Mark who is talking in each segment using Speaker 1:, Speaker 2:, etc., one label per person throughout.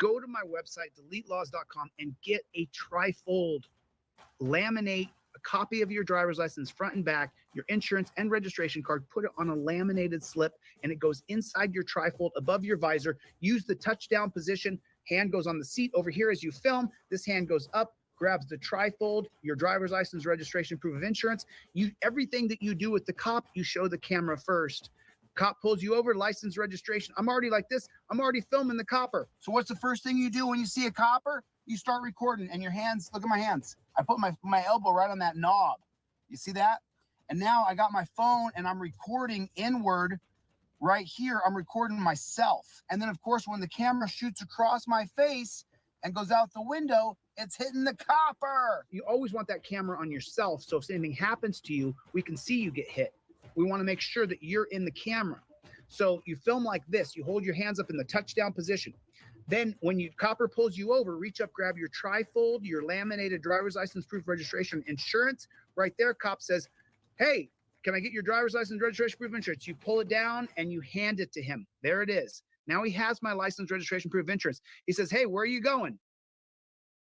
Speaker 1: go to my website, deletelaws.com, and get a trifold. Laminate a copy of your driver's license front and back, your insurance and registration card, put it on a laminated slip, and it goes inside your trifold above your visor. Use the touchdown position. Hand goes on the seat over here as you film. This hand goes up, grabs the trifold, your driver's license, registration, proof of insurance. Everything that you do with the cop, you show the camera first. Cop pulls you over, license, registration. I'm already like this. I'm already filming the copper. So what's the first thing you do when you see a copper? You start recording, and your hands, look at my hands. I put my elbow right on that knob. You see that? And now I got my phone, and I'm recording inward right here. I'm recording myself. And then, of course, when the camera shoots across my face and goes out the window, it's hitting the copper. You always want that camera on yourself, so if anything happens to you, we can see you get hit. We want to make sure that you're in the camera. So you film like this. You hold your hands up in the touchdown position. Then when copper pulls you over, reach up, grab your trifold, your laminated driver's license, proof of registration, insurance. Right there, cop says, hey, can I get your driver's license, registration, proof of insurance? You pull it down and you hand it to him. There it is. Now he has my license, registration, proof of insurance. He says, hey, where are you going?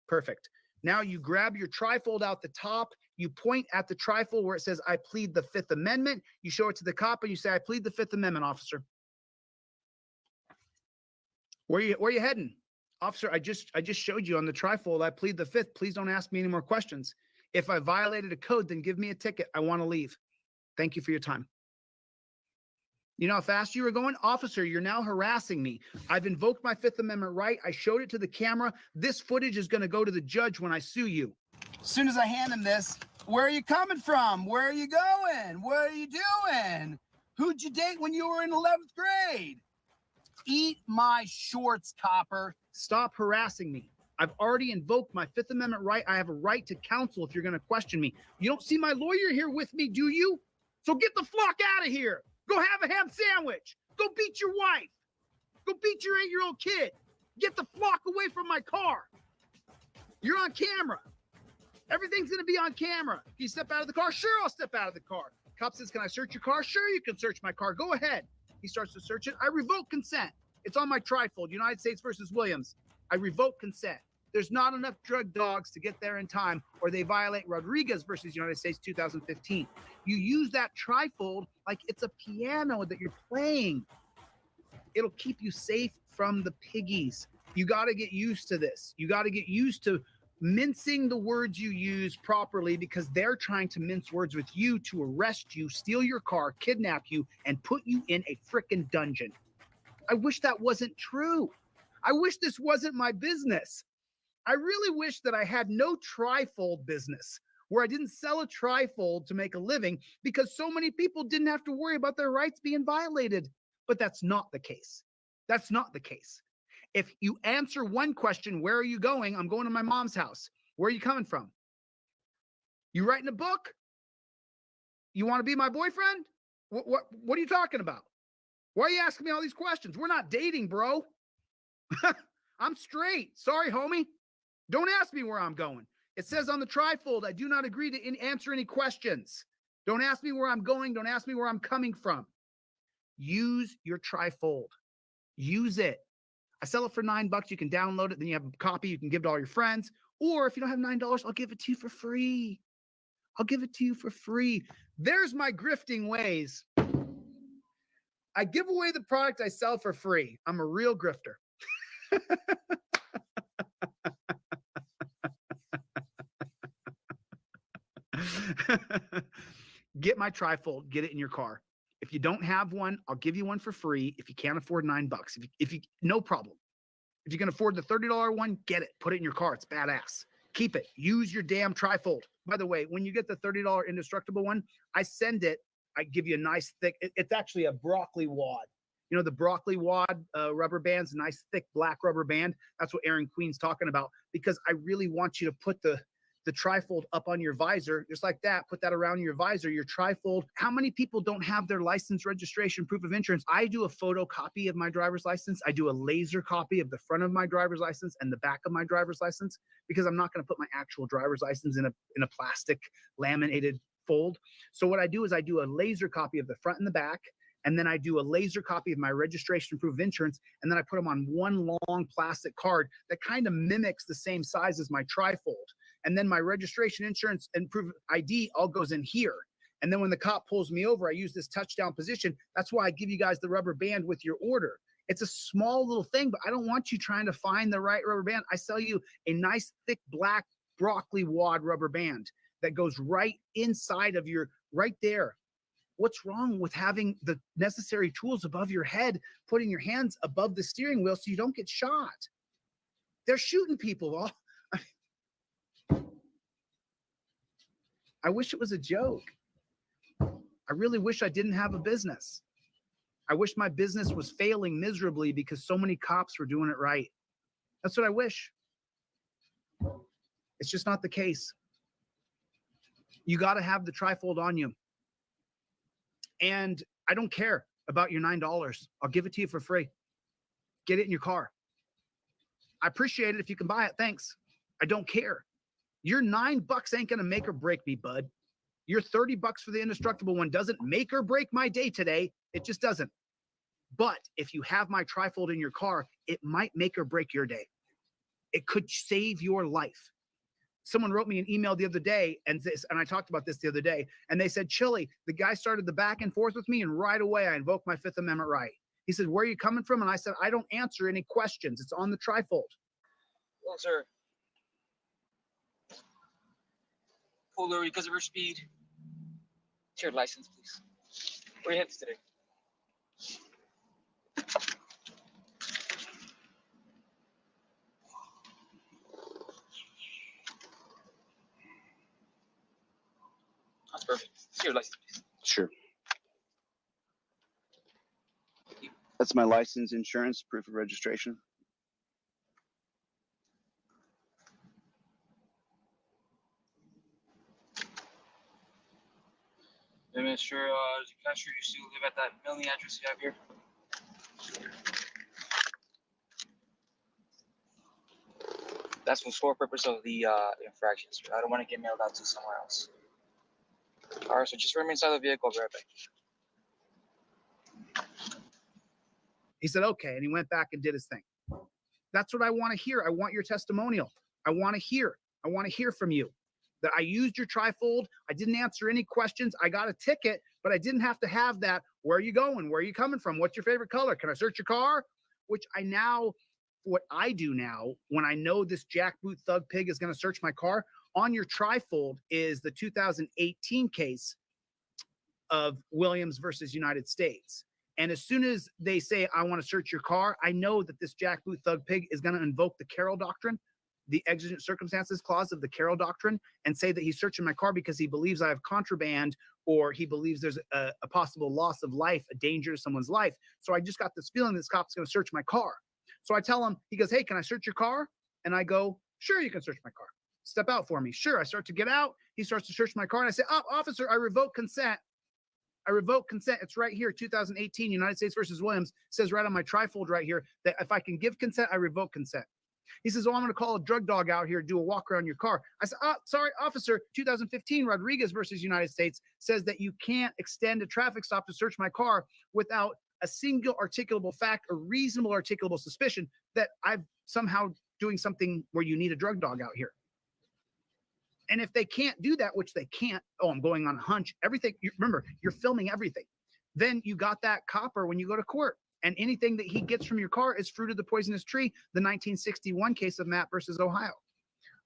Speaker 1: Perfect. Now you grab your trifold out the top. You point at the trifold where it says, I plead the Fifth Amendment. You show it to the cop and you say, I plead the Fifth Amendment, officer. Where you heading? Officer, I just showed you on the trifold, I plead the Fifth. Please don't ask me any more questions. If I violated a code, then give me a ticket. I want to leave. Thank you for your time. You know how fast you were going? Officer, you're now harassing me. I've invoked my Fifth Amendment right. I showed it to the camera. This footage is going to go to the judge when I sue you. As soon as I hand him this, where are you coming from? Where are you going? What are you doing? Who'd you date when you were in 11th grade? Eat my shorts, copper. Stop harassing me. I've already invoked my Fifth Amendment right. I have a right to counsel if you're going to question me. You don't see my lawyer here with me, do you? So get the flock out of here. Go have a ham sandwich. Go beat your wife. Go beat your 8-year-old kid. Get the flock away from my car. You're on camera. Everything's going to be on camera. Can you step out of the car? Sure, I'll step out of the car. Cop says, can I search your car? Sure, you can search my car. Go ahead. He starts to search it. I revoke consent. It's on my trifold, United States versus Williams. I revoke consent. There's not enough drug dogs to get there in time, or they violate Rodriguez versus United States 2015. You use that trifold like it's a piano that you're playing. It'll keep you safe from the piggies. You got to get used to this. You got to get used to mincing the words you use properly, because they're trying to mince words with you to arrest you, steal your car, kidnap you, and put you in a frickin' dungeon. I wish that wasn't true. I wish this wasn't my business. I really wish that I had no trifold business where I didn't sell a trifold to make a living, because so many people didn't have to worry about their rights being violated. But that's not the case. That's not the case. If you answer one question, where are you going? I'm going to my mom's house. Where are you coming from? You writing a book? You want to be my boyfriend? What are you talking about? Why are you asking me all these questions? We're not dating, bro. I'm straight. Sorry, homie. Don't ask me where I'm going. It says on the trifold, I do not agree to answer any questions. Don't ask me where I'm going. Don't ask me where I'm coming from. Use your trifold. Use it. I sell it for $9. You can download it. Then you have a copy. You can give it to all your friends. Or if you don't have $9, I'll give it to you for free. I'll give it to you for free. There's my grifting ways. I give away the product I sell for free. I'm a real grifter. Get my trifold. Get it in your car. If you don't have one, I'll give you one for free. If you can't afford $9, if you no problem. If you can afford the $30 one, get it. Put it in your car. It's badass. Keep it. Use your damn trifold. By the way, when you get the $30 indestructible one, I send it. I give you a nice thick. It's actually a broccoli wad. You know, the broccoli wad rubber bands, nice thick black rubber band. That's what Aaron Queen's talking about, because I really want you to put the trifold up on your visor, just like that. Put that around your visor, your trifold. How many people don't have their license, registration, proof of insurance? I do a photocopy of my driver's license. I do a laser copy of the front of my driver's license and the back of my driver's license, because I'm not going to put my actual driver's license in a plastic laminated fold. So what I do is I do a laser copy of the front and the back, and then I do a laser copy of my registration proof of insurance, and then I put them on one long plastic card that kind of mimics the same size as my trifold. And then my registration, insurance, and proof of ID all goes in here. And then when the cop pulls me over, I use this touchdown position. That's why I give you guys the rubber band with your order. It's a small little thing, but I don't want you trying to find the right rubber band. I sell you a nice, thick, black broccoli wad rubber band that goes right inside of your, right there. What's wrong with having the necessary tools above your head, putting your hands above the steering wheel so you don't get shot? They're shooting people. I wish it was a joke. I really wish I didn't have a business. I wish my business was failing miserably because so many cops were doing it right. That's what I wish. It's just not the case. You got to have the trifold on you. And I don't care about your $9. I'll give it to you for free. Get it in your car. I appreciate it if you can buy it. Thanks. I don't care. Your $9 ain't going to make or break me, bud. Your $30 for the indestructible one doesn't make or break my day today. It just doesn't. But if you have my trifold in your car, it might make or break your day. It could save your life. Someone wrote me an email the other day, and I talked about this the other day, and they said, Chili, the guy started the back and forth with me, and right away I invoked my Fifth Amendment right. He said, where are you coming from? And I said, I don't answer any questions. It's on the trifold.
Speaker 2: Well, sir. Pulled over because of her speed. It's your license, please. Where are you headed today? That's perfect. It's your license, please.
Speaker 3: Sure. That's my license, insurance, proof of registration.
Speaker 2: Hey, Mr. Casher, you still live at that mailing address you have here? That's for sole purpose of the infraction, sir. I don't want to get mailed out to somewhere else. All right, so just remain inside the vehicle. I'll be right back.
Speaker 1: He said, okay. And he went back and did his thing. That's what I want to hear. I want your testimonial. I want to hear from you that I used your trifold. I didn't answer any questions. I got a ticket, but I didn't have to have that. Where are you going? Where are you coming from? What's your favorite color? Can I search your car? Which what I do now, when I know this jackboot thug pig is going to search my car, on your trifold is the 2018 case of Williams versus United States. And as soon as they say, I want to search your car, I know that this jackboot thug pig is going to invoke the Carroll Doctrine, the exigent circumstances clause of the Carroll Doctrine, and say that he's searching my car because he believes I have contraband, or he believes there's a possible loss of life, a danger to someone's life. So I just got this feeling this cop's going to search my car. So I tell him, he goes, hey, can I search your car? And I go, sure, you can search my car. Step out for me. Sure. I start to get out. He starts to search my car. And I say, oh, officer, I revoke consent. I revoke consent. It's right here, 2018, United States versus Williams. It says right on my trifold right here that if I can give consent, I revoke consent. He says, oh, I'm going to call a drug dog out here, do a walk around your car. I said, oh, sorry, officer, 2015 Rodriguez versus United States says that you can't extend a traffic stop to search my car without a single articulable fact or reasonable articulable suspicion that I'm somehow doing something where you need a drug dog out here. And if they can't do that, which they can't, oh, I'm going on a hunch, everything, remember, you're filming everything. Then you got that copper when you go to court. And anything that he gets from your car is fruit of the poisonous tree, the 1961 case of Matt versus Ohio.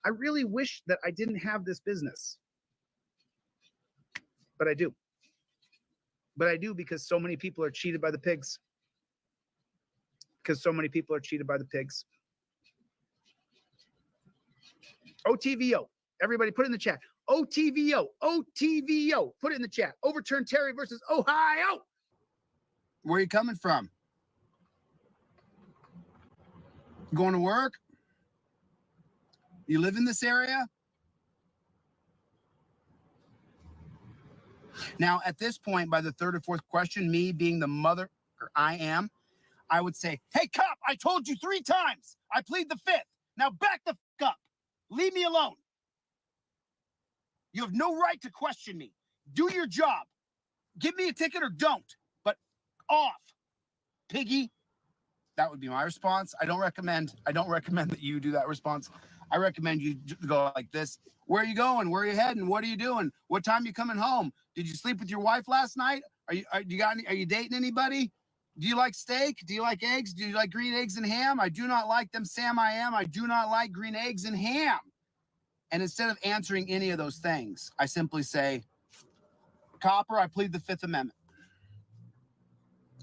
Speaker 1: I really wish that I didn't have this business. But I do. But I do because so many people are cheated by the pigs. Because so many people are cheated by the pigs. OTVO. Everybody put it in the chat. OTVO. OTVO. Put it in the chat. Overturn Terry versus Ohio. Where are you coming from? Going to work? You live in this area? Now, at this point, by the third or fourth question, me being the mother I am, I would say, hey, cop, I told you 3 times. I plead the 5th. Now back the f up. Leave me alone. You have no right to question me. Do your job. Give me a ticket or don't. But off, piggy. That would be my response. I don't recommend that you do that response. I recommend you go like this. Where are you going? Where are you heading? What are you doing? What time are you coming home? Did you sleep with your wife last night? Are you dating anybody? Do you like steak? Do you like eggs? Do you like green eggs and ham? I do not like them, Sam. I do not like green eggs and ham. And instead of answering any of those things, I simply say, Copper, I plead the Fifth Amendment.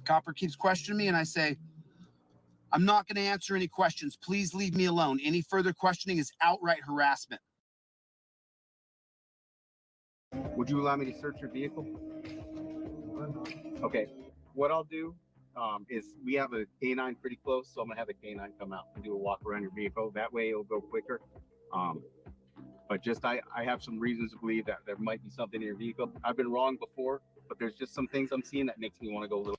Speaker 1: Copper keeps questioning me, and I say, I'm not going to answer any questions. Please leave me alone. Any further questioning is outright harassment.
Speaker 4: Would you allow me to search your vehicle? Okay. What I'll do is we have a canine pretty close, so I'm gonna have a canine come out and do a walk around your vehicle. That way it'll go quicker. But just I have some reasons to believe that there might be something in your vehicle. I've been wrong before, but there's just some things I'm seeing that makes me want to go a little.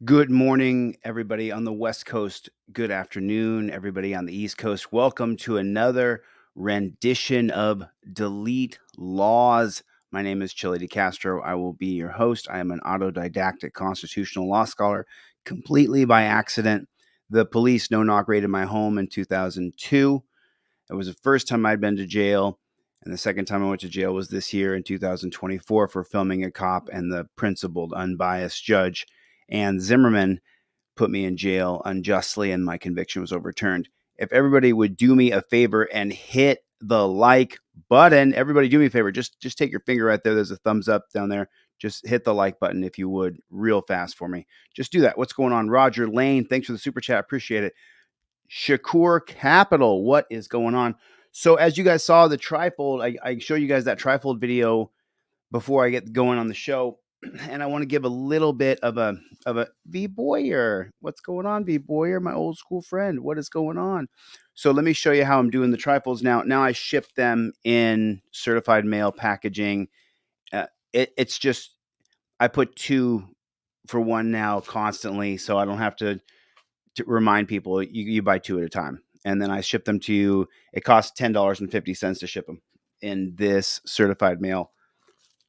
Speaker 5: Good morning, everybody on the West Coast. Good afternoon, everybody on the East Coast. Welcome to another rendition of Delete Laws. My name is Chili DeCastro. I will be your host. I am an autodidactic constitutional law scholar, completely by accident. The police no-knock raided my home in 2002. It was the first time I'd been to jail, and the second time I went to jail was this year in 2024 for filming a cop, and the principled, unbiased judge Ann Zimmerman put me in jail unjustly, and my conviction was overturned. If everybody would do me a favor and hit the like button, everybody do me a favor. Just take your finger right there. There's a thumbs up down there. Just hit the like button if you would, real fast for me. Just do that. What's going on? Roger Lane, thanks for the super chat. Appreciate it. Shakur Capital, what is going on? So as you guys saw the trifold, I showed you guys that trifold video before I get going on the show. And I want to give a little bit of a V Boyer. What's going on, V Boyer, my old school friend? What is going on? So let me show you how I'm doing the trifolds now. Now I ship them in certified mail packaging. It's just I put 2 for 1 now constantly, so I don't have to remind people. You buy 2 at a time, and then I ship them to you. It costs $10.50 to ship them in this certified mail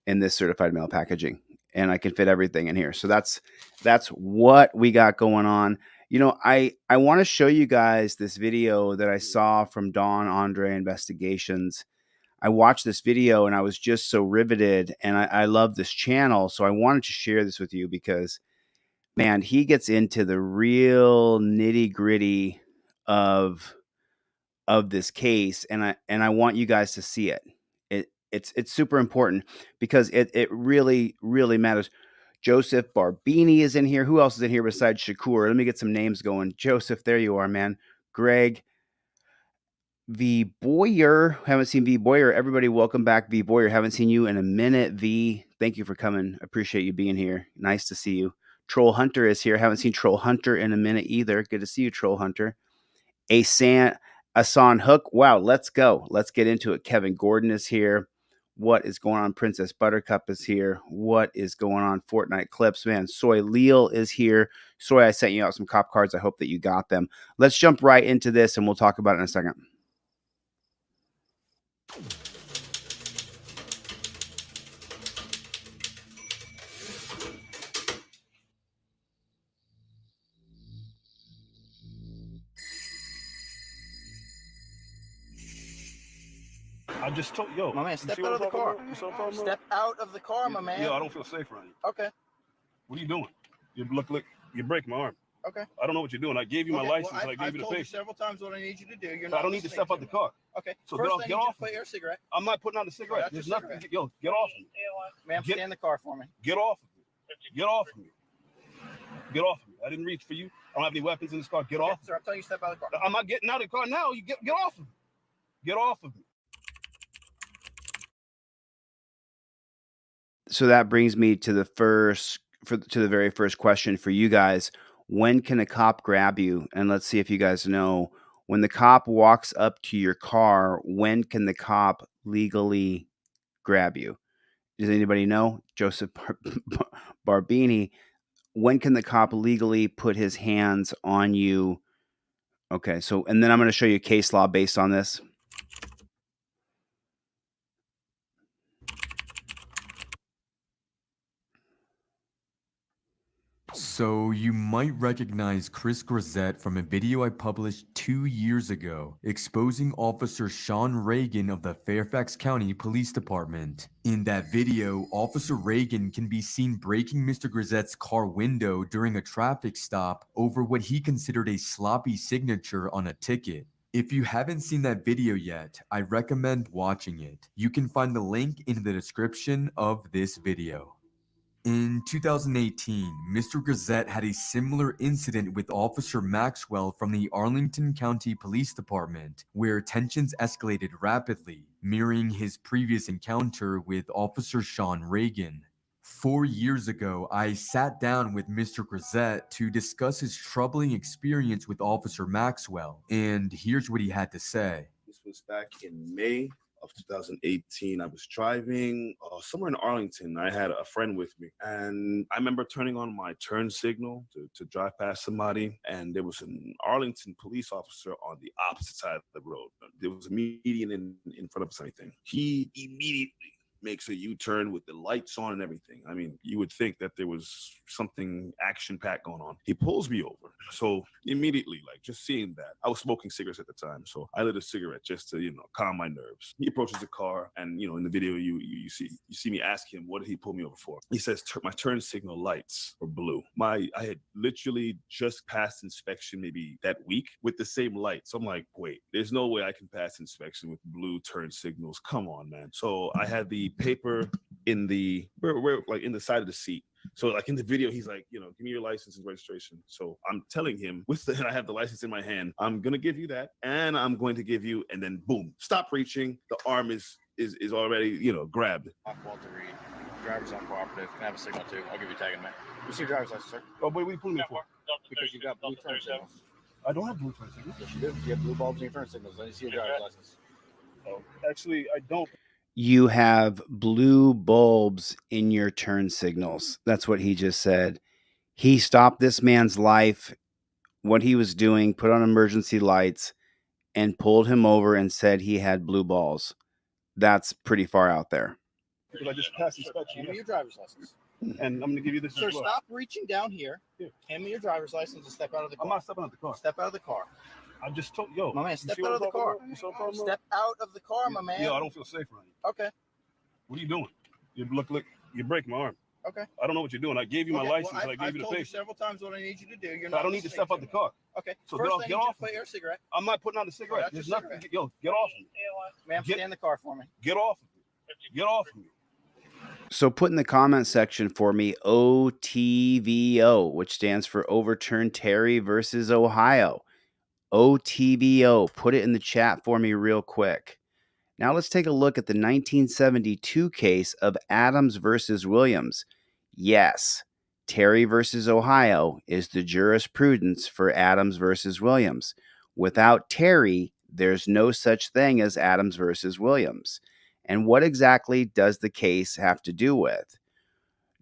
Speaker 5: packaging, and I can fit everything in here. So that's what we got going on. You know, I want to show you guys this video that I saw from Don Andre Investigations. I watched this video and I was just so riveted, and I love this channel. So I wanted to share this with you because, man, he gets into the real nitty gritty of this case, and I want you guys to see it. It's super important because it really, really matters. Joseph Barbini is in here. Who else is in here besides Shakur? Let me get some names going. Joseph, there you are, man. Greg, V Boyer. Haven't seen V Boyer. Everybody, welcome back, V Boyer. Haven't seen you in a minute, V. Thank you for coming. Appreciate you being here. Nice to see you. Troll Hunter is here. Haven't seen Troll Hunter in a minute either. Good to see you, Troll Hunter. Asan Hook. Wow, let's go. Let's get into it. Kevin Gordon is here. What is going on? Princess Buttercup is here. What is going on? Fortnite Clips, man. Soy Leal is here. Soy, I sent you out some cop cards. I hope that you got them. Let's jump right into this, and we'll talk about it in a second.
Speaker 6: I just told yo,
Speaker 7: my man, step out of the car. Step out of the car, my man.
Speaker 6: Yeah, I don't feel safe around you.
Speaker 7: Okay.
Speaker 6: What are you doing? You look, you break my arm.
Speaker 7: Okay.
Speaker 6: I don't know what you're doing. I gave you my license.
Speaker 7: Well,
Speaker 6: and I gave you the
Speaker 7: told you
Speaker 6: paper.
Speaker 7: several times what I need you to do. You're
Speaker 6: But
Speaker 7: not.
Speaker 6: I don't need to step out the car.
Speaker 7: Okay.
Speaker 6: So
Speaker 7: First,
Speaker 6: get off.
Speaker 7: Put your cigarette.
Speaker 6: I'm not putting out the cigarette.
Speaker 7: That's
Speaker 6: There's
Speaker 7: your
Speaker 6: nothing.
Speaker 7: cigarette.
Speaker 6: Yo, get off of me.
Speaker 7: Ma'am, stay in the car for me.
Speaker 6: Get off of me. Get off of me. Get off of me. I didn't reach for you. I don't have any weapons in this car. Get off.
Speaker 7: Sir, I'm telling you, step out of the car.
Speaker 6: I'm not getting out of the car now. You get off of me. Get off of me.
Speaker 5: So that brings me to the very first question for you guys. When can a cop grab you? And let's see if you guys know. When the cop walks up to your car, when can the cop legally grab you? Does anybody know? Joseph Barbini. When can the cop legally put his hands on you? Okay, so, and then I'm going to show you case law based on this.
Speaker 8: So you might recognize Chris Grisette from a video I published 2 years ago exposing Officer Sean Reagan of the Fairfax County Police Department. In that video, Officer Reagan can be seen breaking Mr. Grisette's car window during a traffic stop over what he considered a sloppy signature on a ticket. If you haven't seen that video yet, I recommend watching it. You can find the link in the description of this video. In 2018, Mr. Grisette had a similar incident with Officer Maxwell from the Arlington County Police Department, where tensions escalated rapidly, mirroring his previous encounter with Officer Sean Reagan. 4 years ago, I sat down with Mr. Grisette to discuss his troubling experience with Officer Maxwell, and here's what he had to say.
Speaker 9: This was back in May of 2018. I was driving somewhere in Arlington. I had a friend with me, and I remember turning on my turn signal to drive past somebody, and there was an Arlington police officer on the opposite side of the road. There was a median in front of us, anything. He immediately makes a U-turn with the lights on and everything. I mean, you would think that there was something action-packed going on. He pulls me over. So immediately, like, just seeing that, I was smoking cigarettes at the time, so I lit a cigarette just to, calm my nerves. He approaches the car, and in the video, you see me ask him, what did he pull me over for? He says, my turn signal lights were blue. I had literally just passed inspection maybe that week with the same light. So I'm like, wait, there's no way I can pass inspection with blue turn signals. Come on, man. So I had the paper in the like in the side of the seat. So like in the video, he's like, give me your license and registration. So I'm telling him and I have the license in my hand, I'm going to give you that. And I'm going to give you, and then boom, stop reaching. The arm is already, grabbed.
Speaker 7: Walter Reed, driver's uncooperative. Can I have a signal too? I'll give you a tag in a minute. What's your driver's license, sir?
Speaker 6: Oh, what are you pulling me for?
Speaker 7: Because you got blue turn signals.
Speaker 6: I don't have blue turn signals.
Speaker 7: Yes, you do. You have blue bulbs in your turn signals. Let me see your driver's license.
Speaker 6: Oh, actually, I don't.
Speaker 5: You have blue bulbs in your turn signals. That's what he just said. He stopped this man's life, what he was doing, put on emergency lights, and pulled him over and said he had blue balls. That's pretty far out there.
Speaker 6: Because I just passed inspection.
Speaker 7: Hand me your driver's license.
Speaker 6: And I'm going to give you this
Speaker 7: Sir,
Speaker 6: as well.
Speaker 7: stop reaching down here. Hand me your driver's license and step out of the car.
Speaker 6: I'm not stepping out of the car.
Speaker 7: Step out of the car.
Speaker 6: I just told yo.
Speaker 7: My man, step out of the car. Step out of the car, my man.
Speaker 6: Yo, I don't feel safe around you.
Speaker 7: Okay.
Speaker 6: What are you doing? You look, you're breaking my arm.
Speaker 7: Okay.
Speaker 6: I don't know what you're doing. I gave you my license.
Speaker 7: Well,
Speaker 6: and I gave you the
Speaker 7: told you
Speaker 6: paper.
Speaker 7: several times what I need you to do. You're
Speaker 6: But
Speaker 7: not.
Speaker 6: I don't need to step out the car.
Speaker 7: Okay.
Speaker 6: So
Speaker 7: First,
Speaker 6: get off.
Speaker 7: Put your cigarette.
Speaker 6: I'm not putting out the cigarette.
Speaker 7: That's
Speaker 6: There's
Speaker 7: your
Speaker 6: nothing.
Speaker 7: cigarette.
Speaker 6: Yo, get off of me.
Speaker 7: Ma'am, stay in the car for me.
Speaker 6: Get off of me. Get off of me.
Speaker 5: So put in the comment section for me OTVO, which stands for Overturned Terry versus Ohio. OTVO. Put it in the chat for me real quick. Now let's take a look at the 1972 case of Adams versus Williams. Yes, Terry versus Ohio is the jurisprudence for Adams versus Williams. Without Terry, there's no such thing as Adams versus Williams. And what exactly does the case have to do with?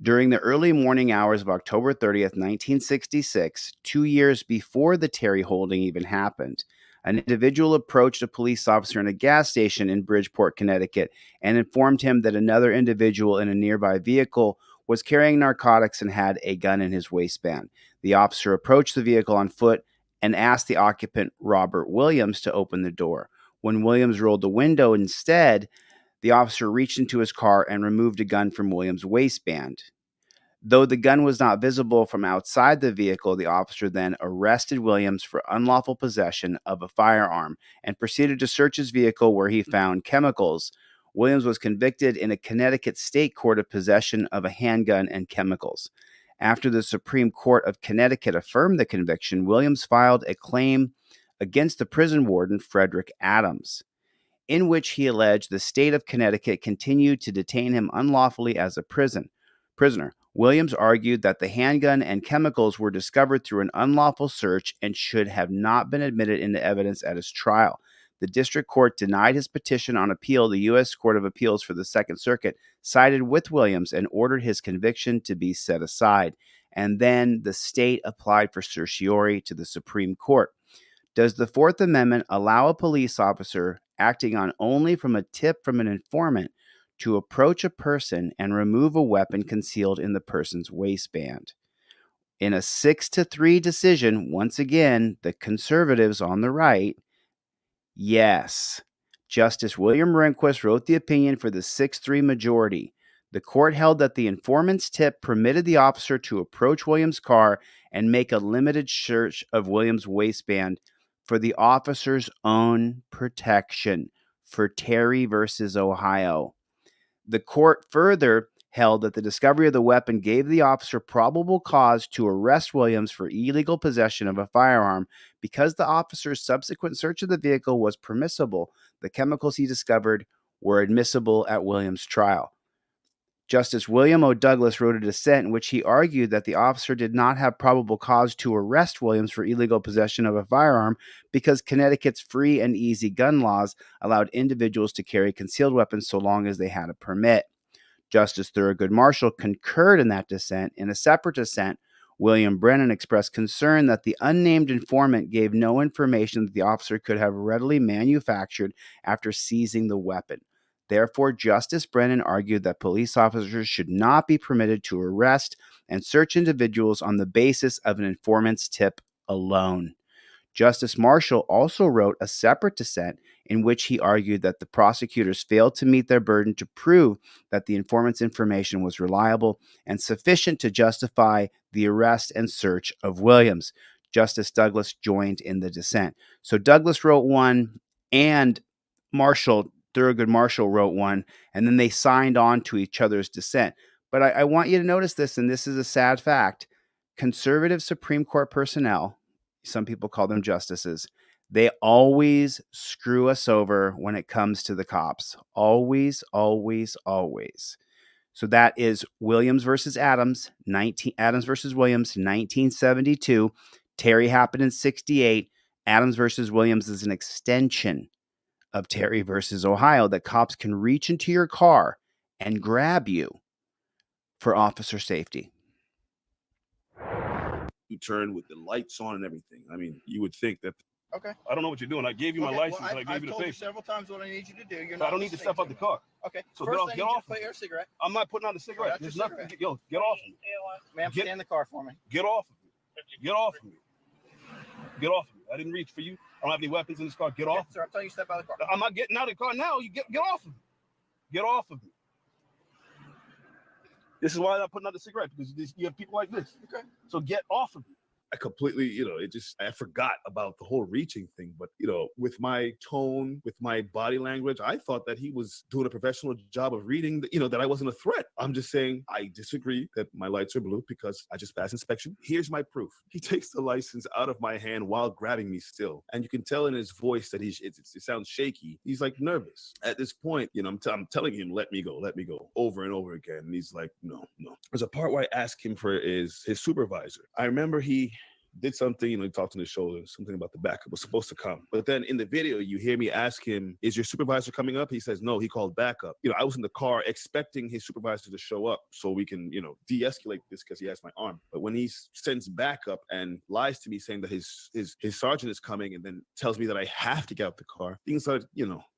Speaker 5: During the early morning hours of October 30th, 1966, 2 years before the Terry holding even happened, an individual approached a police officer in a gas station in Bridgeport, Connecticut, and informed him that another individual in a nearby vehicle was carrying narcotics and had a gun in his waistband. The officer approached the vehicle on foot and asked the occupant, Robert Williams, to open the door. When Williams rolled the window instead, the officer reached into his car and removed a gun from Williams' waistband. Though the gun was not visible from outside the vehicle, the officer then arrested Williams for unlawful possession of a firearm and proceeded to search his vehicle where he found chemicals. Williams was convicted in a Connecticut state court of possession of a handgun and chemicals. After the Supreme Court of Connecticut affirmed the conviction, Williams filed a claim against the prison warden, Frederick Adams, in which he alleged the state of Connecticut continued to detain him unlawfully as a prisoner. Williams argued that the handgun and chemicals were discovered through an unlawful search and should have not been admitted into evidence at his trial. The district court denied his petition on appeal. The U.S. Court of Appeals for the Second Circuit sided with Williams and ordered his conviction to be set aside. And then the state applied for certiorari to the Supreme Court. Does the Fourth Amendment allow a police officer acting on only from a tip from an informant to approach a person and remove a weapon concealed in the person's waistband? In a 6-3 decision, once again, the conservatives on the right, yes, Justice William Rehnquist wrote the opinion for the 6-3 majority. The court held that the informant's tip permitted the officer to approach Williams' car and make a limited search of Williams' waistband for the officer's own protection, for Terry versus Ohio. The court further held that the discovery of the weapon gave the officer probable cause to arrest Williams for illegal possession of a firearm. Because the officer's subsequent search of the vehicle was permissible, the chemicals he discovered were admissible at Williams' trial. Justice William O. Douglas wrote a dissent in which he argued that the officer did not have probable cause to arrest Williams for illegal possession of a firearm because Connecticut's free and easy gun laws allowed individuals to carry concealed weapons so long as they had a permit. Justice Thurgood Marshall concurred in that dissent. In a separate dissent, William Brennan expressed concern that the unnamed informant gave no information that the officer could have readily manufactured after seizing the weapon. Therefore, Justice Brennan argued that police officers should not be permitted to arrest and search individuals on the basis of an informant's tip alone. Justice Marshall also wrote a separate dissent in which he argued that the prosecutors failed to meet their burden to prove that the informant's information was reliable and sufficient to justify the arrest and search of Williams. Justice Douglas joined in the dissent. So Douglas wrote one and Thurgood Marshall wrote one, and then they signed on to each other's dissent. But I want you to notice this, and this is a sad fact. Conservative Supreme Court personnel, some people call them justices, they always screw us over when it comes to the cops. Always, always, always. So that is Williams versus Adams, Adams versus Williams, 1972. Terry happened in 68. Adams versus Williams is an extension of Terry versus Ohio, that cops can reach into your car and grab you for officer safety.
Speaker 9: You turn with the lights on and everything. I mean, you would think that.
Speaker 6: Okay. I don't know what you're doing. I gave you my license and I gave you the
Speaker 7: told you
Speaker 6: paper.
Speaker 7: several times what I need you to do. You're
Speaker 6: But I
Speaker 7: not
Speaker 6: don't need to
Speaker 7: listening
Speaker 6: step out the
Speaker 7: me.
Speaker 6: car.
Speaker 7: Okay.
Speaker 6: So
Speaker 7: First,
Speaker 6: get off.
Speaker 7: Put your cigarette.
Speaker 6: I'm not putting out a cigarette.
Speaker 7: That's
Speaker 6: There's
Speaker 7: your
Speaker 6: nothing.
Speaker 7: cigarette.
Speaker 6: Yo, get off of me.
Speaker 7: Ma'am,
Speaker 6: Get-
Speaker 7: stay in the car for me.
Speaker 6: Get off of me. Get off of me. Get off of me. I didn't reach for you. I don't have any weapons in this car. Get off.
Speaker 7: Sir, I'm telling you to step out of the car.
Speaker 6: I'm not getting out of the car now. You get off of me. Get off of me. This is why I'm not putting out the cigarette, because you have people like this.
Speaker 7: Okay.
Speaker 6: So get off of me.
Speaker 9: I completely, I forgot about the whole reaching thing. But, with my tone, with my body language, I thought that he was doing a professional job of reading, that I wasn't a threat. I'm just saying I disagree that my lights are blue because I just passed inspection. Here's my proof. He takes the license out of my hand while grabbing me still. And you can tell in his voice that it sounds shaky. He's like nervous. At this point, I'm telling him, let me go, over and over again. And he's like, no. There's a part where I ask him for his supervisor. I remember he did something, he talked on his shoulder, something about the backup was supposed to come. But then in the video, you hear me ask him, is your supervisor coming up? He says, no, he called backup. I was in the car expecting his supervisor to show up so we can, de-escalate this because he has my arm. But when he sends backup and lies to me saying that his sergeant is coming and then tells me that I have to get out the car, things are,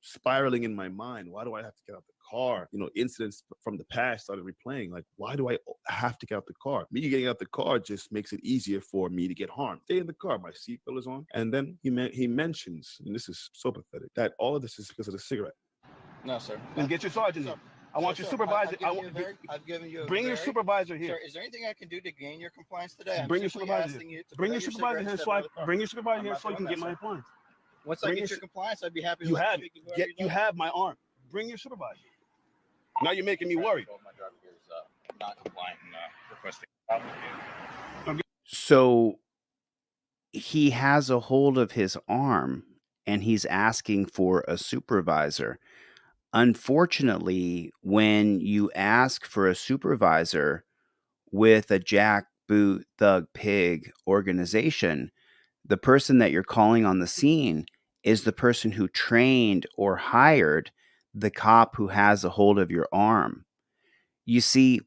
Speaker 9: spiraling in my mind. Why do I have to get out the car? Incidents from the past started replaying. Like, why do I have to get out the car? Me getting out the car just makes it easier for me to get harmed. Stay in the car. My seatbelt is on. And then he mentions, and this is so pathetic, that all of this is because of the cigarette.
Speaker 7: No, sir.
Speaker 6: Then get your sergeant in. I want your supervisor.
Speaker 7: I've given you
Speaker 6: bring your supervisor here.
Speaker 7: Sir, is there anything I can do to gain your compliance today? I'm
Speaker 6: Bring your
Speaker 7: simply
Speaker 6: supervisor.
Speaker 7: asking you to
Speaker 6: Bring
Speaker 7: put
Speaker 6: your supervisor here so I can get my appliance.
Speaker 7: Once I
Speaker 6: Bring
Speaker 7: get
Speaker 6: your
Speaker 7: your compliance, I'd be happy to
Speaker 6: You
Speaker 7: let
Speaker 6: have
Speaker 7: speak to whoever
Speaker 6: you have my arm. Bring your supervisor. Now you're making me worried.
Speaker 7: My driver here is not compliant and requesting.
Speaker 5: So he has a hold of his arm and he's asking for a supervisor. Unfortunately, when you ask for a supervisor with a jackboot thug pig organization, the person that you're calling on the scene is the person who trained or hired the cop who has a hold of your arm. You see,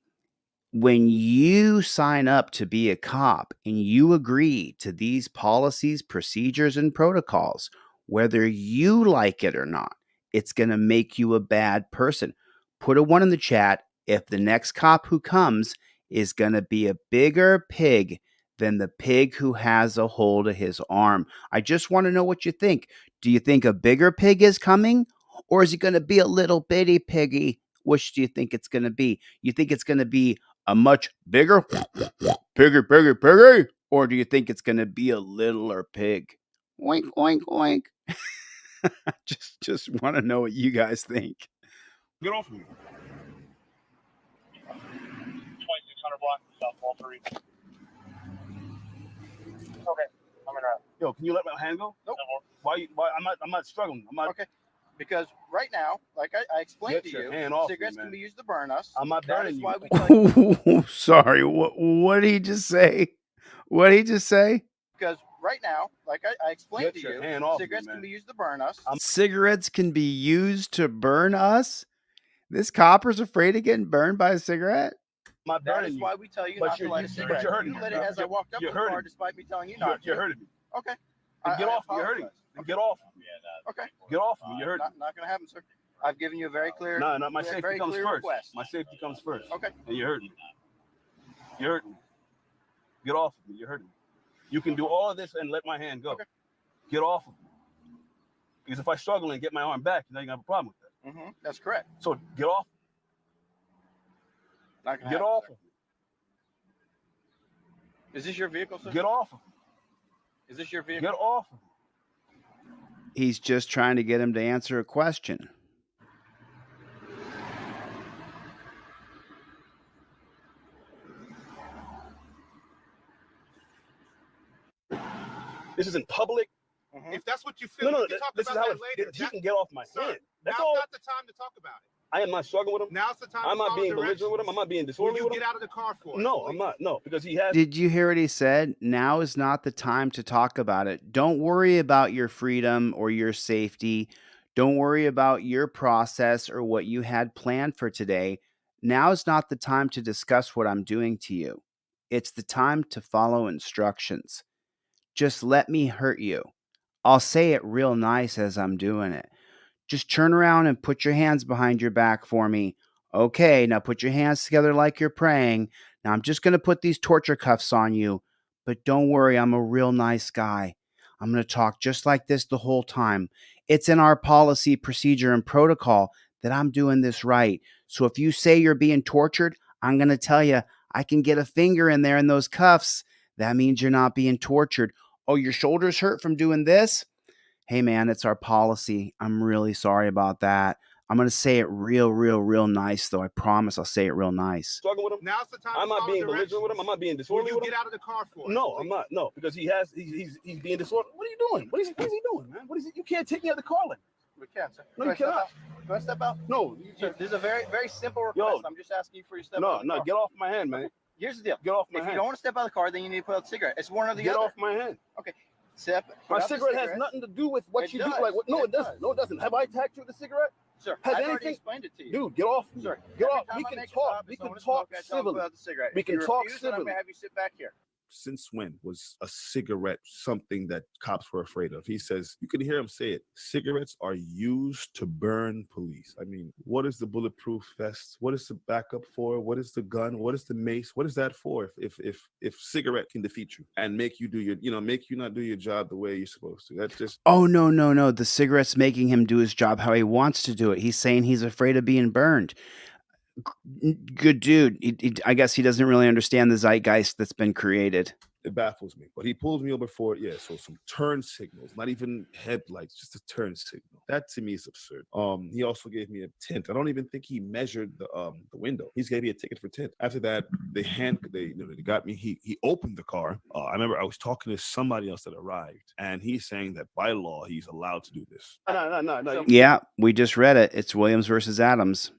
Speaker 5: when you sign up to be a cop and you agree to these policies, procedures, and protocols, whether you like it or not, it's going to make you a bad person. Put a 1 in the chat if the next cop who comes is going to be a bigger pig than the pig who has a hold of his arm. I just want to know what you think. Do you think a bigger pig is coming, or is it going to be a little bitty piggy? Which do you think it's going to be? You think it's going to be a much bigger piggy, or do you think it's going to be a littler pig? Oink, oink, oink. just want to know what you guys think.
Speaker 6: Get off of me.
Speaker 7: 2600 block South Wall 3. Okay, I'm in route.
Speaker 6: Yo, can you let my hand go?
Speaker 7: Nope.
Speaker 6: Why? I'm not struggling. I'm not.
Speaker 7: Okay. Because right now, like I explained
Speaker 6: Get
Speaker 7: to
Speaker 6: your
Speaker 7: you,
Speaker 6: hand off me,
Speaker 7: cigarettes
Speaker 6: man.
Speaker 7: can be used to burn us.
Speaker 6: I'm not
Speaker 7: That
Speaker 6: burning
Speaker 7: is
Speaker 6: you.
Speaker 7: why we tell you.
Speaker 5: Sorry, what did he just say? What did he just say?
Speaker 7: Because right now, like I explained
Speaker 6: Get
Speaker 7: to
Speaker 6: your
Speaker 7: you,
Speaker 6: hand off me,
Speaker 7: cigarettes
Speaker 6: man.
Speaker 7: can be used to burn us.
Speaker 5: Cigarettes can be used to burn us? This copper's afraid of getting burned by a cigarette?
Speaker 6: I'm not
Speaker 7: That
Speaker 6: burning
Speaker 7: is
Speaker 6: you.
Speaker 7: why we tell you
Speaker 6: But
Speaker 7: not to
Speaker 6: you're-
Speaker 7: light a
Speaker 6: but
Speaker 7: cigarette.
Speaker 6: you're hurting
Speaker 7: You
Speaker 6: me.
Speaker 7: lit it as I walked up to
Speaker 6: You're
Speaker 7: the car,
Speaker 6: hurting me.
Speaker 7: despite me telling you not
Speaker 6: You're
Speaker 7: to.
Speaker 6: hurting me.
Speaker 7: Okay.
Speaker 6: Then get
Speaker 7: I
Speaker 6: off me. You're hurting me.
Speaker 7: apologize.
Speaker 6: Then get off.
Speaker 7: Okay.
Speaker 6: Get off me. You're hurting me.
Speaker 7: Not gonna happen, sir. I've given you a very clear.
Speaker 6: No, my
Speaker 7: very
Speaker 6: safety comes
Speaker 7: clear
Speaker 6: first.
Speaker 7: request.
Speaker 6: My safety comes first.
Speaker 7: Okay.
Speaker 6: And you're hurting me. You're hurting me. Get off of me. You're hurting me. You can do all of this and let my hand go.
Speaker 7: Okay.
Speaker 6: Get off of me. Because if I struggle and get my arm back, then you're gonna have a problem with that.
Speaker 7: Mm-hmm. That's correct.
Speaker 6: So get off.
Speaker 7: Not gonna
Speaker 6: Get
Speaker 7: happen,
Speaker 6: off
Speaker 7: sir.
Speaker 6: of me.
Speaker 7: Is this your vehicle, sir?
Speaker 6: Get off of me.
Speaker 7: Is this your vehicle?
Speaker 6: Get off of me.
Speaker 5: He's just trying to get him to answer a question.
Speaker 6: This is in public.
Speaker 7: Mhm.
Speaker 1: If that's what you feel,
Speaker 6: No,
Speaker 1: we can talk
Speaker 6: this is
Speaker 1: about
Speaker 6: how
Speaker 1: that later.
Speaker 6: he can get off my
Speaker 1: Sir,
Speaker 6: hand. That's
Speaker 1: now's
Speaker 6: all.
Speaker 1: not the time to talk about it.
Speaker 6: I am not struggling with him.
Speaker 1: Now's the time.
Speaker 6: I'm
Speaker 1: to
Speaker 6: not
Speaker 1: follow
Speaker 6: being
Speaker 1: directions.
Speaker 6: belligerent with him. I'm not being
Speaker 1: Will
Speaker 6: disorderly
Speaker 1: you
Speaker 6: with
Speaker 1: get
Speaker 6: him.
Speaker 1: out of the car for us?
Speaker 6: No, I'm
Speaker 1: please?
Speaker 6: not. No, because he has.
Speaker 5: Did you hear what he said? Now is not the time to talk about it. Don't worry about your freedom or your safety. Don't worry about your process or what you had planned for today. Now is not the time to discuss what I'm doing to you. It's the time to follow instructions. Just let me hurt you. I'll say it real nice as I'm doing it. Just turn around and put your hands behind your back for me. Okay, now put your hands together like you're praying. Now I'm just going to put these torture cuffs on you. But don't worry, I'm a real nice guy. I'm going to talk just like this the whole time. It's in our policy, procedure, and protocol that I'm doing this right. So if you say you're being tortured, I'm going to tell you I can get a finger in there in those cuffs. That means you're not being tortured. Oh, your shoulders hurt from doing this? Hey, man, it's our policy. I'm really sorry about that. I'm going to say it real nice, though. I promise I'll say it real nice.
Speaker 6: Struggling with him.
Speaker 1: Now's the time.
Speaker 6: I'm
Speaker 1: to
Speaker 6: not
Speaker 1: follow
Speaker 6: being
Speaker 1: directions.
Speaker 6: belligerent with him. I'm not being
Speaker 1: Will
Speaker 6: disorderly
Speaker 1: you
Speaker 6: with
Speaker 1: get
Speaker 6: him.
Speaker 1: out of the car for us?
Speaker 6: No,
Speaker 1: please?
Speaker 6: I'm not. No, because he's being disorderly. What are you doing? What is he doing, man? What is it? You can't take me out of the car like this.
Speaker 7: We can, sir.
Speaker 6: No, you cannot.
Speaker 7: Do I step out?
Speaker 6: No,
Speaker 7: Sir, this is a very simple request.
Speaker 6: Yo.
Speaker 7: I'm just asking you for your step
Speaker 6: no,
Speaker 7: out. of the
Speaker 6: no.
Speaker 7: car.
Speaker 6: Get off my hand, man.
Speaker 7: Here's the deal.
Speaker 6: Get off my
Speaker 7: If
Speaker 6: hand.
Speaker 7: you don't want to step out of the car, then you need to put out the cigarette. It's one or the
Speaker 6: Get
Speaker 7: other.
Speaker 6: off my hand.
Speaker 7: Step.
Speaker 6: My
Speaker 7: put out the
Speaker 6: cigarette has nothing to do with what
Speaker 7: It
Speaker 6: you
Speaker 7: does.
Speaker 6: do. Like, what? No,
Speaker 7: It
Speaker 6: it doesn't.
Speaker 7: does.
Speaker 6: No, it doesn't. Have I attacked you with a cigarette?
Speaker 7: Sir,
Speaker 6: Has
Speaker 7: I've already
Speaker 6: anything-
Speaker 7: explained it to you.
Speaker 6: Dude, get off me.
Speaker 7: Sir,
Speaker 6: Get
Speaker 7: every
Speaker 6: off.
Speaker 7: time
Speaker 6: We
Speaker 7: I
Speaker 6: can
Speaker 7: make a
Speaker 6: talk.
Speaker 7: stop,
Speaker 6: We
Speaker 7: if
Speaker 6: can
Speaker 7: someone
Speaker 6: talk
Speaker 7: smoke, I tell them to put
Speaker 6: civilly.
Speaker 7: out the cigarette.
Speaker 6: We
Speaker 7: If
Speaker 6: can
Speaker 7: you
Speaker 6: talk
Speaker 7: refuse, then I'm
Speaker 6: civilly.
Speaker 7: gonna have you sit back here.
Speaker 9: Since when was a cigarette something that cops were afraid of? He says, you can hear him say it. Cigarettes are used to burn police. I mean, what is the bulletproof vest? What is the backup for? What is the gun? What is the mace? What is that for? If cigarette can defeat you and make you do your, make you not do your job the way you're supposed to. That's just.
Speaker 5: Oh, no. The cigarette's making him do his job how he wants to do it. He's saying he's afraid of being burned. Good dude. I guess he doesn't really understand the zeitgeist that's been created.
Speaker 9: It baffles me. But he pulls me over for, so some turn signals, not even headlights, just a turn signal. That to me is absurd. He also gave me a tint. I don't even think he measured the window. He gave me a ticket for tint. After that, they got me. He opened the car. I remember I was talking to somebody else that arrived, and he's saying that by law he's allowed to do this.
Speaker 6: No.
Speaker 5: Yeah, we just read it. It's Williams versus Adams.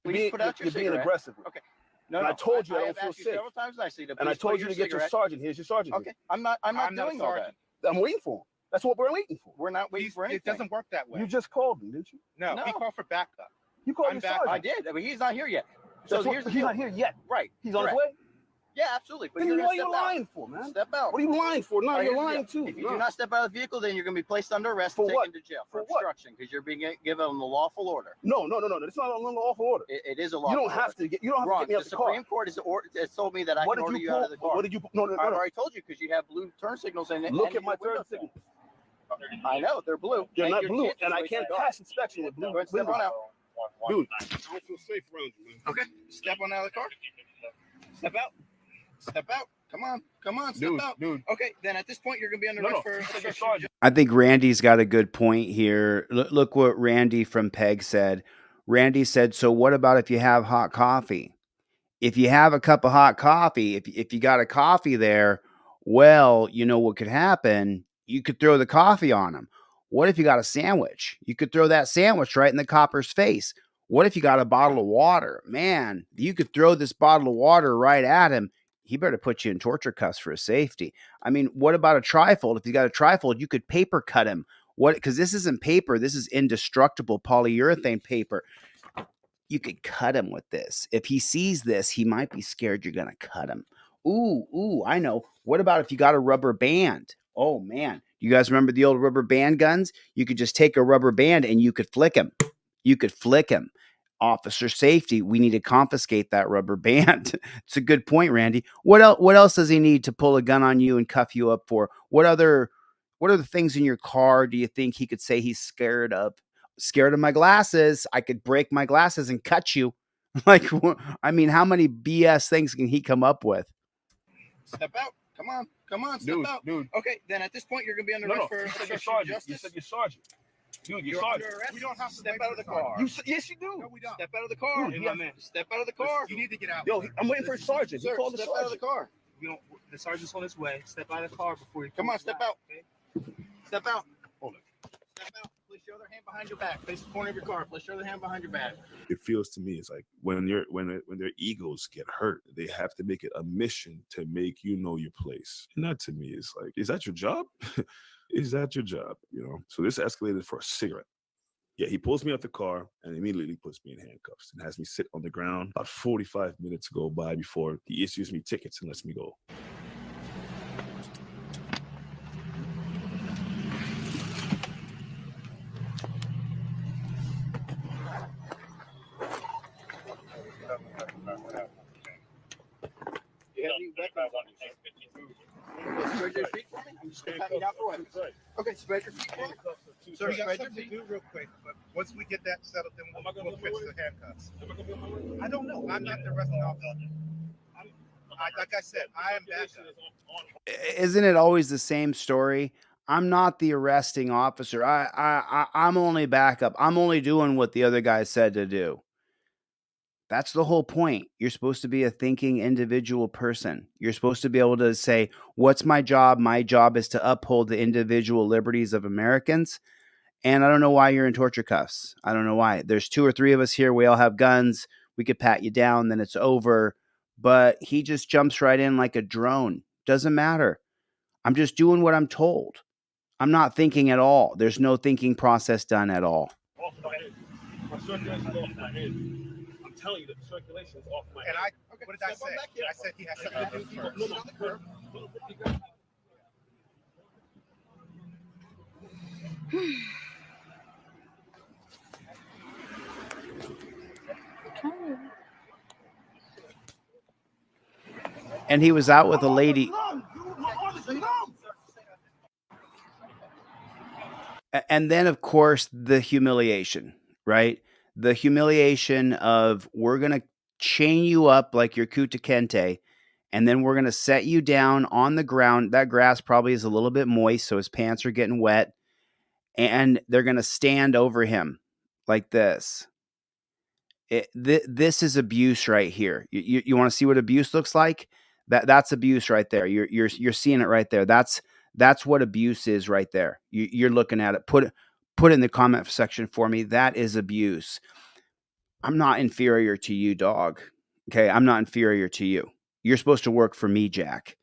Speaker 7: Please put out your
Speaker 6: You're being
Speaker 7: cigarette.
Speaker 6: aggressive.
Speaker 7: Okay. No,
Speaker 6: And I told you I
Speaker 7: I
Speaker 6: don't
Speaker 7: have
Speaker 6: feel
Speaker 7: asked you
Speaker 6: safe.
Speaker 7: several times nicely to
Speaker 6: And I
Speaker 7: please
Speaker 6: told
Speaker 7: put
Speaker 6: you
Speaker 7: your
Speaker 6: to get your
Speaker 7: cigarette.
Speaker 6: sergeant. Here's your sergeant.
Speaker 7: Okay, I'm not
Speaker 1: I'm not
Speaker 7: doing all that.
Speaker 6: I'm waiting for him. That's what we're waiting for.
Speaker 7: We're not waiting for anything.
Speaker 1: It doesn't work that way.
Speaker 6: You just called him, didn't you?
Speaker 1: No,
Speaker 7: No.
Speaker 1: he called for backup.
Speaker 6: You called
Speaker 1: I'm
Speaker 6: your
Speaker 1: back.
Speaker 6: sergeant.
Speaker 7: I did. I mean, he's not here yet. So
Speaker 6: That's what-
Speaker 7: here's the
Speaker 6: he's
Speaker 7: deal.
Speaker 6: not here yet.
Speaker 7: Right.
Speaker 6: He's on his
Speaker 7: correct.
Speaker 6: way.
Speaker 7: Yeah, absolutely. But
Speaker 6: Then
Speaker 7: you're
Speaker 6: what
Speaker 7: gonna
Speaker 6: are you
Speaker 7: step out.
Speaker 6: lying for, man?
Speaker 7: Step out.
Speaker 6: What are you lying for? No,
Speaker 7: All right,
Speaker 6: you're
Speaker 7: here's the
Speaker 6: lying
Speaker 7: deal.
Speaker 6: too.
Speaker 7: If you
Speaker 6: No.
Speaker 7: do not step out of the vehicle, then you're going to be placed under arrest
Speaker 6: For
Speaker 7: and
Speaker 6: what?
Speaker 7: taken to jail
Speaker 6: For
Speaker 7: for
Speaker 6: what?
Speaker 7: obstruction because you're being given a lawful order.
Speaker 6: No. It's not a lawful order.
Speaker 7: It is a
Speaker 6: You
Speaker 7: lawful
Speaker 6: don't have
Speaker 7: order.
Speaker 6: to get. You don't have
Speaker 7: Wrong.
Speaker 6: to get me out
Speaker 7: The
Speaker 6: the car.
Speaker 7: Supreme Court has told me that I
Speaker 6: What
Speaker 7: can
Speaker 6: did
Speaker 7: order
Speaker 6: you
Speaker 7: you out
Speaker 6: pull?
Speaker 7: of the car.
Speaker 6: What did you? No.
Speaker 7: I've already told you because you have blue turn signals in it.
Speaker 6: Look
Speaker 7: and
Speaker 6: at my
Speaker 7: your window
Speaker 6: turn
Speaker 7: down.
Speaker 6: signal.
Speaker 7: I know they're blue.
Speaker 6: They're not
Speaker 7: your
Speaker 6: blue,
Speaker 7: kid
Speaker 6: and I
Speaker 7: situation
Speaker 6: can't
Speaker 7: is dark.
Speaker 6: pass inspection with blue.
Speaker 7: Go ahead, step on out.
Speaker 6: Dude, I don't feel safe around you, man.
Speaker 7: Okay, step on out of the car. Step out. Step out. Come on, step out.
Speaker 6: Dude.
Speaker 7: Okay, then at this point you're gonna be under
Speaker 6: No,
Speaker 7: arrest
Speaker 6: no.
Speaker 7: for
Speaker 6: You said you're
Speaker 7: obstruction.
Speaker 6: sergeant.
Speaker 5: I think Randy's got a good point here. Look what Randy from Peg said. Randy said, so what about if you have hot coffee? If you have a cup of hot coffee, if you got a coffee there, well, you know what could happen? You could throw the coffee on him. What if you got a sandwich? You could throw that sandwich right in the copper's face. What if you got a bottle of water? Man, you could throw this bottle of water right at him. He better put you in torture cuffs for his safety. I mean, what about a trifold? If you got a trifold, you could paper cut him. What? Because this isn't paper. This is indestructible polyurethane paper. You could cut him with this. If he sees this, he might be scared you're going to cut him. Ooh, I know. What about if you got a rubber band? Oh, man. You guys remember the old rubber band guns? You could just take a rubber band and you could flick him. You could flick him. Officer safety, we need to confiscate that rubber band. It's a good point, Randy. What else does he need to pull a gun on you and cuff you up for? What are the things in your car do you think he could say he's scared of? Scared of my glasses. I could break my glasses and cut you. Like, I mean, how many BS things can he come up with?
Speaker 7: Step out. Come on, step out.
Speaker 6: Dude.
Speaker 7: Okay, then at this point you're gonna be under
Speaker 6: No.
Speaker 7: arrest for
Speaker 6: You said you're
Speaker 7: obstruction of
Speaker 6: sergeant.
Speaker 7: justice.
Speaker 6: You said you're sergeant. Dude, you're
Speaker 7: You're under
Speaker 6: sergeant.
Speaker 7: arrest.
Speaker 1: We don't have to
Speaker 7: step
Speaker 1: wait
Speaker 7: out of
Speaker 1: for
Speaker 7: the
Speaker 1: the
Speaker 7: car.
Speaker 6: Yes, you do.
Speaker 1: No, we don't.
Speaker 7: Step out of the car.
Speaker 6: Dude, my man.
Speaker 7: Step out of the car.
Speaker 1: You need to get out.
Speaker 6: Yo, I'm waiting for a sergeant.
Speaker 7: Sir,
Speaker 6: You called the
Speaker 7: step out of the
Speaker 6: sergeant.
Speaker 7: car.
Speaker 10: You don't, the sergeant's on his way. Step out of the car before you
Speaker 7: Come on, step out.
Speaker 10: Okay?
Speaker 7: Step out.
Speaker 6: Hold on.
Speaker 7: Step out. Place your other hand behind your back. Face the corner of your car. Place your other hand behind your back.
Speaker 9: It feels to me it's like when their egos get hurt, they have to make it a mission to make you know your place. And that to me is like, is that your job? Is that your job? You know. So this escalated for a cigarette. Yeah, he pulls me out the car and immediately puts me in handcuffs and has me sit on the ground. About 45 minutes go by before he issues me tickets and lets me go.
Speaker 7: You have any weapons on you? Spread your feet for me. I'm just gonna pat you down for weapons. Okay, spread your feet for me. Sir,
Speaker 1: We got
Speaker 7: spread your
Speaker 1: something to
Speaker 7: feet.
Speaker 1: do real quick, but once we get that settled, then we'll fix the handcuffs. I don't know. I'm not the arresting officer. Like I said, I am backup.
Speaker 5: Isn't it always the same story? I'm not the arresting officer. I'm only backup. I'm only doing what the other guy said to do. That's the whole point. You're supposed to be a thinking individual person. You're supposed to be able to say, what's my job? My job is to uphold the individual liberties of Americans. And I don't know why you're in torture cuffs. I don't know why. There's 2 or 3 of us here. We all have guns. We could pat you down, then it's over. But he just jumps right in like a drone. Doesn't matter. I'm just doing what I'm told. I'm not thinking at all. There's no thinking process done at all.
Speaker 6: Off my head. My circulation's off my head. I'm telling you, the circulation's off my head.
Speaker 1: And what did I say? I said he has something to do first.
Speaker 6: No, on the curb.
Speaker 5: And he was out with a lady. And then, of course, the humiliation, right? The humiliation of we're going to chain you up like your Kuta Kente, and then we're going to set you down on the ground. That grass probably is a little bit moist, so his pants are getting wet. And they're going to stand over him like this. This is abuse right here. You want to see what abuse looks like? That's abuse right there. You're seeing it right there. That's what abuse is right there. You're looking at it. Put it in the comment section for me. That is abuse. I'm not inferior to you, dog. Okay, I'm not inferior to you. You're supposed to work for me, Jack.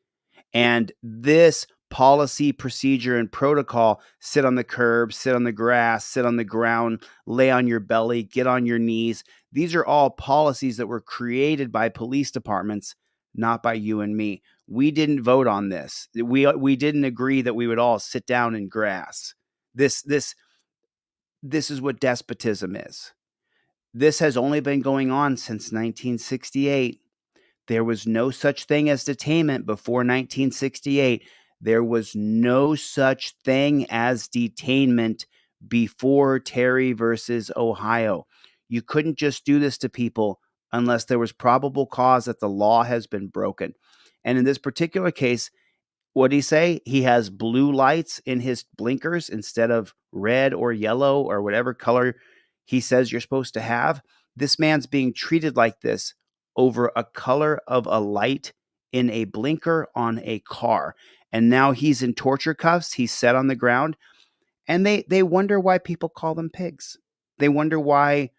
Speaker 5: And this policy, procedure, and protocol, sit on the curb, sit on the grass, sit on the ground, lay on your belly, get on your knees. These are all policies that were created by police departments, not by you and me. We didn't vote on this. We didn't agree that we would all sit down in grass. This is what despotism is. This has only been going on since 1968. There was no such thing as detainment before 1968. There was no such thing as detainment before Terry versus Ohio. You couldn't just do this to people unless there was probable cause that the law has been broken. And in this particular case, what did he say? He has blue lights in his blinkers instead of red or yellow or whatever color he says you're supposed to have. This man's being treated like this over a color of a light in a blinker on a car. And now he's in torture cuffs. He's set on the ground. And they wonder why people call them pigs. They wonder why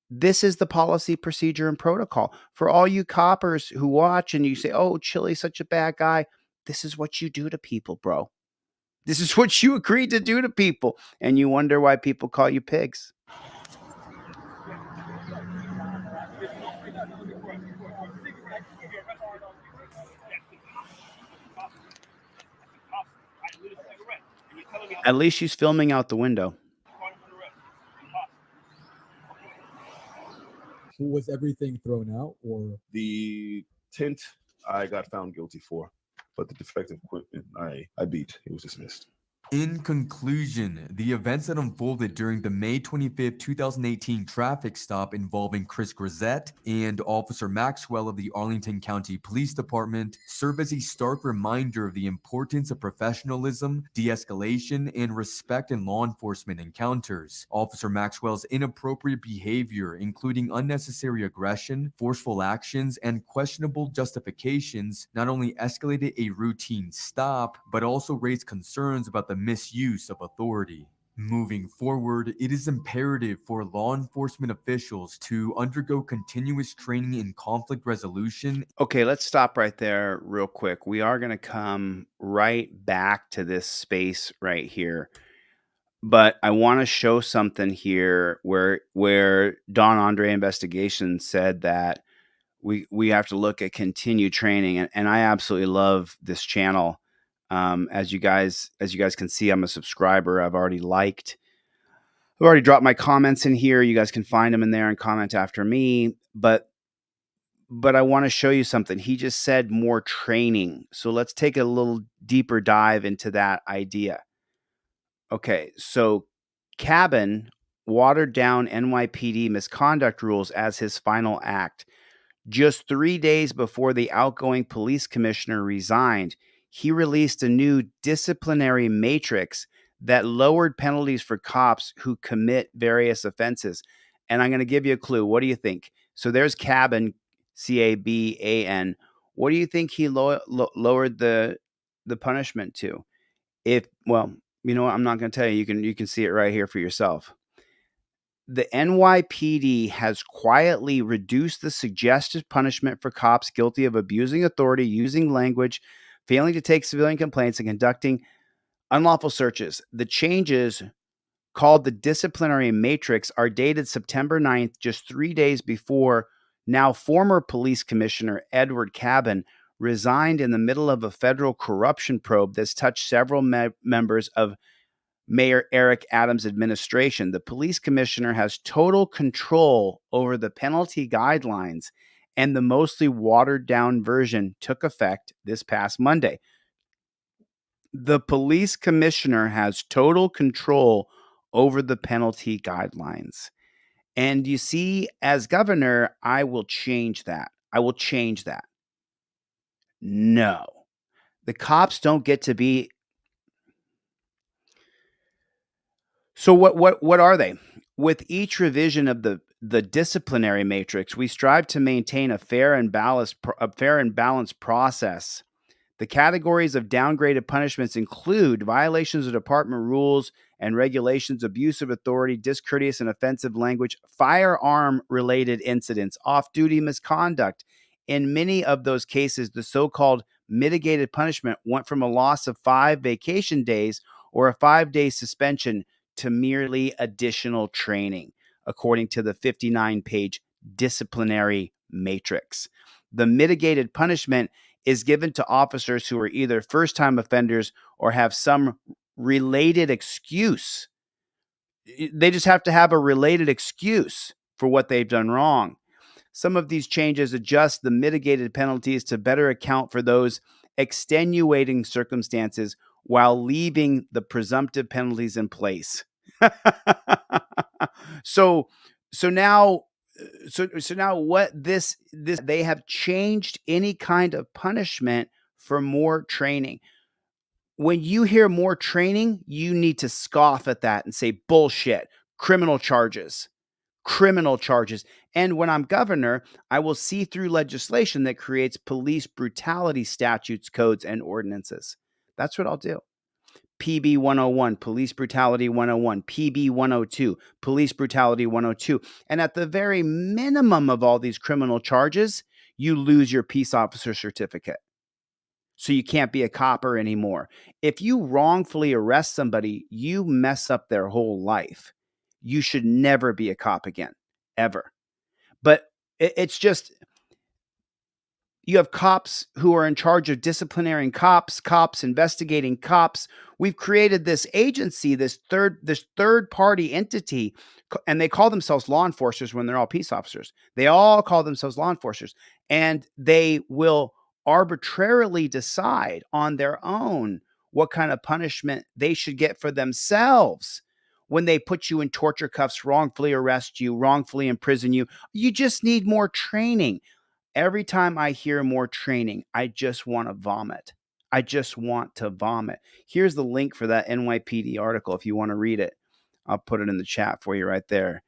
Speaker 5: this is the policy, procedure, and protocol. For all you coppers who watch and you say, oh, Chili's such a bad guy, this is what you do to people, bro. This is what you agreed to do to people. And you wonder why people call you pigs. At least she's filming out the window.
Speaker 11: Was everything thrown out, or
Speaker 9: The tint I got found guilty for, but the defective equipment I beat. It was dismissed.
Speaker 8: In conclusion, the events that unfolded during the May 25th, 2018 traffic stop involving Chris Grisette and Officer Maxwell of the Arlington County Police Department serve as a stark reminder of the importance of professionalism, de-escalation, and respect in law enforcement encounters. Officer Maxwell's inappropriate behavior, including unnecessary aggression, forceful actions, and questionable justifications, not only escalated a routine stop, but also raised concerns about the misuse of authority. Moving forward, it is imperative for law enforcement officials to undergo continuous training in conflict resolution.
Speaker 5: Okay, let's stop right there real quick. We are going to come right back to this space right here. But I want to show something here where Don Andre Investigation said that we have to look at continued training. And I absolutely love this channel. As you guys can see, I'm a subscriber. I've already dropped my comments in here. You guys can find them in there and comment after me. But I want to show you something. He just said more training. So let's take a little deeper dive into that idea. Okay, so Cabin watered down NYPD misconduct rules as his final act. Just 3 days before the outgoing police commissioner resigned, he released a new disciplinary matrix that lowered penalties for cops who commit various offenses. And I'm going to give you a clue. What do you think? So there's Cabin, Caban. What do you think he lowered the punishment to? Well, you know what? I'm not going to tell you. You can see it right here for yourself. The NYPD has quietly reduced the suggested punishment for cops guilty of abusing authority, using language, failing to take civilian complaints, and conducting unlawful searches. The changes, called the disciplinary matrix, are dated September 9th, just 3 days before now former police commissioner Edward Cabin resigned in the middle of a federal corruption probe that's touched several members of Mayor Eric Adams' administration. The police commissioner has total control over the penalty guidelines, and the mostly watered down version took effect this past Monday. The police commissioner has total control over the penalty guidelines. And you see, as governor, I will change that. No. The cops don't get to be. So what are they? With each revision of the disciplinary matrix, we strive to maintain a fair and balanced process. The categories of downgraded punishments include violations of department rules and regulations, abuse of authority, discourteous and offensive language, firearm-related incidents, off-duty misconduct. In many of those cases, the so-called mitigated punishment went from a loss of 5 vacation days or a 5-day suspension to merely additional training, according to the 59-page disciplinary matrix. The mitigated punishment is given to officers who are either first-time offenders or have some related excuse. They just have to have a related excuse for what they've done wrong. Some of these changes adjust the mitigated penalties to better account for those extenuating circumstances while leaving the presumptive penalties in place. so now what this they have changed any kind of punishment for more training. When you hear more training, you need to scoff at that and say bullshit, criminal charges. And when I'm governor, I will see through legislation that creates police brutality statutes, codes, and ordinances. That's what I'll do. PB 101, Police Brutality 101, PB 102, Police Brutality 102. And at the very minimum of all these criminal charges, you lose your peace officer certificate. So you can't be a copper anymore. If you wrongfully arrest somebody, you mess up their whole life. You should never be a cop again, ever. But it's just, you have cops who are in charge of disciplinating cops, investigating cops. We've created this agency, this third party entity, and they call themselves law enforcers when they're all peace officers. They all call themselves law enforcers, and they will arbitrarily decide on their own what kind of punishment they should get for themselves when they put you in torture cuffs, wrongfully arrest you, wrongfully imprison you. You just need more training. Every time I hear more training, I just want to vomit. Here's the link for that NYPD article if you want to read it. I'll put it in the chat for you right there.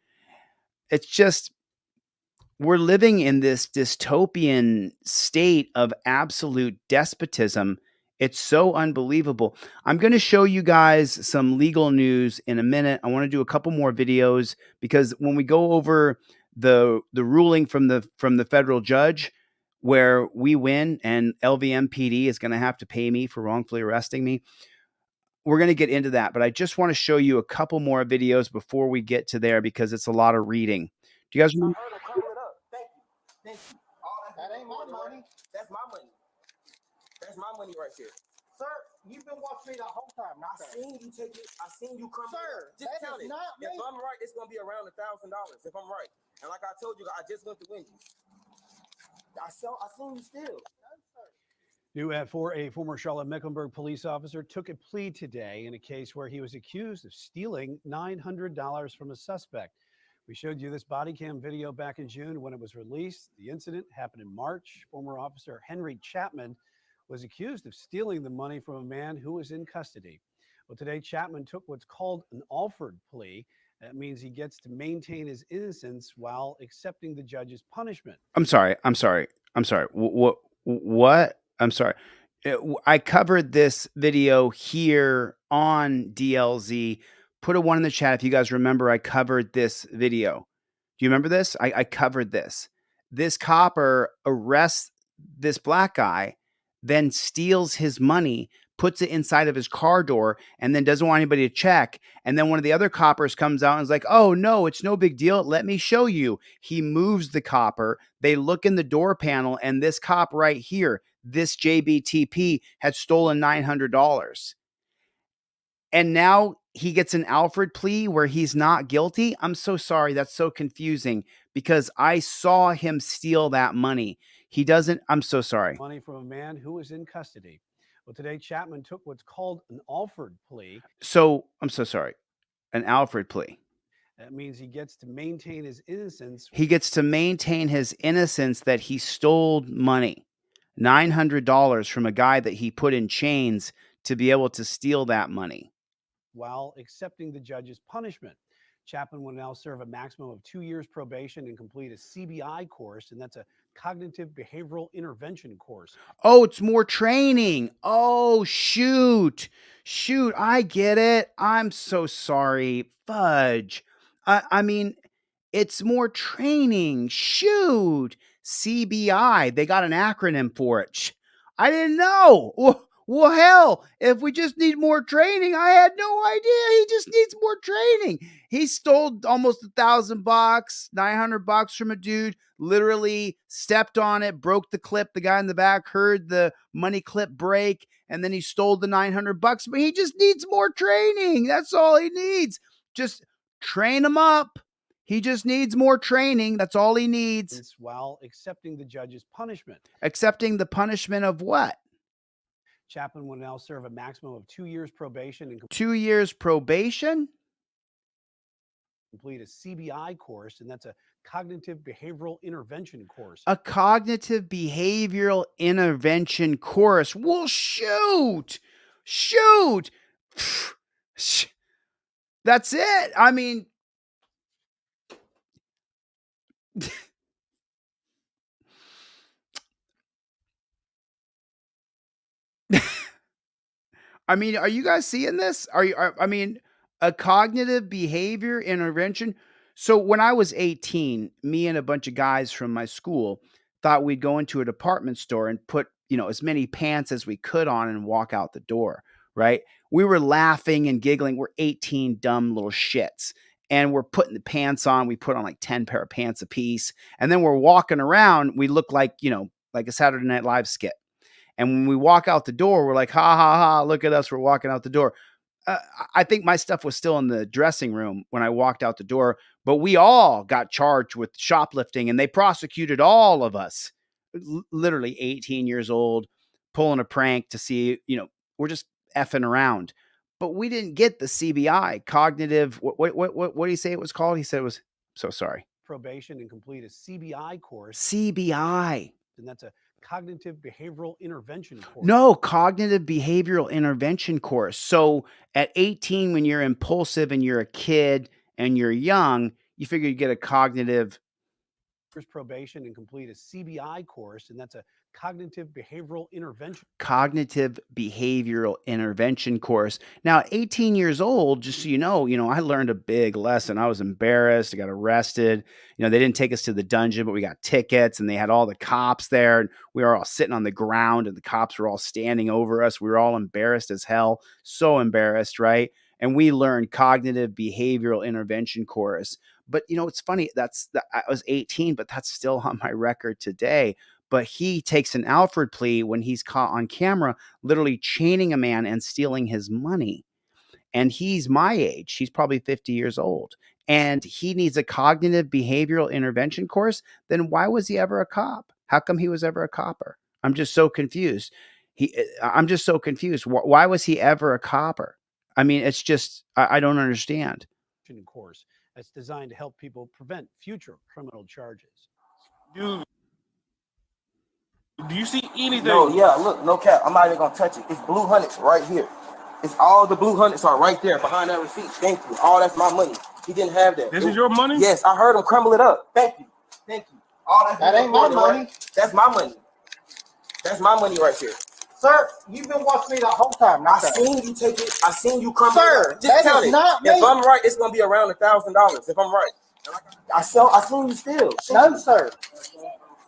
Speaker 5: It's just, we're living in this dystopian state of absolute despotism. It's so unbelievable. I'm going to show you guys some legal news in a minute. I want to do a couple more videos because when we go over the ruling from the federal judge where we win and LVMPD is going to have to pay me for wrongfully arresting me, we're going to get into that. But I just want to show you a couple more videos before we get to there because it's a lot of reading. Do you guys remember?
Speaker 7: Thank you. That ain't my money. That's my money. That's my money right here. Sir, you've been watching me the whole time. I seen you take it. I seen you come. Sir, just count it. If I'm right, it's gonna be around $1,000. If I'm right, and like I told you, I just went to Wendy's. I seen you still.
Speaker 12: New at 4, a former Charlotte Mecklenburg police officer took a plea today in a case where he was accused of stealing $900 from a suspect. We showed you this body cam video back in June when it was released. The incident happened in March. Former officer Henry Chapman was accused of stealing the money from a man who was in custody. Well, today Chapman took what's called an Alford plea. That means he gets to maintain his innocence while accepting the judge's punishment.
Speaker 5: I'm sorry. What? I'm sorry. I covered this video here on DLZ. Put a 1 in the chat if you guys remember I covered this video. Do you remember this? I covered this. This copper arrests this black guy, then steals his money, puts it inside of his car door, and then doesn't want anybody to check. And then one of the other coppers comes out and is like, oh, no, it's no big deal. Let me show you. He moves the copper. They look in the door panel, and this cop right here, this JBTP, had stolen $900. And now he gets an Alford plea where he's not guilty. I'm so sorry. That's so confusing because I saw him steal that money. He doesn't. I'm so sorry.
Speaker 12: Money from a man who was in custody. Well, today Chapman took what's called an Alford plea.
Speaker 5: So I'm so sorry. An Alford plea.
Speaker 12: That means he gets to maintain his innocence.
Speaker 5: He gets to maintain his innocence that he stole money, $900 from a guy that he put in chains to be able to steal that money.
Speaker 12: While accepting the judge's punishment. Chapman will now serve a maximum of 2 years probation and complete a CBI course, and that's a cognitive behavioral intervention course.
Speaker 5: Oh, it's more training. Oh, shoot. I get it. I'm so sorry. Fudge. I mean, it's more training. Shoot. CBI. They got an acronym for it. I didn't know. Well, hell, if we just need more training, I had no idea. He just needs more training. He stole almost $1,000, $900 from a dude, literally stepped on it, broke the clip. The guy in the back heard the money clip break, and then he stole the $900. But he just needs more training. That's all he needs. Just train him up. He just needs more training. That's all he needs.
Speaker 12: While accepting the judge's punishment.
Speaker 5: Accepting the punishment of what?
Speaker 12: Chapman will now serve a maximum of 2 years probation and
Speaker 5: 2 years probation?
Speaker 12: complete a CBI course, and that's a cognitive behavioral intervention course.
Speaker 5: A cognitive behavioral intervention course. Well, shoot. That's it. I mean, are you guys seeing this? A cognitive behavior intervention. So when I was 18, me and a bunch of guys from my school thought we'd go into a department store and put, as many pants as we could on and walk out the door, right? We were laughing and giggling. We're 18 dumb little shits. And we're putting the pants on. We put on like 10 pair of pants apiece. And then we're walking around. We look like, like a Saturday Night Live skit. And when we walk out the door, we're like, ha, ha, ha, look at us. We're walking out the door. I think my stuff was still in the dressing room when I walked out the door, but we all got charged with shoplifting and they prosecuted all of us. Literally 18 years old, pulling a prank to see, we're just effing around. But we didn't get the CBI, cognitive. What do you say it was called? He said it was, so sorry.
Speaker 12: Probation and complete a CBI course.
Speaker 5: CBI.
Speaker 12: And that's a cognitive behavioral intervention course.
Speaker 5: No, cognitive behavioral intervention course. So at 18, when you're impulsive and you're a kid and you're young, you figure you get a cognitive
Speaker 12: probation and complete a CBI course, and that's a cognitive behavioral intervention.
Speaker 5: Cognitive behavioral intervention course. Now, at 18 years old, just so you know, I learned a big lesson. I was embarrassed. I got arrested. They didn't take us to the dungeon, but we got tickets and they had all the cops there and we were all sitting on the ground and the cops were all standing over us. We were all embarrassed as hell. So embarrassed, right? And we learned cognitive behavioral intervention course. But it's funny, I was 18, but that's still on my record today. But he takes an Alfred plea when he's caught on camera, literally chaining a man and stealing his money. And he's my age. He's probably 50 years old. And he needs a cognitive behavioral intervention course. Then why was he ever a cop? How come he was ever a copper? I'm just so confused. Why was he ever a copper? It's just, I don't understand.
Speaker 12: Course that's designed to help people prevent future criminal charges.
Speaker 6: Dude, do you see anything?
Speaker 7: No, yeah, look, no cap. I'm not even gonna touch it. It's blue hundreds right here. It's all the blue hundreds are right there behind that receipt. Thank you. All that's my money. He didn't have that.
Speaker 6: This is your money?
Speaker 7: Yes, I heard him crumble it up. Thank you. All that ain't my money. Right? That's my money. That's my money right here. Sir, you've been watching me the whole time. I seen you take it. I seen you crumble it up. Just count it. Not me. If I'm right, it's gonna be around $1,000. If I'm right, I seen you steal. No, sir.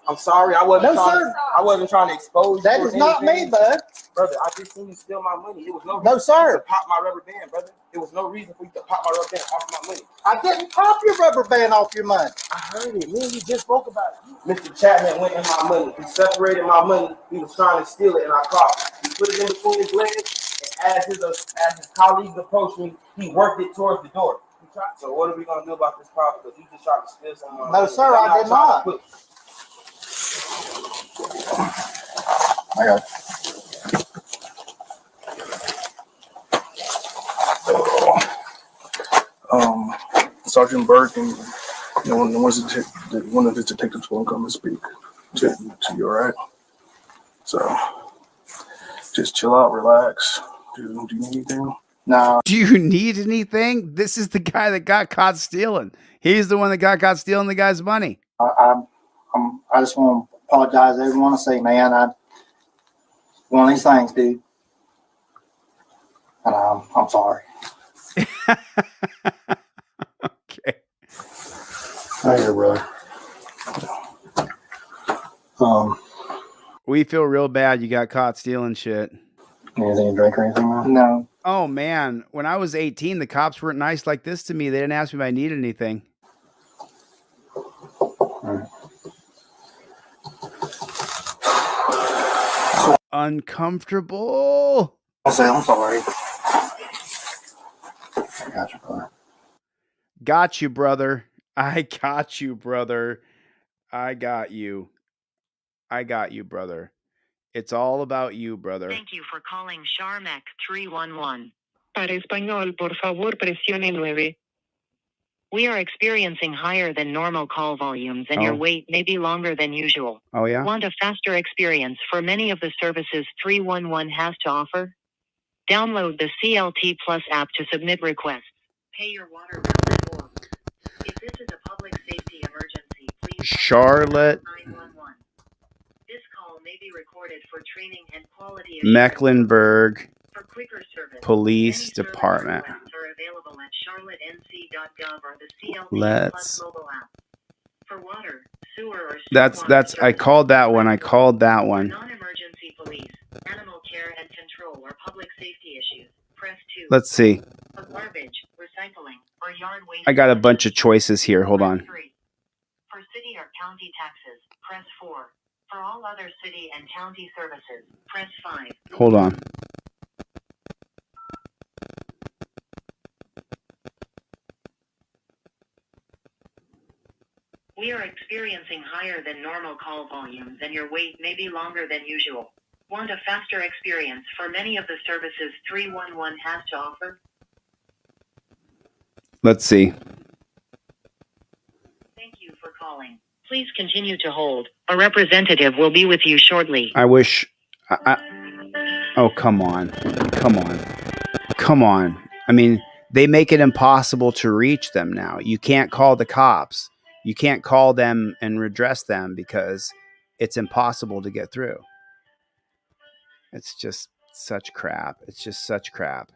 Speaker 7: I'm sorry. I wasn't trying to expose you. That is not me, bud. Brother, I just seen you steal my money. It was no reason to pop my rubber band, brother. It was no reason for you to pop my rubber band off my money. I didn't pop your rubber band off your money. I heard it. Me and you just spoke about it. Mr. Chapman went in my money. He separated my money. He was trying to steal it, and I caught him. He put it in between his legs, and as his colleagues approached me, he worked it towards the door. So what are we gonna do about this problem? Because he just tried to steal some money. No, sir, I did not. I got it.
Speaker 13: Sergeant Burke and one of the detectives will come and speak to you, all right? So just chill out, relax. Do you need anything?
Speaker 5: No. Do you need anything? This is the guy that got caught stealing. He's the one that got caught stealing the guy's money.
Speaker 14: I just want to apologize to everyone and say, man, one of these things, dude. And I'm sorry.
Speaker 5: Okay.
Speaker 14: I hear, brother.
Speaker 5: We feel real bad you got caught stealing shit.
Speaker 14: Anything to drink or anything? No.
Speaker 5: Oh man, when I was 18, the cops weren't nice like this to me. They didn't ask me if I needed anything. Uncomfortable.
Speaker 14: I'll say I'm sorry. I got your car.
Speaker 5: Got you, brother. I got you, brother. I got you. I got you, brother. It's all about you, brother.
Speaker 15: Thank you for calling Charmec 311. Para español, por favor, presione 9. We are experiencing higher than normal call volumes, and your wait may be longer than usual.
Speaker 5: Oh, yeah?
Speaker 15: Want a faster experience for many of the services 311 has to offer? Download the CLT Plus app to submit requests. Pay your water bill at home. If this is a public safety emergency, please
Speaker 5: Charlotte,
Speaker 15: 911. This call may be recorded for training and quality assurance.
Speaker 5: Mecklenburg
Speaker 15: For quicker service,
Speaker 5: Police
Speaker 15: many
Speaker 5: Department.
Speaker 15: service requests are available at charlottenc.gov or the CLT
Speaker 5: Let's.
Speaker 15: Plus mobile app. For water, sewer, or
Speaker 5: That's I called that one. I called that one.
Speaker 15: non-emergency police, animal care and control, or public safety issues, press 2.
Speaker 5: Let's see.
Speaker 15: For garbage, recycling, or yard waste,
Speaker 5: I got a bunch of choices here. Hold on.
Speaker 15: 3. For city or county taxes, press 4. For all other city and county services, press 5.
Speaker 5: Hold on.
Speaker 15: We are experiencing higher than normal call volumes, and your wait may be longer than usual. Want a faster experience for many of the services 311 has to offer?
Speaker 5: Let's see.
Speaker 15: Thank you for calling. Please continue to hold. A representative will be with you shortly.
Speaker 5: I wish. Oh, come on. Come on. Come on. I mean, they make it impossible to reach them now. You can't call the cops. You can't call them and redress them because it's impossible to get through. It's just such crap. It's just such crap.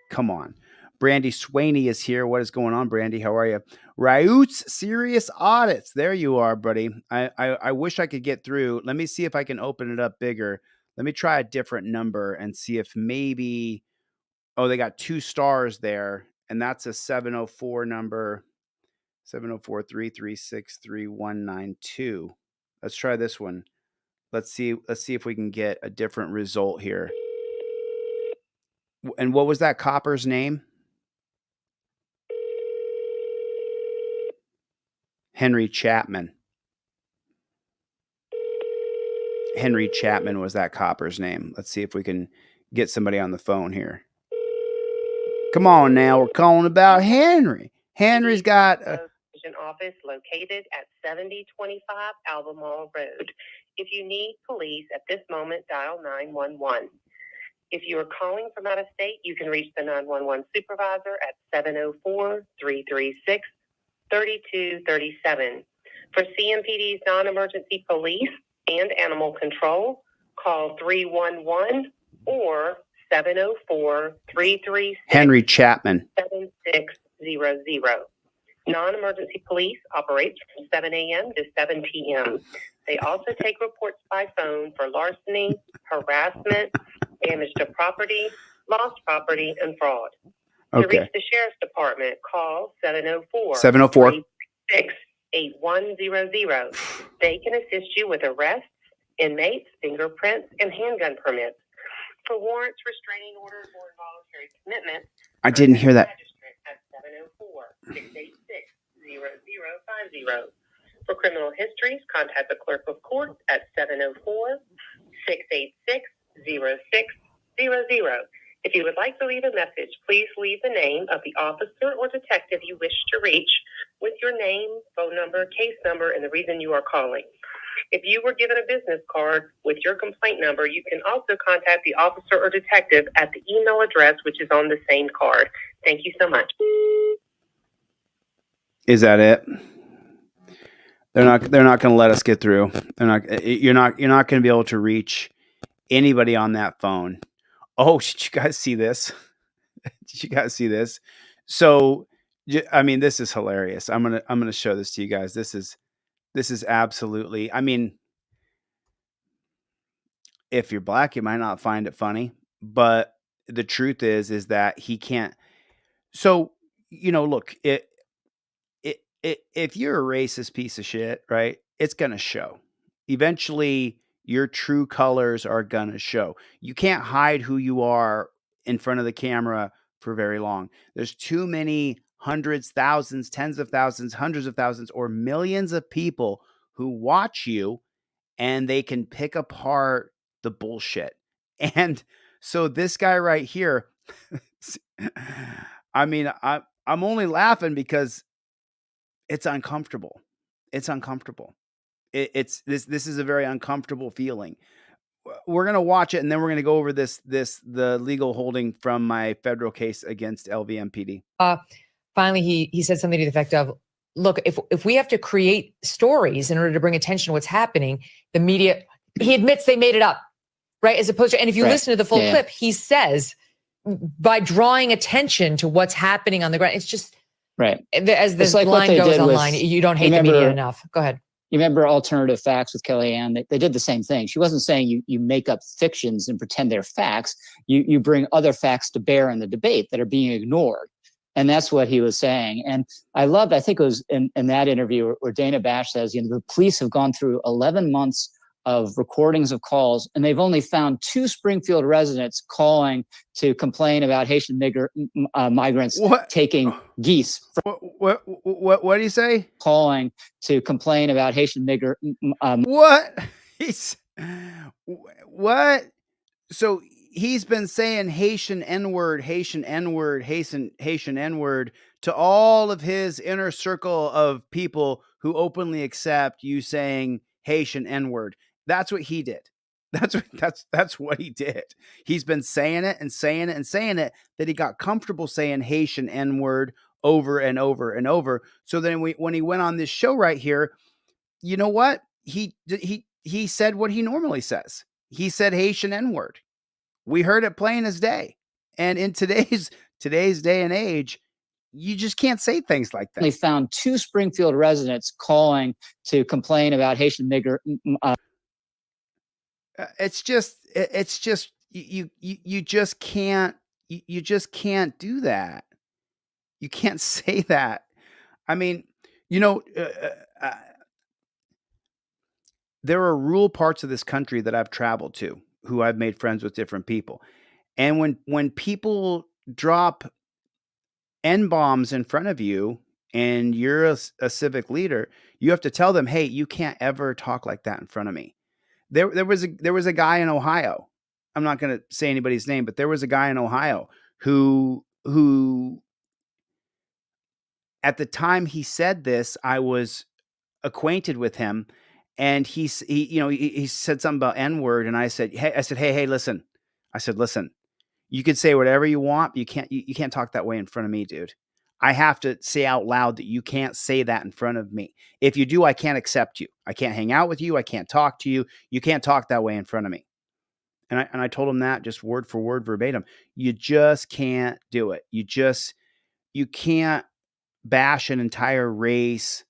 Speaker 5: Come on. Brandy Swaney is here. What is going on, Brandy? How are you? Rauts Serious Audits. There you are, buddy. I wish I could get through. Let me see if I can open it up bigger. Let me try a different number and see if maybe... Oh, they got 2 stars there, and that's a 704 number. 704-336-3192. Let's try this one. Let's see if we can get a different result here. And what was that copper's name? Henry Chapman. Henry Chapman was that copper's name. Let's see if we can get somebody on the phone here. Come on now, we're calling about Henry. Henry's got a
Speaker 16: office located at 7025 Albemarle Road. If you need police at this moment, dial 911. If you are calling from out of state, you can reach the 911 supervisor at 704-336-3237. For CMPD's non-emergency police and animal control, call 311 or 704-336-7600.
Speaker 5: Henry Chapman.
Speaker 16: Non-emergency police operates from 7 a.m. to 7 p.m. They also take reports by phone for larceny, harassment, damage to property, lost property, and fraud. To reach the Sheriff's Department, call 704-336-8100. They can assist you with arrests, inmates, fingerprints, and handgun permits. For warrants, restraining orders, or involuntary commitments,
Speaker 5: I didn't hear that.
Speaker 16: at 704-686-0050. For criminal histories, contact the clerk of court at 704-686-0600. If you would like to leave a message, please leave the name of the officer or detective you wish to reach with your name, phone number, case number, and the reason you are calling. If you were given a business card with your complaint number, you can also contact the officer or detective at the email address which is on the same card. Thank you so much.
Speaker 5: Is that it? They're not going to let us get through. You're not going to be able to reach anybody on that phone. Oh, did you guys see this? Did you guys see this? So, I mean, this is hilarious. I'm going to show this to you guys. This is absolutely, I mean, if you're black, you might not find it funny, but the truth is that he can't. So, look, if you're a racist piece of shit, right, it's going to show. Eventually, your true colors are going to show. You can't hide who you are in front of the camera for very long. There's too many hundreds, thousands, tens of thousands, hundreds of thousands, or millions of people who watch you, and they can pick apart the bullshit. And so this guy right here, I mean, I'm only laughing because it's uncomfortable. It's uncomfortable. It's this is a very uncomfortable feeling. We're gonna watch it, and then we're gonna go over the legal holding from my federal case against LVMPD.
Speaker 17: Finally, he said something to the effect of, "Look, if we have to create stories in order to bring attention to what's happening, the media." He admits they made it up, right? As opposed to, and if you listen to the full clip, he says, by drawing attention to what's happening on the ground, it's just
Speaker 18: right.
Speaker 17: As the
Speaker 18: Like
Speaker 17: line goes online, you don't hate the media enough. Go ahead.
Speaker 18: You remember Alternative Facts with Kellyanne? They did the same thing. She wasn't saying you make up fictions and pretend they're facts. You bring other facts to bear in the debate that are being ignored. And that's what he was saying. And I think it was in that interview where Dana Bash says, the police have gone through 11 months of recordings of calls, and they've only found 2 Springfield residents calling to complain about Haitian migrants taking geese.
Speaker 5: What do you say?
Speaker 18: Calling to complain about Haitian
Speaker 5: what? What? So he's been saying Haitian N-word, Haitian N-word, Haitian N-word to all of his inner circle of people who openly accept you saying Haitian N-word. That's what he did. That's what he did. He's been saying it and saying it and saying it, that he got comfortable saying Haitian N-word over and over and over. So then when he went on this show right here, you know what? He said what he normally says. He said Haitian N-word. We heard it plain as day. And in today's day and age, you just can't say things like that.
Speaker 18: They found 2 Springfield residents calling to complain about Haitian
Speaker 5: it's just you just can't do that. You can't say that. I mean, there are rural parts of this country that I've traveled to, who I've made friends with different people. And when people drop N-bombs in front of you and you're a civic leader, you have to tell them, hey, you can't ever talk like that in front of me. There was a guy in Ohio. I'm not going to say anybody's name, but there was a guy in Ohio who at the time he said this, I was acquainted with him, and he said something about N-word, and I said, hey, listen. I said, listen, you could say whatever you want, but you can't talk that way in front of me, dude. I have to say out loud that you can't say that in front of me. If you do, I can't accept you. I can't hang out with you. I can't talk to you. You can't talk that way in front of me. And I told him that just word for word, verbatim. You just can't do it. You can't bash an entire race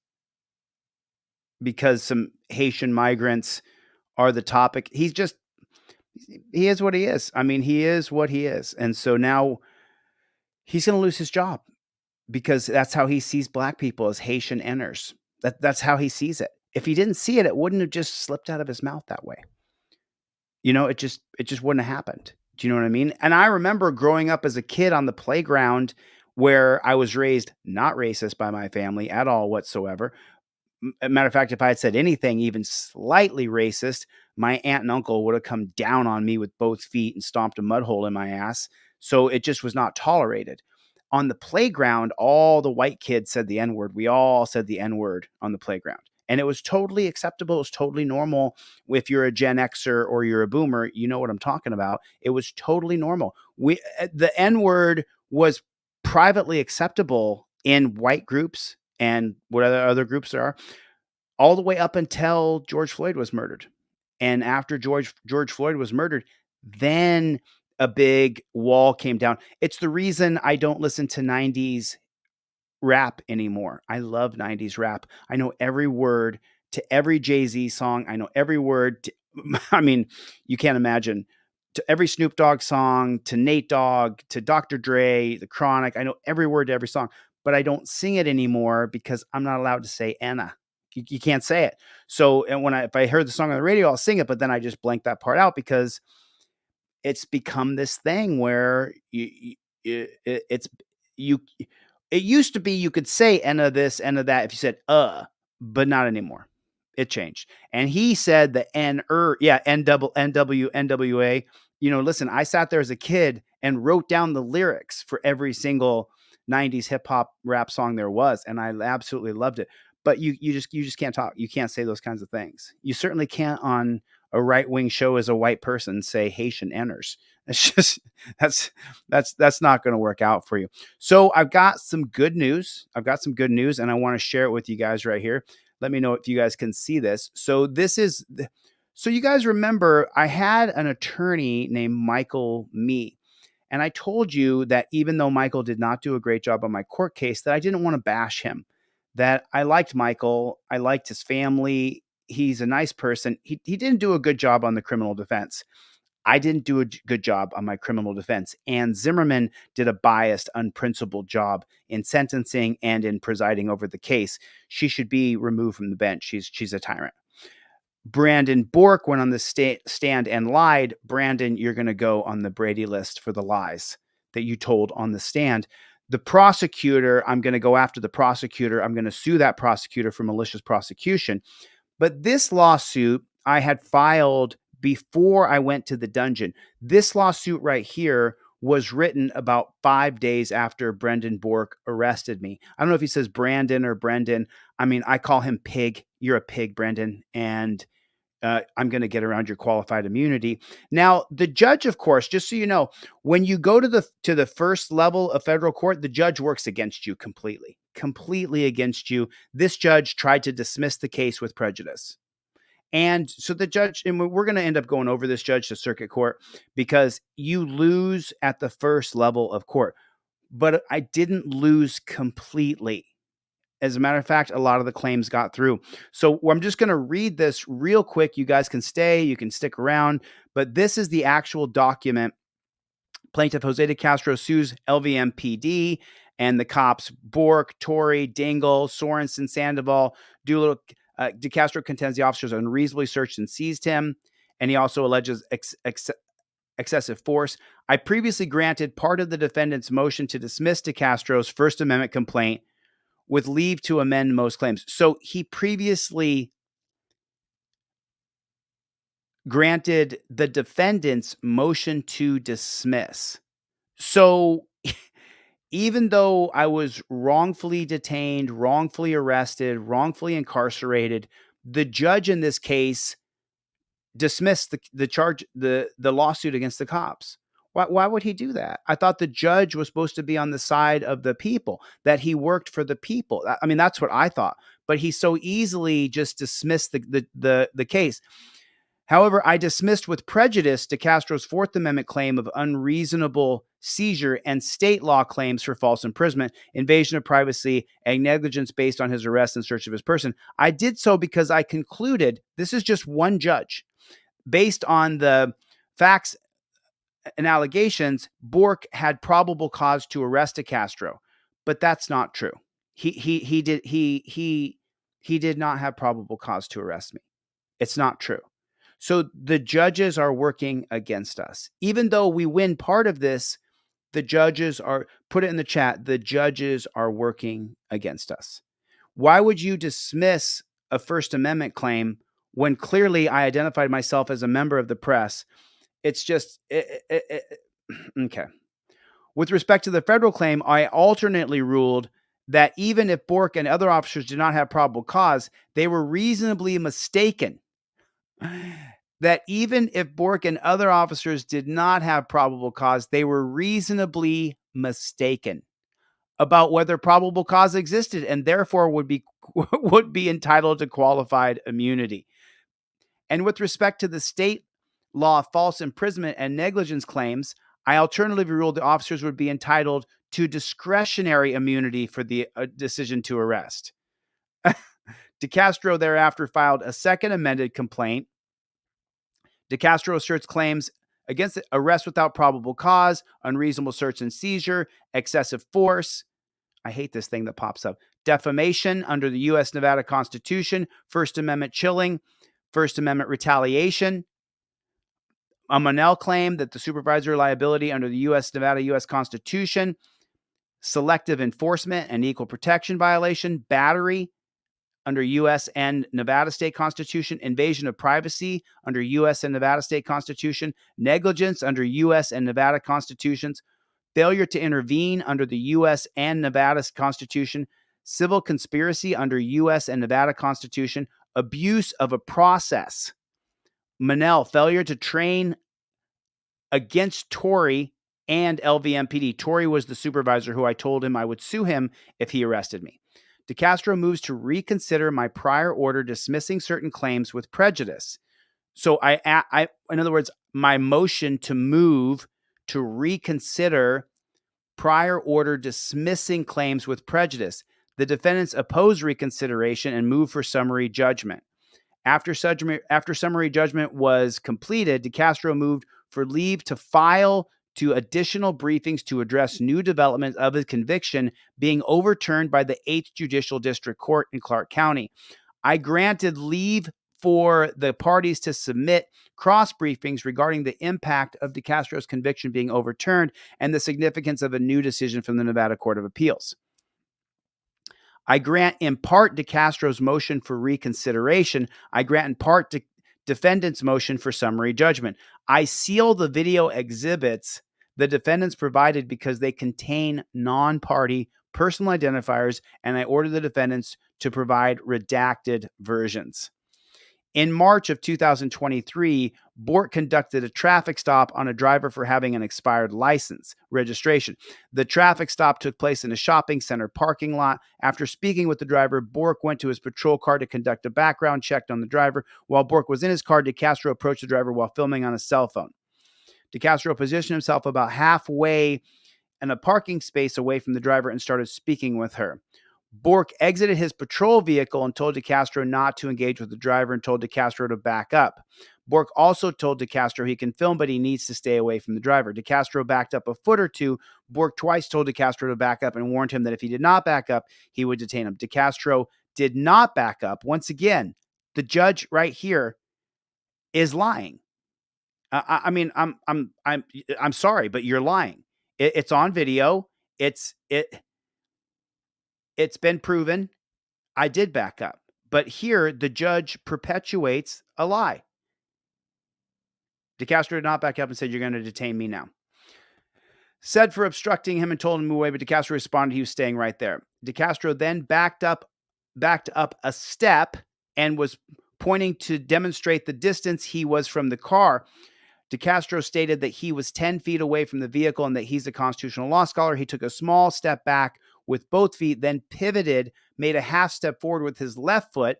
Speaker 5: because some Haitian migrants are the topic. He is what he is. I mean, he is what he is. And so now he's going to lose his job, because that's how he sees black people, as Haitian Enners. That's how he sees it. If he didn't see it, it wouldn't have just slipped out of his mouth that way. It just wouldn't have happened. Do you know what I mean? And I remember growing up as a kid on the playground, where I was raised not racist by my family at all whatsoever. Matter of fact, if I had said anything even slightly racist, my aunt and uncle would have come down on me with both feet and stomped a mud hole in my ass. So it just was not tolerated. On the playground, all the white kids said the N-word. We all said the N-word on the playground. And it was totally acceptable. It was totally normal. If you're a Gen Xer or you're a boomer, you know what I'm talking about. It was totally normal. The N-word was privately acceptable in white groups and what other groups there are, all the way up until George Floyd was murdered. And after George Floyd was murdered, then a big wall came down. It's the reason I don't listen to 90s rap anymore. I love 90s rap. I know every word to every Jay-Z song. I know every word to I mean, you can't imagine, to every Snoop Dogg song, to Nate Dogg, to Dr. Dre, The Chronic. I know every word to every song, but I don't sing it anymore because I'm not allowed to say Anna. You can't say it. So, and if I heard the song on the radio, I'll sing it, but then I just blank that part out because it's become this thing where it's you. It used to be you could say Enna this, Enna that if you said but not anymore. It changed. And he said the NWA. Listen, I sat there as a kid and wrote down the lyrics for every single 90s hip hop rap song there was, and I absolutely loved it. But you just can't talk. You can't say those kinds of things. You certainly can't on a right-wing show as a white person say Haitian enners. It's just that's not going to work out for you. So I've got some good news. And I want to share it with you guys right here. Let me know if you guys can see this. So you guys remember I had an attorney named Michael Mee. And I told you that even though Michael did not do a great job on my court case, that I didn't want to bash him, that I liked Michael. I liked his family. He's a nice person. He didn't do a good job on the criminal defense. I didn't do a good job on my criminal defense. And Zimmerman did a biased, unprincipled job in sentencing and in presiding over the case. She should be removed from the bench. She's a tyrant. Brandon Bork went on the stand and lied. Brandon, you're going to go on the Brady list for the lies that you told on the stand. The prosecutor, I'm going to go after the prosecutor. I'm going to sue that prosecutor for malicious prosecution. But this lawsuit I had filed before I went to the dungeon. This lawsuit right here was written about 5 days after Brendan Bork arrested me. I don't know if he says Brandon or Brendan. I mean, I call him Pig. You're a pig, Brendan. And I'm going to get around your qualified immunity. Now, the judge, of course, just so you know, when you go to the first level of federal court, the judge works against you completely against you. This judge tried to dismiss the case with prejudice. And so the judge, and we're going to end up going over this judge to circuit court because you lose at the first level of court. But I didn't lose completely. As a matter of fact, a lot of the claims got through. So I'm just going to read this real quick. You guys can stay, you can stick around, but this is the actual document. Plaintiff Jose de Castro sues LVMPD and the cops Bork, Torrey, Dingle, Sorensen, Sandoval, Doolittle. De Castro contends the officers unreasonably searched and seized him, and he also alleges excessive force. I previously granted part of the defendant's motion to dismiss De Castro's First Amendment complaint with leave to amend most claims. So he previously granted the defendant's motion to dismiss. So even though I was wrongfully detained, wrongfully arrested, wrongfully incarcerated, the judge in this case dismissed the lawsuit against the cops. Why would he do that? I thought the judge was supposed to be on the side of the people, that he worked for the people. I mean, that's what I thought. But he so easily just dismissed the case. However, I dismissed with prejudice De Castro's Fourth Amendment claim of unreasonable seizure and state law claims for false imprisonment, invasion of privacy, and negligence based on his arrest and search of his person. I did so because I concluded, this is just one judge, based on the facts and allegations, Bork had probable cause to arrest De Castro, but that's not true. He did not have probable cause to arrest me. It's not true. So the judges are working against us. Even though we win part of this, the judges are, put it in the chat, the judges are working against us. Why would you dismiss a First Amendment claim when clearly I identified myself as a member of the press? It's just, okay. With respect to the federal claim, I alternately ruled that even if Bork and other officers did not have probable cause, they were reasonably mistaken. That even if Bork and other officers did not have probable cause, they were reasonably mistaken about whether probable cause existed and therefore would be entitled to qualified immunity. And with respect to the state law false imprisonment and negligence claims, I alternatively ruled the officers would be entitled to discretionary immunity for the decision to arrest. De Castro thereafter filed a second amended complaint DeCastro asserts claims against arrest without probable cause, unreasonable search and seizure, excessive force. I hate this thing that pops up. Defamation under the U.S. Nevada Constitution, First Amendment chilling, First Amendment retaliation. A Monell claim that the supervisory liability under the U.S. Nevada U.S. Constitution, selective enforcement and equal protection violation, battery under U.S. and Nevada state constitution, invasion of privacy under U.S. and Nevada state constitution, negligence under U.S. and Nevada constitutions, failure to intervene under the U.S. and Nevada constitution, civil conspiracy under U.S. and Nevada constitution, abuse of a process. Monell, failure to train against Tory and LVMPD. Tory was the supervisor who I told him I would sue him if he arrested me. DeCastro moves to reconsider my prior order dismissing certain claims with prejudice. So I in other words, my motion to move to reconsider prior order dismissing claims with prejudice. The defendants oppose reconsideration and move for summary judgment. After summary judgment was completed, DeCastro moved for leave to file to additional briefings to address new developments of his conviction being overturned by the 8th Judicial District Court in Clark County. I granted leave for the parties to submit cross briefings regarding the impact of DeCastro's conviction being overturned and the significance of a new decision from the Nevada Court of Appeals. I grant in part DeCastro's motion for reconsideration. I grant in part defendant's motion for summary judgment. I seal the video exhibits the defendants provided because they contain non-party personal identifiers, and I order the defendants to provide redacted versions. In March of 2023, Bork conducted a traffic stop on a driver for having an expired license registration. The traffic stop took place in a shopping center parking lot. After speaking with the driver, Bork went to his patrol car to conduct a background check on the driver. While Bork was in his car, DeCastro approached the driver while filming on a cell phone. DeCastro positioned himself about halfway in a parking space away from the driver and started speaking with her. Bork exited his patrol vehicle and told DeCastro not to engage with the driver and told DeCastro to back up. Bork also told DeCastro he can film, but he needs to stay away from the driver. DeCastro backed up a foot or two. Bork twice told DeCastro to back up and warned him that if he did not back up, he would detain him. DeCastro did not back up. Once again, the judge right here is lying. I'm sorry, but you're lying. It's on video. It's been proven. I did back up. But here, the judge perpetuates a lie. DeCastro did not back up and said, "You're going to detain me now." Said for obstructing him and told him to move away, but DeCastro responded he was staying right there. DeCastro then backed up a step and was pointing to demonstrate the distance he was from the car. DeCastro stated that he was 10 feet away from the vehicle and that he's a constitutional law scholar. He took a small step back with both feet, then pivoted, made a half step forward with his left foot.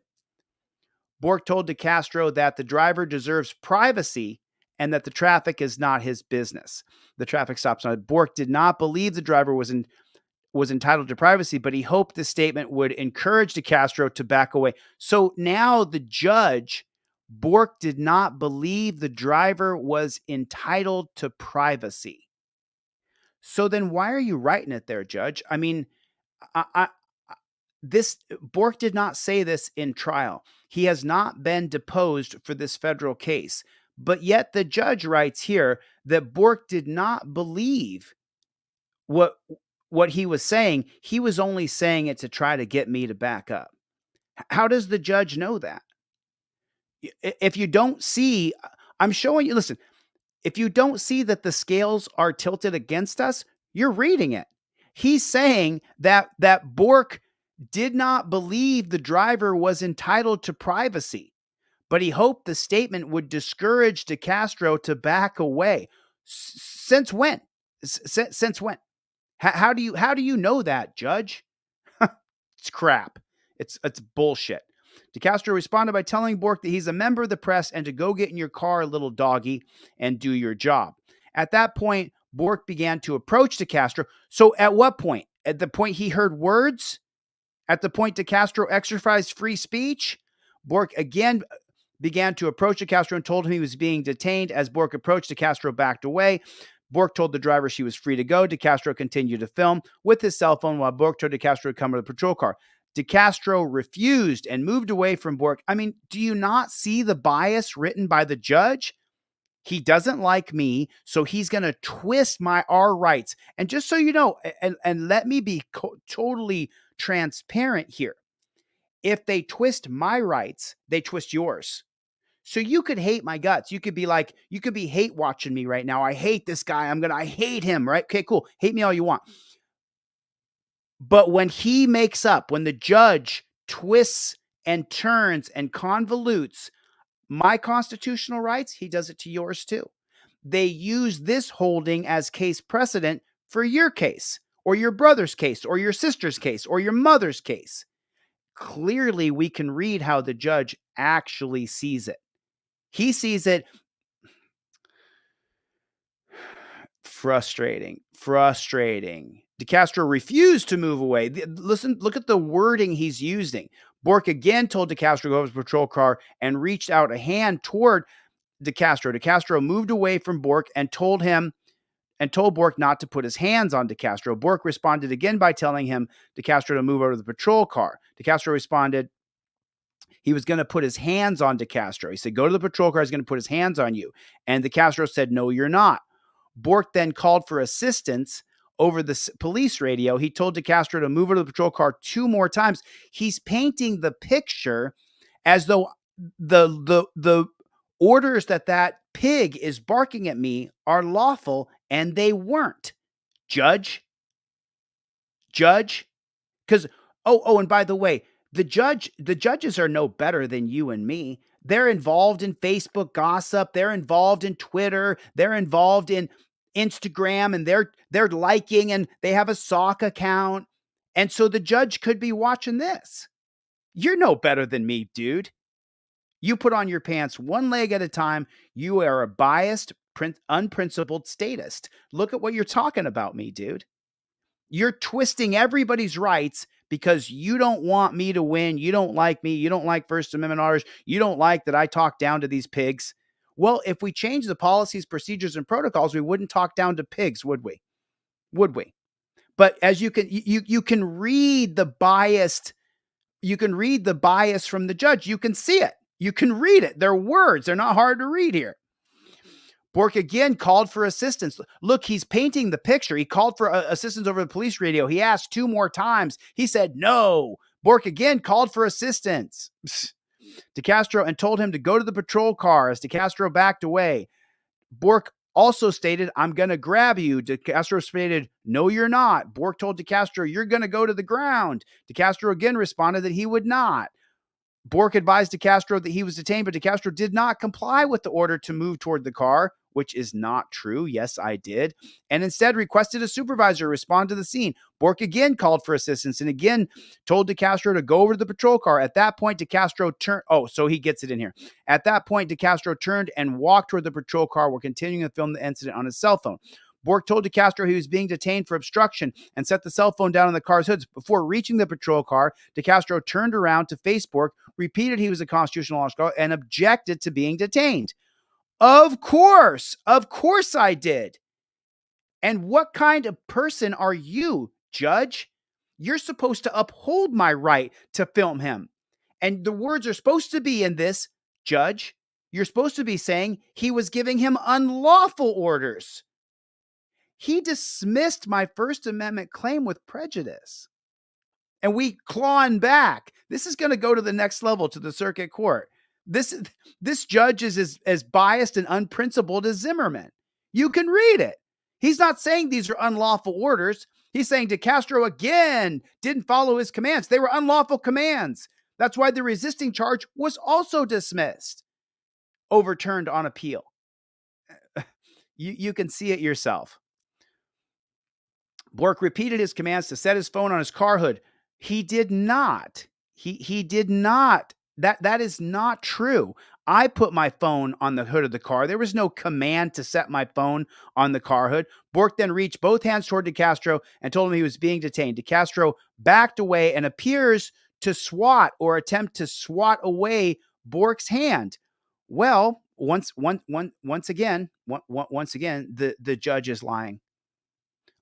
Speaker 5: Bork told DeCastro that the driver deserves privacy and that the traffic is not his business. The traffic stops. Bork did not believe the driver was entitled to privacy, but he hoped the statement would encourage DeCastro to back away. So now the judge, Bork did not believe the driver was entitled to privacy. So then why are you writing it there, Judge? I mean, Bork did not say this in trial. He has not been deposed for this federal case. But yet the judge writes here that Bork did not believe what he was saying. He was only saying it to try to get me to back up. How does the judge know that? If you don't see, I'm showing you, listen, if you don't see that the scales are tilted against us, you're reading it. He's saying that Bork did not believe the driver was entitled to privacy, but he hoped the statement would discourage DeCastro to back away. Since when? Since when? How do you know that, Judge? It's crap. It's bullshit. DeCastro responded by telling Bork that he's a member of the press and to go get in your car, little doggy, and do your job. At that point, Bork began to approach DeCastro. So at what point? At the point he heard words? At the point DeCastro exercised free speech? Bork again began to approach DeCastro and told him he was being detained. As Bork approached, DeCastro backed away. Bork told the driver she was free to go. DeCastro continued to film with his cell phone while Bork told DeCastro to come to the patrol car. DeCastro refused and moved away from Bork. I mean, do you not see the bias written by the judge? He doesn't like me, so he's going to twist our rights. And just so you know, and let me be totally transparent here. If they twist my rights, they twist yours. So you could hate my guts. You could be like, you could be hate watching me right now. I hate this guy. I hate him, right? Okay, cool. Hate me all you want. But when the judge twists and turns and convolutes my constitutional rights, he does it to yours too. They use this holding as case precedent for your case, or your brother's case, or your sister's case, or your mother's case. Clearly, we can read how the judge actually sees it. He sees it frustrating. DeCastro refused to move away. Listen, look at the wording he's using. Bork again told DeCastro to go over his patrol car and reached out a hand toward DeCastro. DeCastro moved away from Bork and told Bork not to put his hands on DeCastro. Bork responded again by telling DeCastro to move over to the patrol car. DeCastro responded he was going to put his hands on DeCastro. He said, go to the patrol car, he's going to put his hands on you. And DeCastro said, no, you're not. Bork then called for assistance over the police radio. He told DeCastro to move over to the patrol car 2 more times. He's painting the picture as though the orders that pig is barking at me are lawful, and they weren't. Judge. Because, and by the way, the judges are no better than you and me. They're involved in Facebook gossip. They're involved in Twitter. They're involved in Instagram, and they're liking, and they have a sock account. And so the judge could be watching this. You're no better than me, dude. You put on your pants one leg at a time. You are a biased, unprincipled statist. Look at what you're talking about me, dude. You're twisting everybody's rights because you don't want me to win. You don't like me. You don't like First Amendment orders. You don't like that I talk down to these pigs. Well, if we change the policies, procedures, and protocols, we wouldn't talk down to pigs, would we? But as you can read the biased, from the judge. You can see it. You can read it. They're words. They're not hard to read here. Bork again called for assistance. Look, he's painting the picture. He called for assistance over the police radio. He asked 2 more times. He said no. Bork again called for assistance. DeCastro and told him to go to the patrol car. As DeCastro backed away, Bork also stated, I'm going to grab you. DeCastro stated, no, you're not. Bork told DeCastro, you're going to go to the ground. DeCastro again responded that he would not. Bork advised DeCastro that he was detained, but DeCastro did not comply with the order to move toward the car, which is not true. Yes, I did. And instead requested a supervisor respond to the scene. Bork again called for assistance and again told DeCastro to go over to the patrol car. At that point, DeCastro turned. Oh, so he gets it in here. At that point, DeCastro turned and walked toward the patrol car while continuing to film the incident on his cell phone. Bork told DeCastro he was being detained for obstruction and set the cell phone down on the car's hoods. Before reaching the patrol car, DeCastro turned around to face Bork, repeated he was a constitutional officer, and objected to being detained. Of course I did. And what kind of person are you, Judge? You're supposed to uphold my right to film him. And the words are supposed to be in this, Judge. You're supposed to be saying he was giving him unlawful orders. He dismissed my First Amendment claim with prejudice. And we clawing back. This is going to go to the next level, to the circuit court. This judge is as biased and unprincipled as Zimmerman. You can read it. He's not saying these are unlawful orders. He's saying DeCastro again didn't follow his commands. They were unlawful commands. That's why the resisting charge was also dismissed, overturned on appeal. You can see it yourself. Bork repeated his commands to set his phone on his car hood. He did not. He did not. That is not true. I put my phone on the hood of the car. There was no command to set my phone on the car hood. Bork then reached both hands toward DeCastro and told him he was being detained. DeCastro backed away and appears to swat or attempt to swat away Bork's hand. Well, once again, the judge is lying.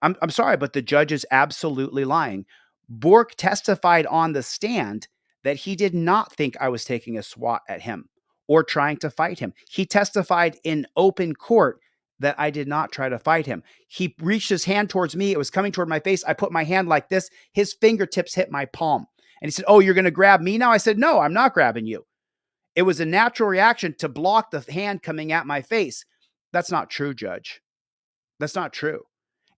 Speaker 5: I'm sorry, but the judge is absolutely lying. Bork testified on the stand that he did not think I was taking a swat at him or trying to fight him. He testified in open court that I did not try to fight him. He reached his hand towards me. It was coming toward my face. I put my hand like this. His fingertips hit my palm. And he said, "Oh, you're going to grab me now?" I said, "No, I'm not grabbing you." It was a natural reaction to block the hand coming at my face. That's not true, Judge. That's not true.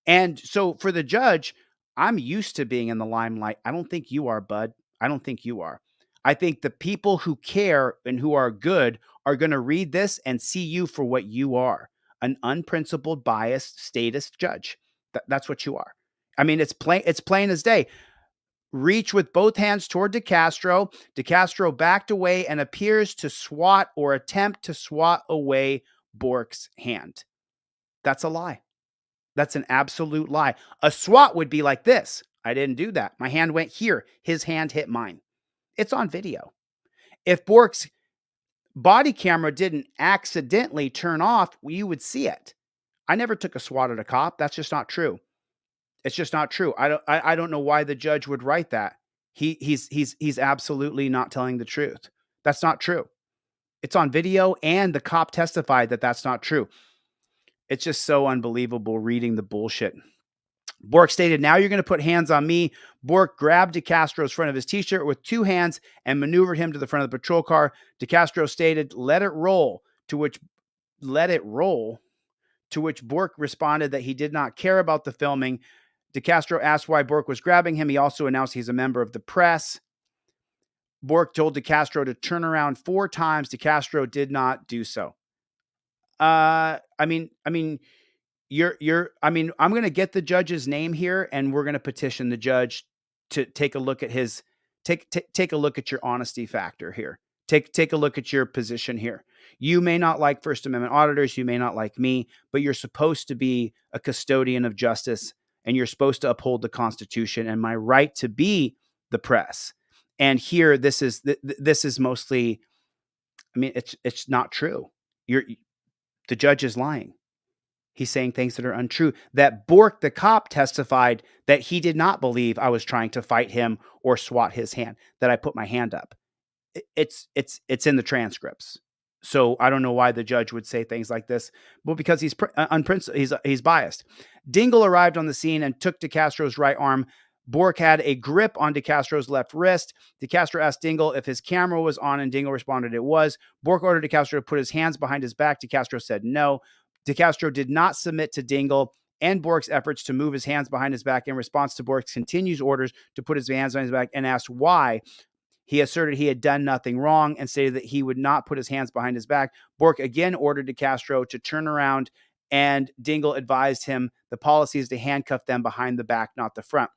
Speaker 5: And so for the judge, I'm used to being in the limelight. I don't think you are, bud. I don't think you are. I think the people who care and who are good are going to read this and see you for what you are, an unprincipled, biased, statist judge. That's what you are. I mean, it's plain as day. Reach with both hands toward DeCastro. DeCastro backed away and appears to swat or attempt to swat away Bork's hand. That's a lie. That's an absolute lie. A swat would be like this. I didn't do that. My hand went here. His hand hit mine. It's on video. If Bork's body camera didn't accidentally turn off, you would see it. I never took a swat at a cop. That's just not true. It's just not true. I don't know why the judge would write that. He's absolutely not telling the truth. That's not true. It's on video, and the cop testified that that's not true. It's just so unbelievable reading the bullshit. Bork stated, "Now you're going to put hands on me." Bork grabbed DeCastro's front of his t-shirt with two hands and maneuvered him to the front of the patrol car. DeCastro stated, "Let it roll," to which Bork responded that he did not care about the filming. DeCastro asked why Bork was grabbing him. He also announced he's a member of the press. Bork told DeCastro to turn around 4 times. DeCastro did not do so. I'm going to get the judge's name here, and we're going to petition the judge to take a look at his, take a look at your honesty factor here. Take a look at your position here. You may not like First Amendment auditors. You may not like me, but you're supposed to be a custodian of justice, and you're supposed to uphold the Constitution and my right to be the press. And here, this is mostly, it's not true. The judge is lying. He's saying things that are untrue. That Bork, the cop, testified that he did not believe I was trying to fight him or swat his hand, that I put my hand up. It's in the transcripts. So I don't know why the judge would say things like this. Well, because he's biased. Dingle arrived on the scene and took DeCastro's right arm. Bork had a grip on DeCastro's left wrist. DeCastro asked Dingle if his camera was on, and Dingle responded it was. Bork ordered DeCastro to put his hands behind his back. DeCastro said no. DeCastro did not submit to Dingle and Bork's efforts to move his hands behind his back. In response to Bork's continued orders to put his hands behind his back and asked why, he asserted he had done nothing wrong and stated that he would not put his hands behind his back. Bork again ordered DeCastro to turn around, and Dingle advised him the policy is to handcuff them behind the back, not the front.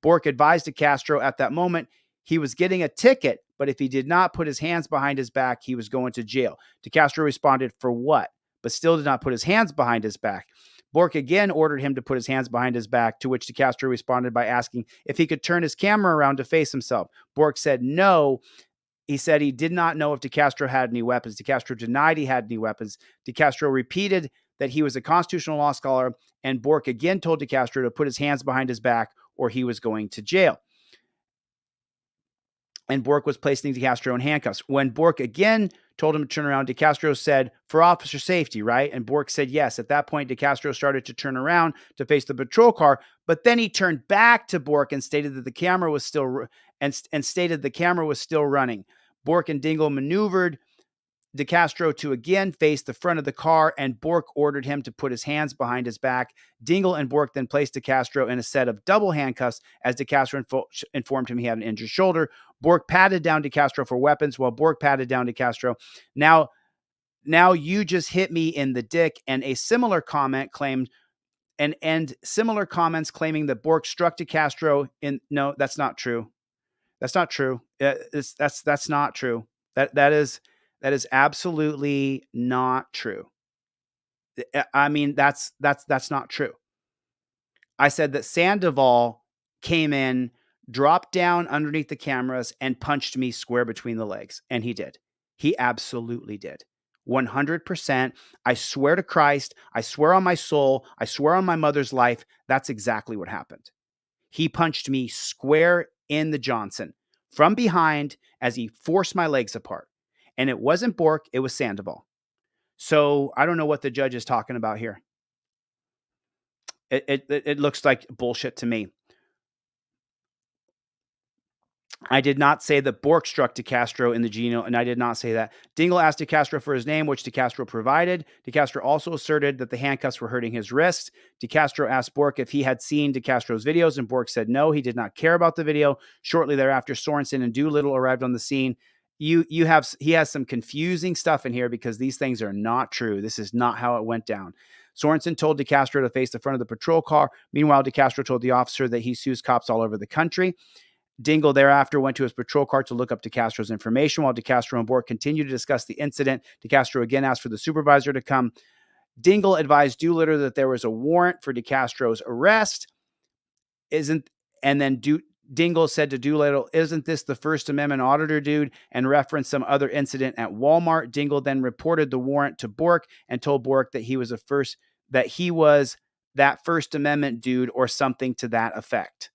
Speaker 5: Bork advised DeCastro at that moment he was getting a ticket, but if he did not put his hands behind his back, he was going to jail. DeCastro responded, "For what?" but still did not put his hands behind his back. Bork again ordered him to put his hands behind his back, to which DeCastro responded by asking if he could turn his camera around to face himself. Bork said no. He said he did not know if DeCastro had any weapons. DeCastro denied he had any weapons. DeCastro repeated that he was a constitutional law scholar, and Bork again told DeCastro to put his hands behind his back or he was going to jail. And Bork was placing DeCastro in handcuffs. When Bork again told him to turn around, DeCastro said, "For officer safety, right?" And Bork said yes. At that point, DeCastro started to turn around to face the patrol car, but then he turned back to Bork and stated that the camera was still running. Bork and Dingle maneuvered DeCastro to again face the front of the car, and Bork ordered him to put his hands behind his back. Dingle and Bork then placed DeCastro in a set of double handcuffs as DeCastro informed him he had an injured shoulder. Bork patted down DeCastro for weapons while Bork patted down DeCastro. Now you just hit me in the dick. And a similar comment claimed, and similar comments claiming that Bork struck DeCastro in. No, that's not true. That's not true. That's not true. That is absolutely not true. I mean, that's not true. I said that Sandoval came in, dropped down underneath the cameras, and punched me square between the legs. And he did. He absolutely did. 100%. I swear to Christ, I swear on my soul, I swear on my mother's life, that's exactly what happened. He punched me square in the Johnson from behind as he forced my legs apart. And it wasn't Bork, it was Sandoval. So I don't know what the judge is talking about here. It looks like bullshit to me. I did not say that Bork struck DeCastro in the Geno, and I did not say that. Dingle asked DeCastro for his name, which DeCastro provided. DeCastro also asserted that the handcuffs were hurting his wrist. DeCastro asked Bork if he had seen DeCastro's videos, and Bork said no, he did not care about the video. Shortly thereafter, Sorensen and Doolittle arrived on the scene. He has some confusing stuff in here because these things are not true. This is not how it went down. Sorensen told DeCastro to face the front of the patrol car. Meanwhile, DeCastro told the officer that he sues cops all over the country. Dingle thereafter went to his patrol car to look up DeCastro's information. While DeCastro and Bork continued to discuss the incident, DeCastro again asked for the supervisor to come. Dingle advised Doolittle that there was a warrant for DeCastro's arrest. Dingle said to Doolittle, "Isn't this the First Amendment auditor dude?" and referenced some other incident at Walmart. Dingle then reported the warrant to Bork and told Bork that he was that First Amendment dude or something to that effect.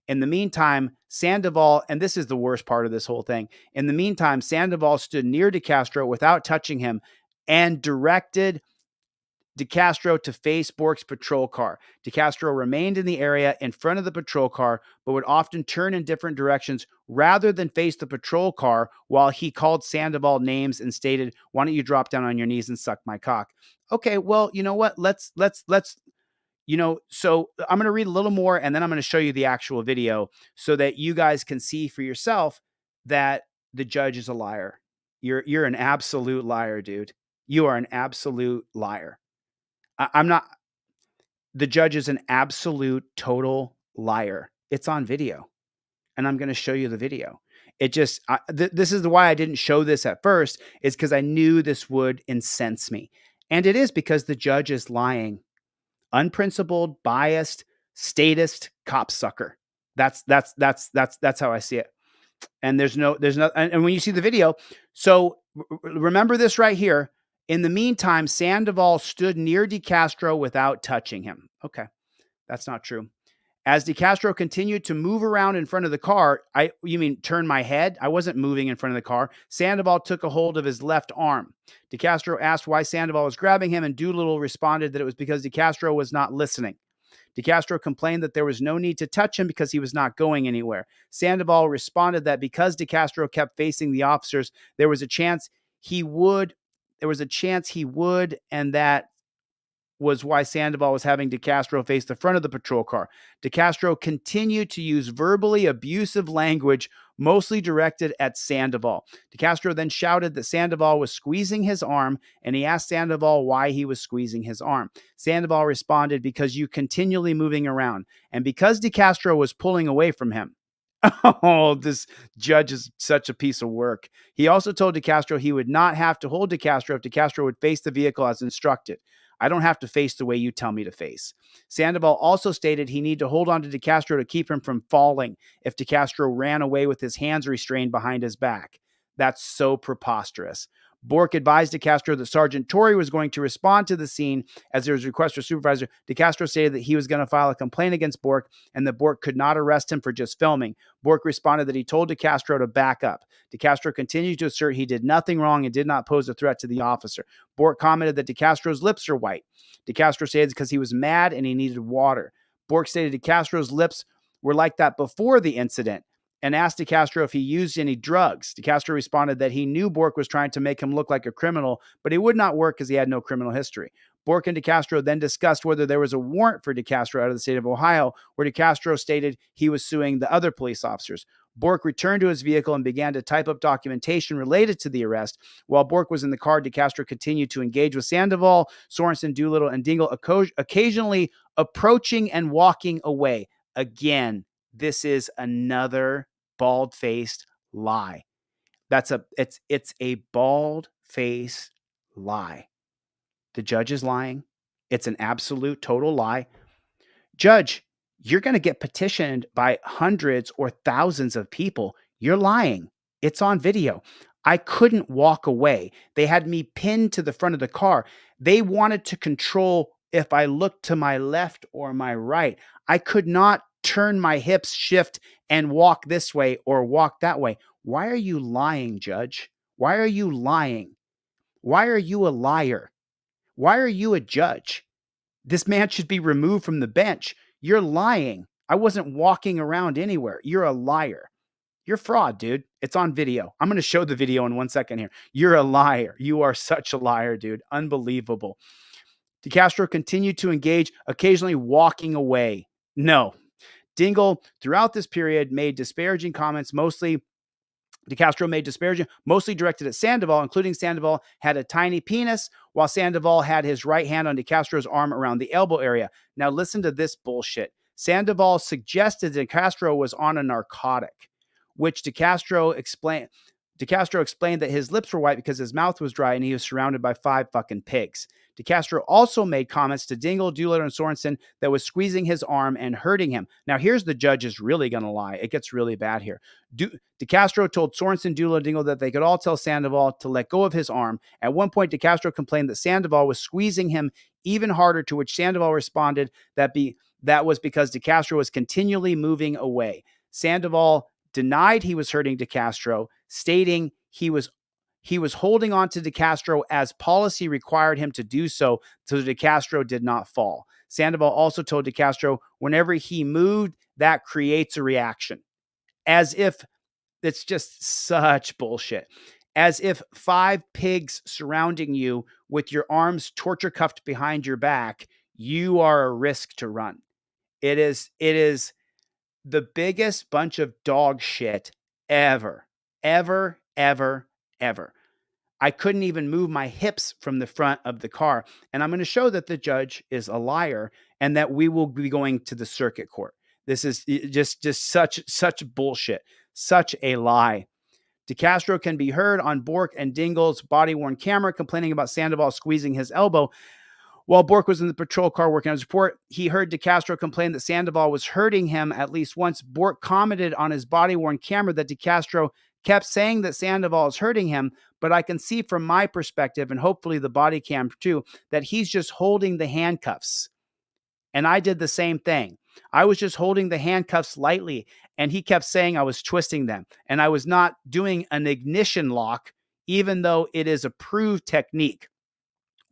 Speaker 5: In the meantime, Sandoval, and this is the worst part of this whole thing. In the meantime, Sandoval stood near DeCastro without touching him and directed DeCastro to face Bork's patrol car. DeCastro remained in the area in front of the patrol car, but would often turn in different directions rather than face the patrol car while he called Sandoval names and stated, "Why don't you drop down on your knees and suck my cock?" Okay, well, you know what? So I'm going to read a little more and then I'm going to show you the actual video so that you guys can see for yourself that the judge is a liar. You're an absolute liar, dude. You are an absolute liar. The judge is an absolute total liar. It's on video and I'm going to show you the video. This is why I didn't show this at first, is because I knew this would incense me. And it is because the judge is lying. Unprincipled, biased, statist, copsucker. That's how I see it. And there's no, and when you see the video, so remember this right here. In the meantime, Sandoval stood near DeCastro without touching him. Okay, that's not true. As DeCastro continued to move around in front of the car, you mean turn my head? I wasn't moving in front of the car. Sandoval took a hold of his left arm. DeCastro asked why Sandoval was grabbing him, and Doolittle responded that it was because DeCastro was not listening. DeCastro complained that there was no need to touch him because he was not going anywhere. Sandoval responded that because DeCastro kept facing the officers, there was a chance he would, and that was why Sandoval was having DeCastro face the front of the patrol car. DeCastro continued to use verbally abusive language, mostly directed at Sandoval. DeCastro then shouted that Sandoval was squeezing his arm, and he asked Sandoval why he was squeezing his arm. Sandoval responded, "Because you continually moving around," and because DeCastro was pulling away from him. Oh, this judge is such a piece of work. He also told DeCastro he would not have to hold DeCastro if DeCastro would face the vehicle as instructed. "I don't have to face the way you tell me to face." Sandoval also stated he needed to hold on to DeCastro to keep him from falling if DeCastro ran away with his hands restrained behind his back. That's so preposterous. Bork advised DeCastro that Sergeant Torrey was going to respond to the scene as there was a request for supervisor. DeCastro stated that he was going to file a complaint against Bork and that Bork could not arrest him for just filming. Bork responded that he told DeCastro to back up. DeCastro continued to assert he did nothing wrong and did not pose a threat to the officer. Bork commented that DeCastro's lips are white. DeCastro stated it's because he was mad and he needed water. Bork stated DeCastro's lips were like that before the incident and asked DeCastro if he used any drugs. DeCastro responded that he knew Bork was trying to make him look like a criminal, but it would not work because he had no criminal history. Bork and DeCastro then discussed whether there was a warrant for DeCastro out of the state of Ohio, where DeCastro stated he was suing the other police officers. Bork returned to his vehicle and began to type up documentation related to the arrest. While Bork was in the car, DeCastro continued to engage with Sandoval, Sorensen, Doolittle, and Dingle, occasionally approaching and walking away. Again, this is another bald-faced lie. It's a bald-faced lie. The judge is lying. It's an absolute total lie. Judge, you're going to get petitioned by hundreds or thousands of people. You're lying. It's on video. I couldn't walk away. They had me pinned to the front of the car. They wanted to control if I looked to my left or my right. I could not turn my hips, shift, and walk this way or walk that way. Why are you lying, Judge? Why are you lying? Why are you a liar? Why are you a judge? This man should be removed from the bench. You're lying. I wasn't walking around anywhere. You're a liar. You're fraud, dude. It's on video. I'm going to show the video in 1 second here. You're a liar. You are such a liar, dude. Unbelievable. DeCastro continued to engage, occasionally walking away. No. Dingle, throughout this period, made disparaging comments, DeCastro made disparaging, mostly directed at Sandoval, including Sandoval had a tiny penis, while Sandoval had his right hand on DeCastro's arm around the elbow area. Now listen to this bullshit. Sandoval suggested DeCastro was on a narcotic, which DeCastro explained that his lips were white because his mouth was dry and he was surrounded by 5 fucking pigs. DeCastro also made comments to Dingle, Doolittle, and Sorensen that was squeezing his arm and hurting him. Now, here's the judge is really going to lie. It gets really bad here. DeCastro told Sorensen, Doolittle, and Dingle that they could all tell Sandoval to let go of his arm. At one point, DeCastro complained that Sandoval was squeezing him even harder, to which Sandoval responded that was because DeCastro was continually moving away. Sandoval denied he was hurting DeCastro, stating he was holding on to DeCastro as policy required him to do so DeCastro did not fall. Sandoval also told DeCastro whenever he moved, that creates a reaction. As if it's just such bullshit. As if 5 pigs surrounding you with your arms torture cuffed behind your back, you are a risk to run. It is the biggest bunch of dog shit ever. I couldn't even move my hips from the front of the car. And I'm going to show that the judge is a liar and that we will be going to the circuit court. This is just such bullshit, such a lie. DeCastro can be heard on Bork and Dingle's body-worn camera complaining about Sandoval squeezing his elbow. While Bork was in the patrol car working on his report, he heard DeCastro complain that Sandoval was hurting him at least once. Bork commented on his body-worn camera that DeCastro kept saying that Sandoval is hurting him, but I can see from my perspective, and hopefully the body cam too, that he's just holding the handcuffs. And I did the same thing. I was just holding the handcuffs lightly, and he kept saying I was twisting them, and I was not doing an ignition lock, even though it is a proved technique.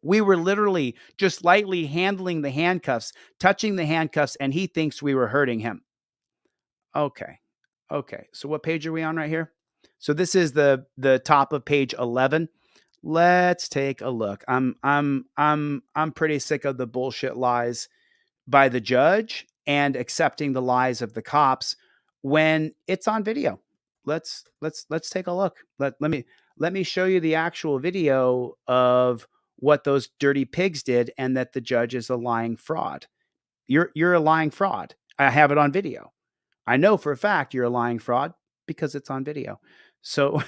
Speaker 5: We were literally just lightly handling the handcuffs, touching the handcuffs, and he thinks we were hurting him. Okay. So what page are we on right here? So this is the top of page 11. Let's take a look. I'm pretty sick of the bullshit lies by the judge and accepting the lies of the cops when it's on video. Let's take a look. Let me show you the actual video of what those dirty pigs did and that the judge is a lying fraud. You're a lying fraud. I have it on video. I know for a fact you're a lying fraud because it's on video. So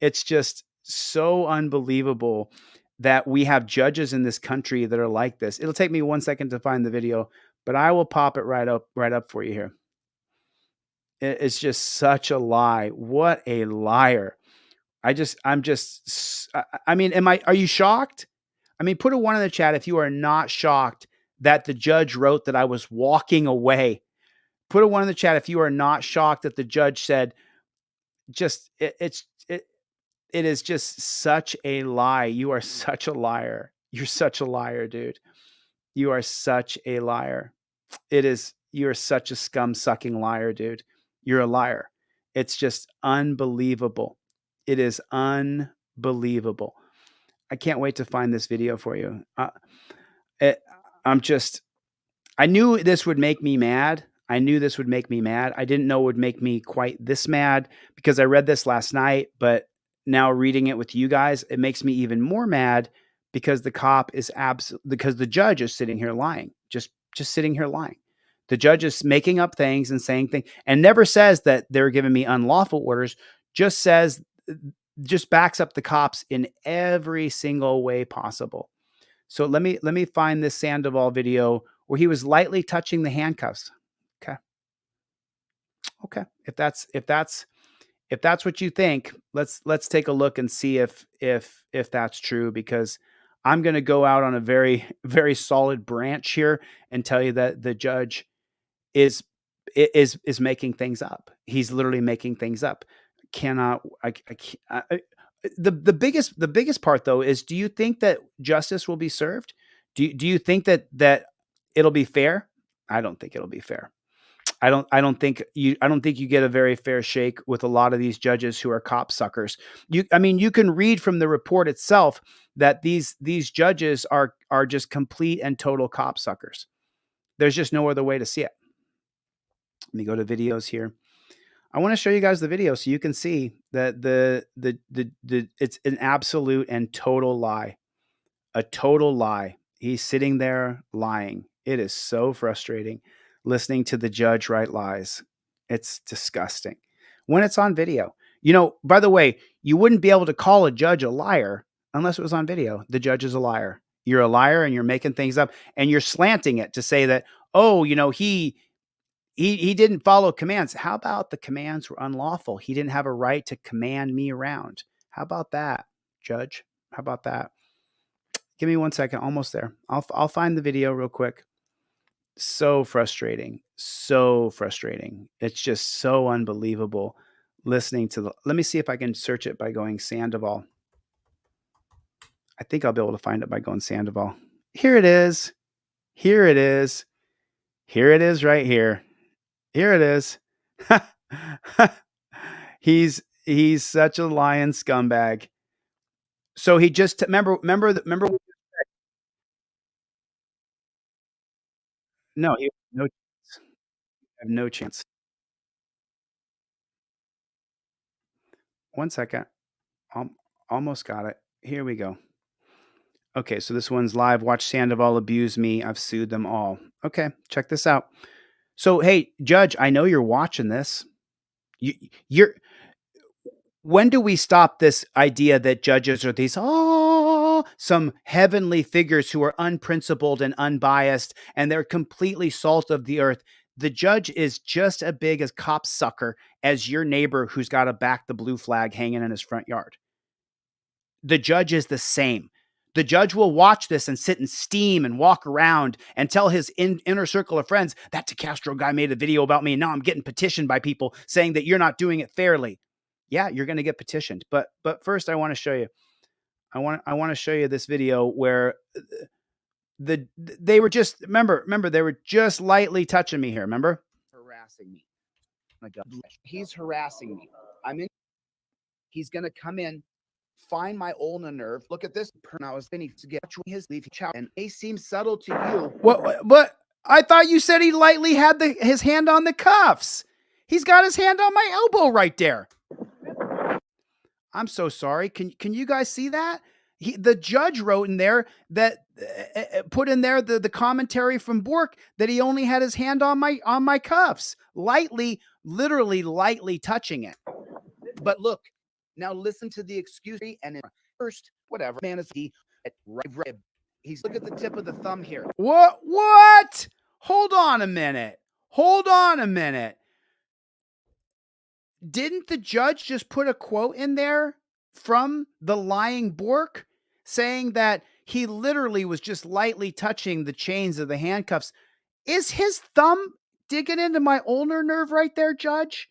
Speaker 5: it's just so unbelievable that we have judges in this country that are like this. It'll take me 1 second to find the video, but I will pop it right up for you here. It's just such a lie. What a liar. are you shocked? I mean, put a 1 in the chat if you are not shocked that the judge wrote that I was walking away. Put a 1 in the chat if you are not shocked that the judge said, it is just such a lie. You are such a liar. You're such a liar, dude. You are such a liar. You're such a scum-sucking liar, dude. You're a liar. It's just unbelievable. It is unbelievable. I can't wait to find this video for you. I knew this would make me mad. I didn't know it would make me quite this mad because I read this last night, but now reading it with you guys, it makes me even more mad because because the judge is sitting here lying, just sitting here lying. The judge is making up things and saying things and never says that they're giving me unlawful orders, just backs up the cops in every single way possible. So let me find this Sandoval video where he was lightly touching the handcuffs. Okay. If if that's what you think, let's take a look and see if that's true, because I'm going to go out on a very, very solid branch here and tell you that the judge is making things up. He's literally making things up. Cannot I can't, the biggest part though is, do you think that justice will be served? Do you think that it'll be fair? I don't think it'll be fair. I don't think you get a very fair shake with a lot of these judges who are cop suckers. I mean, you can read from the report itself that these judges are just complete and total cop suckers. There's just no other way to see it. Let me go to videos here. I want to show you guys the video so you can see that the it's an absolute and total lie. A total lie. He's sitting there lying. It is so frustrating listening to the judge write lies. It's disgusting when it's on video. You know, by the way, you wouldn't be able to call a judge a liar unless it was on video. The judge is a liar. You're a liar and you're making things up and you're slanting it to say that, oh, you know, he didn't follow commands. How about the commands were unlawful? He didn't have a right to command me around. How about that, judge? How about that? Give me 1 second. Almost there. I'll find the video real quick. So frustrating. So frustrating. It's just so unbelievable listening to the, let me see if I can search it by going Sandoval. I think I'll be able to find it by going Sandoval. Here it is. Here it is. Here it is right here. Here it is. He's such a lying scumbag. So he just remember. No, he have no chance. 1 second. Almost got it. Here we go. Okay, so this one's live. Watch Sandoval abuse me. I've sued them all. Okay, check this out. So, hey, Judge, I know you're watching this. You're. When do we stop this idea that judges are these some heavenly figures who are unprincipled and unbiased, and they're completely salt of the earth? The judge is just as big as cop sucker as your neighbor who's got a back the blue flag hanging in his front yard. The judge is the same. The judge will watch this and sit and steam and walk around and tell his inner circle of friends, that DeCastro guy made a video about me and now I'm getting petitioned by people saying that you're not doing it fairly. Yeah, you're going to get petitioned. But first I want to show you. I want to show you this video where they were just remember they were just lightly touching me here, remember? Harassing me. My God. He's harassing me. He's going to come in, find my ulnar nerve. Look at this. I was thinking to get his leafy chow, and they seem subtle to you. What? I thought you said he lightly had his hand on the cuffs. He's got his hand on my elbow right there. I'm so sorry. Can you guys see that? The judge wrote in there that put in there the commentary from Bork that he only had his hand on my cuffs, lightly, literally lightly touching it. But look, now listen to the excuse. And first, whatever, man, is he right? He's look at the tip of the thumb here. What? Hold on a minute. Didn't the judge just put a quote in there from the lying Bork saying that he literally was just lightly touching the chains of the handcuffs? Is his thumb digging into my ulnar nerve right there, Judge?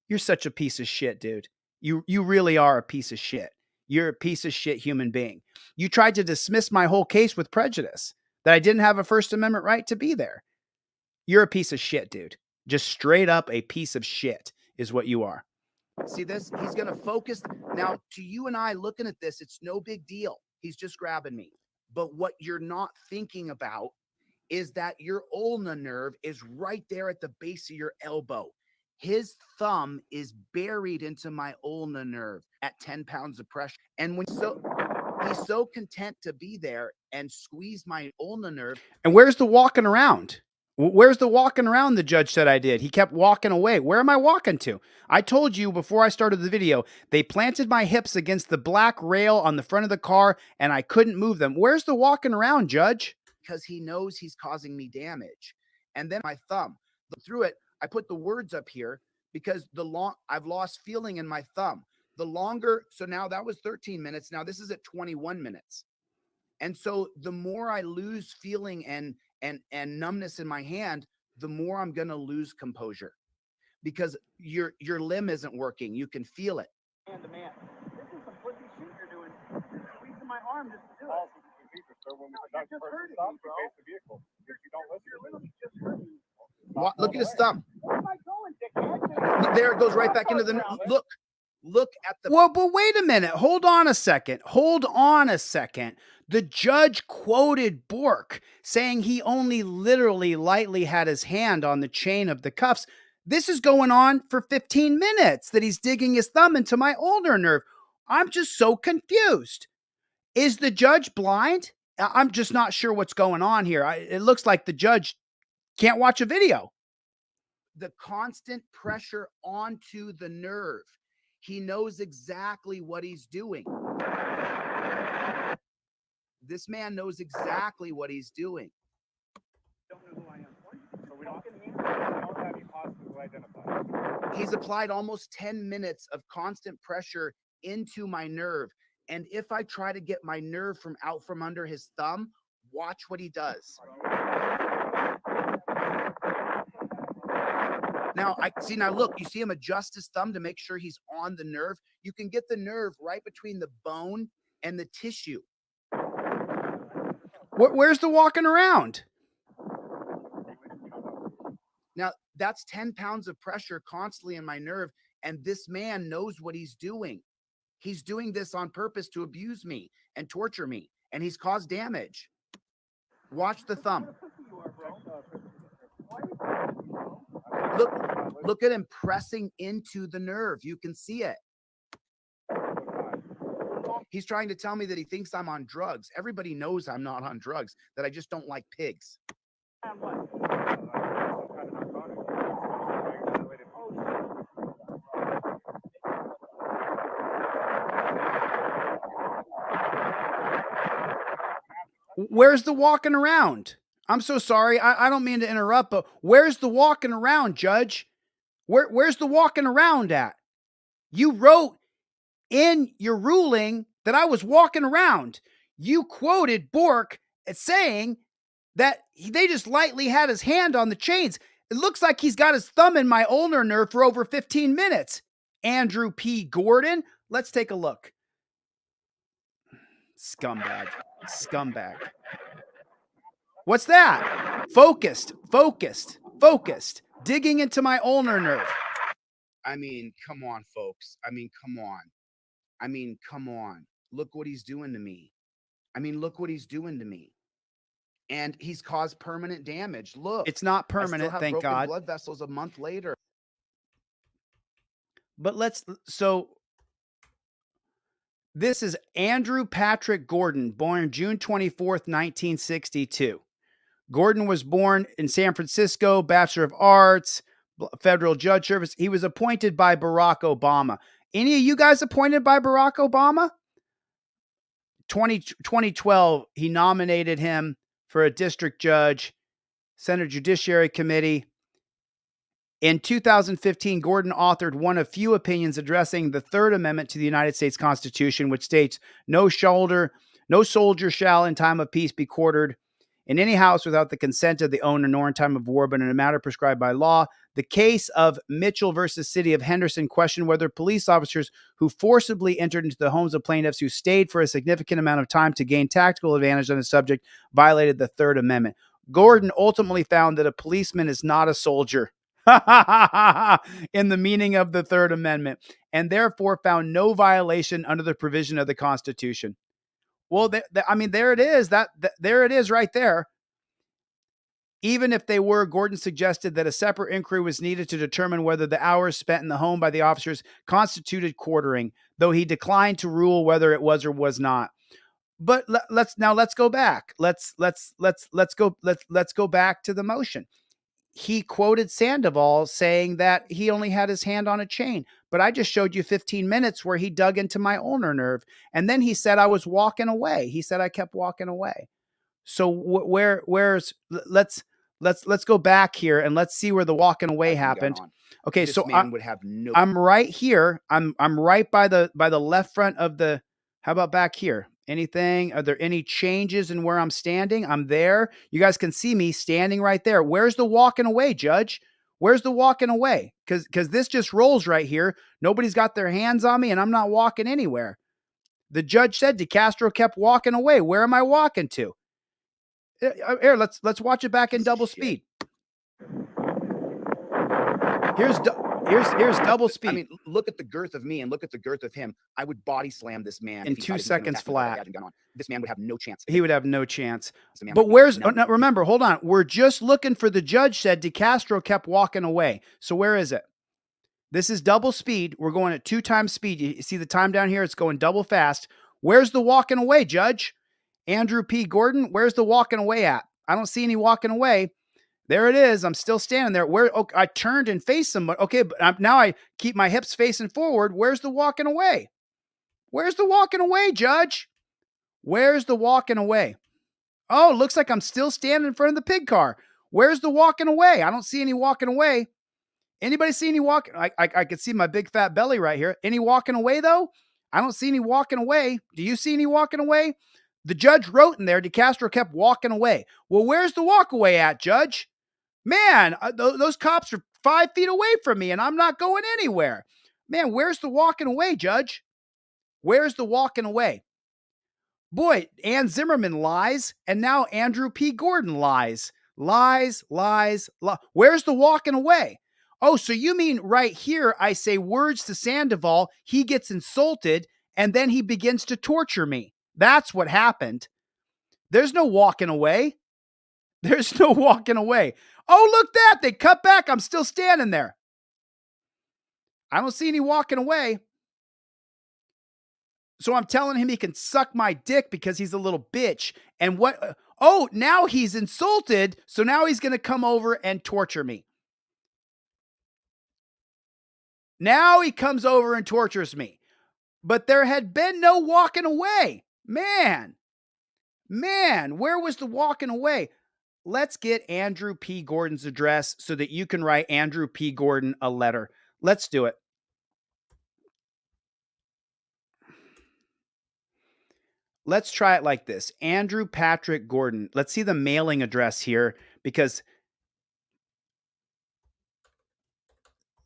Speaker 5: You're such a piece of shit, dude. You really are a piece of shit. You're a piece of shit human being. You tried to dismiss my whole case with prejudice, that I didn't have a First Amendment right to be there. You're a piece of shit, dude. Just straight up a piece of shit is what you are. See this? He's going to focus. Now, to you and I looking at this, it's no big deal. He's just grabbing me. But what you're not thinking about is that your ulnar nerve is right there at the base of your elbow. His thumb is buried into my ulnar nerve at 10 pounds of pressure. And he's so content to be there and squeeze my ulnar nerve. And where's the walking around? Where's the walking around the judge said I did? He kept walking away. Where am I walking to? I told you before I started the video, they planted my hips against the black rail on the front of the car and I couldn't move them. Where's the walking around, Judge? Because he knows he's causing me damage. And then my thumb, through it, I put the words up here
Speaker 1: because I've lost feeling in my thumb. The longer, so now that was 13 minutes. Now this is at 21 minutes. And so the more I lose feeling and numbness in my hand, the more I'm going to lose composure, because your limb isn't working. You can feel it.
Speaker 10: Man to man. This is some pussy shit you're doing. You're squeezing my arm just to do it.
Speaker 1: Look at his thumb. There it goes right back into the look at the.
Speaker 5: Well, but wait a minute. Hold on a second. The judge quoted Bork saying he only literally lightly had his hand on the chain of the cuffs. This is going on for 15 minutes that he's digging his thumb into my ulnar nerve. I'm just so confused. Is the judge blind? I'm just not sure what's going on here. It looks like the judge can't watch a video.
Speaker 1: The constant pressure onto the nerve. He knows exactly what he's doing. This man knows exactly what he's doing. He's applied almost 10 minutes of constant pressure into my nerve. And if I try to get my nerve out from under his thumb, watch what he does. Now, look, you see him adjust his thumb to make sure he's on the nerve. You can get the nerve right between the bone and the tissue.
Speaker 5: Where's the walking around?
Speaker 1: Now, that's 10 pounds of pressure constantly in my nerve, and this man knows what he's doing. He's doing this on purpose to abuse me and torture me, and he's caused damage. Watch the thumb. Look at him pressing into the nerve. You can see it. He's trying to tell me that he thinks I'm on drugs. Everybody knows I'm not on drugs, that I just don't like pigs.
Speaker 5: Where's the walking around? I'm so sorry. I don't mean to interrupt, but where's the walking around, Judge? Where's the walking around at? You wrote in your ruling that I was walking around. You quoted Bork as saying that they just lightly had his hand on the chains. It looks like he's got his thumb in my ulnar nerve for over 15 minutes. Andrew P. Gordon. Let's take a look. Scumbag. What's that? Focused. Digging into my ulnar nerve.
Speaker 1: I mean, come on, folks. Come on. Look what he's doing to me. And he's caused permanent damage. Look.
Speaker 5: It's not permanent,
Speaker 1: I still have
Speaker 5: thank
Speaker 1: broken
Speaker 5: God.
Speaker 1: blood vessels a month later.
Speaker 5: But this is Andrew Patrick Gordon, born June 24th, 1962. Gordon was born in San Francisco, Bachelor of Arts, federal judge service. He was appointed by Barack Obama. Any of you guys appointed by Barack Obama? 2012, he nominated him for a district judge, Senate Judiciary Committee. In 2015, Gordon authored one of few opinions addressing the Third Amendment to the United States Constitution, which states, no soldier shall in time of peace be quartered in any house without the consent of the owner, nor in time of war, but in a matter prescribed by law. The case of Mitchell versus City of Henderson questioned whether police officers who forcibly entered into the homes of plaintiffs who stayed for a significant amount of time to gain tactical advantage on the subject violated the Third Amendment. Gordon ultimately found that a policeman is not a soldier in the meaning of the Third Amendment, and therefore found no violation under the provision of the Constitution. Well, there it is. There it is right there. Even if they were, Gordon suggested that a separate inquiry was needed to determine whether the hours spent in the home by the officers constituted quartering, though he declined to rule whether it was or was not. But let's go back. Let's go back to the motion. He quoted Sandoval saying that he only had his hand on a chain, but I just showed you 15 minutes where he dug into my ulnar nerve. And then he said I was walking away. He said I kept walking away. So let's let's go back here and let's see where the walking away happened. Okay,
Speaker 1: This
Speaker 5: so
Speaker 1: man would have no.
Speaker 5: I'm right here. I'm right by the left front of the. How about back here? Anything? Are there any changes in where I'm standing? I'm there. You guys can see me standing right there. Where's the walking away, Judge? Where's the walking away? Because this just rolls right here. Nobody's got their hands on me, and I'm not walking anywhere. The judge said DeCastro kept walking away. Where am I walking to? Here, let's watch it back in double speed. Here's double speed.
Speaker 1: I mean, look at the girth of me and look at the girth of him. I would body slam this man
Speaker 5: in
Speaker 1: if he
Speaker 5: 2
Speaker 1: thought he was gonna
Speaker 5: seconds
Speaker 1: attack me with a
Speaker 5: flat.
Speaker 1: gadget gun on. This man would have no chance.
Speaker 5: He would have no chance.
Speaker 1: This man
Speaker 5: But
Speaker 1: would
Speaker 5: where's?
Speaker 1: no-
Speaker 5: Oh, no, remember, hold on. We're just looking for the judge said DeCastro kept walking away. So where is it? This is double speed. We're going at 2 times speed. You see the time down here? It's going double fast. Where's the walking away, Judge? Andrew P. Gordon, where's the walking away at? I don't see any walking away. There it is. I'm still standing there. Where? Oh, I turned and faced somebody. Okay, but now I keep my hips facing forward. Where's the walking away? Where's the walking away, Judge? Where's the walking away? Oh, looks like I'm still standing in front of the pig car. Where's the walking away? I don't see any walking away. Anybody see any walking? I could see my big fat belly right here. Any walking away though? I don't see any walking away. Do you see any walking away? The judge wrote in there, DeCastro kept walking away. Well, where's the walk away at, Judge? Man, those cops are 5 feet away from me and I'm not going anywhere. Man, where's the walking away, Judge? Where's the walking away? Boy, Ann Zimmerman lies, and now Andrew P. Gordon lies. Lies. Where's the walking away? Oh, so you mean right here I say words to Sandoval, he gets insulted, and then he begins to torture me. That's what happened. There's no walking away. There's no walking away. Oh, look that. They cut back. I'm still standing there. I don't see any walking away. So I'm telling him he can suck my dick because he's a little bitch. And what? Oh, now he's insulted. So now he's going to come over and torture me. Now he comes over and tortures me. But there had been no walking away. Man, where was the walking away? Let's get Andrew P. Gordon's address so that you can write Andrew P. Gordon a letter. Let's do it. Let's try it like this. Andrew Patrick Gordon. Let's see the mailing address here because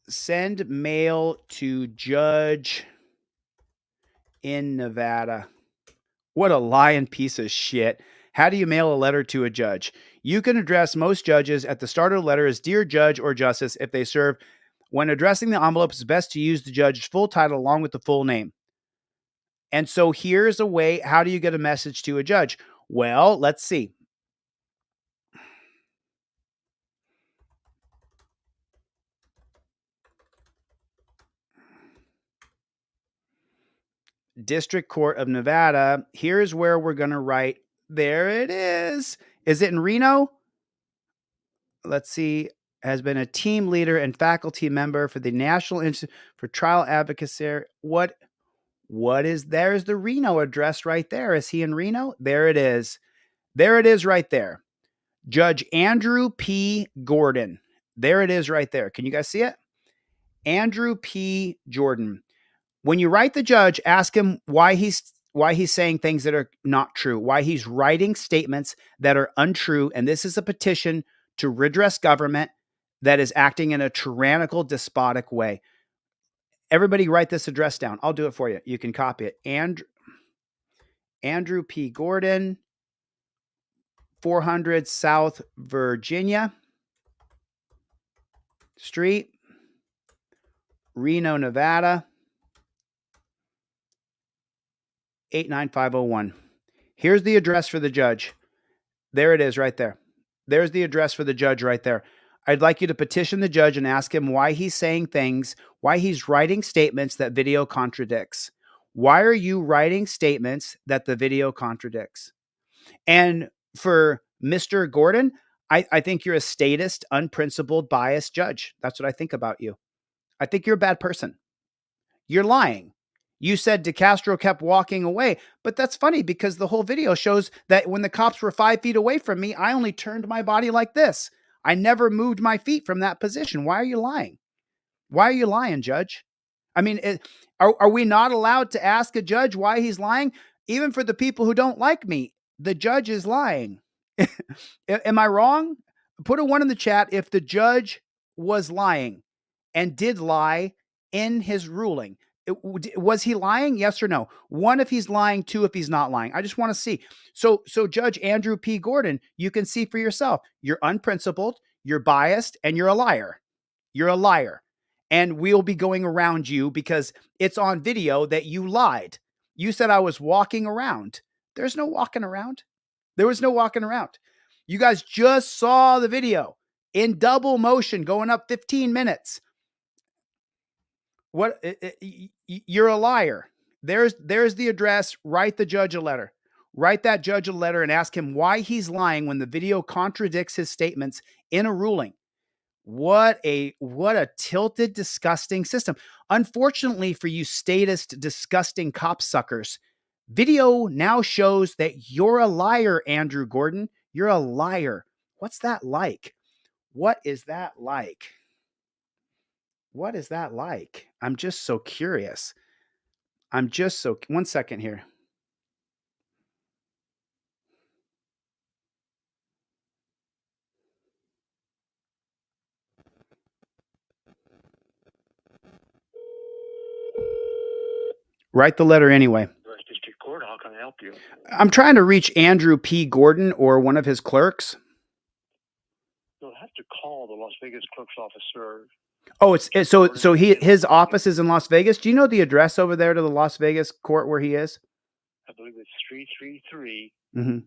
Speaker 5: send mail to judge in Nevada. What a lying piece of shit. How do you mail a letter to a judge? You can address most judges at the start of the letter as Dear Judge or Justice if they serve. When addressing the envelope, it's best to use the judge's full title along with the full name. And so here's a way, how do you get a message to a judge? Well, let's see. District Court of Nevada. Here's where we're going to write. There it is. Is it in Reno? Let's see. Has been a team leader and faculty member for the National Institute for Trial Advocacy. What is, there's the Reno address right there. Is he in Reno? There it is. There it is right there. Judge Andrew P. Gordon. There it is right there. Can you guys see it? Andrew P. Jordan. When you write the judge, ask him why he's saying things that are not true, why he's writing statements that are untrue. And this is a petition to redress government that is acting in a tyrannical, despotic way. Everybody write this address down. I'll do it for you. You can copy it. Andrew P. Gordon, 400 South Virginia Street, Reno, Nevada, 89501. Here's the address for the judge. There it is right there. There's the address for the judge right there. I'd like you to petition the judge and ask him why he's saying things, why he's writing statements that video contradicts. Why are you writing statements that the video contradicts? And for Mr. Gordon, I think you're a statist, unprincipled, biased judge. That's what I think about you. I think you're a bad person. You're lying. You said DeCastro kept walking away, but that's funny because the whole video shows that when the cops were 5 feet away from me, I only turned my body like this. I never moved my feet from that position. Why are you lying? Why are you lying, Judge? I mean, are we not allowed to ask a judge why he's lying? Even for the people who don't like me, the judge is lying. Am I wrong? Put a 1 in the chat if the judge was lying and did lie in his ruling. Was he lying? Yes or no? 1 if he's lying, 2 if he's not lying. I just want to see. So Judge Andrew P. Gordon, you can see for yourself. You're unprincipled, you're biased, and you're a liar. You're a liar. And we'll be going around you because it's on video that you lied. You said I was walking around. There's no walking around. There was no walking around. You guys just saw the video in double motion going up 15 minutes. What? You're a liar. There's the address. Write the judge a letter. Write that judge a letter and ask him why he's lying when the video contradicts his statements in a ruling. What a tilted, disgusting system. Unfortunately for you statist, disgusting copsuckers, video now shows that you're a liar, Andrew Gordon. You're a liar. What's that like? What is that like? What is that like? I'm just so curious. 1 second here. Write the letter anyway.
Speaker 19: District Court, how can I help you?
Speaker 5: I'm trying to reach Andrew P. Gordon or one of his clerks.
Speaker 19: You'll have to call the Las Vegas clerk's office, sir.
Speaker 5: Oh, so his office is in Las Vegas. Do you know the address over there to the Las Vegas court where he is?
Speaker 19: I believe it's 333
Speaker 5: Mm-hmm.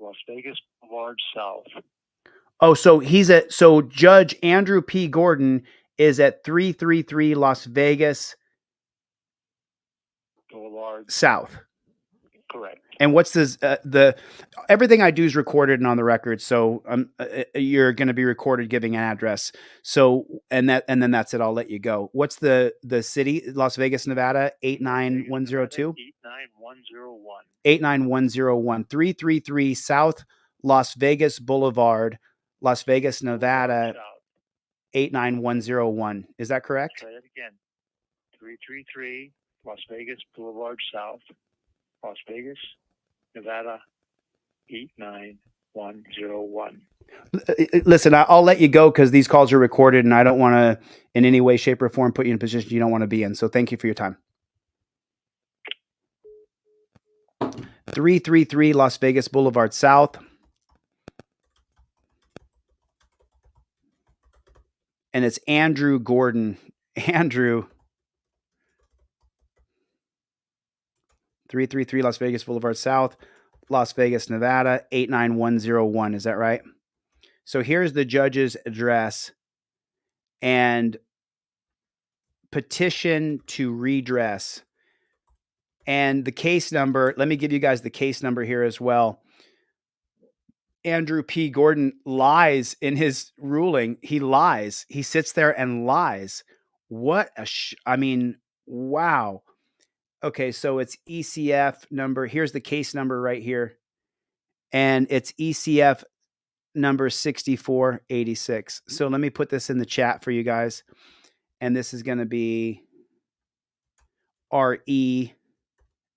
Speaker 19: Las Vegas Boulevard South.
Speaker 5: Oh, so Judge Andrew P. Gordon is at 333 Las Vegas
Speaker 19: Boulevard
Speaker 5: South.
Speaker 19: Correct.
Speaker 5: And what's the everything I do is recorded and on the record. So you're going to be recorded giving an address. So and then that's it. I'll let you go. What's the city? Las Vegas, Nevada 89102.
Speaker 19: 89101.
Speaker 5: 89101. 333 South Las Vegas Boulevard, Las Vegas, Nevada 89101. Is that correct?
Speaker 19: Try that again. 333 Las Vegas Boulevard South, Las Vegas, Nevada 89101.
Speaker 5: Listen, I'll let you go because these calls are recorded and I don't want to in any way, shape, or form put you in a position you don't want to be in. So thank you for your time. 333 Las Vegas Boulevard South. And it's Andrew Gordon. Andrew. 333 Las Vegas Boulevard South, Las Vegas, Nevada 89101. Is that right? So here's the judge's address and petition to redress. And the case number, let me give you guys the case number here as well. Andrew P. Gordon lies in his ruling. He lies. He sits there and lies. What I mean, wow. Okay, so it's ECF number. Here's the case number right here. And it's ECF number 6486. So let me put this in the chat for you guys. And this is going to be RE.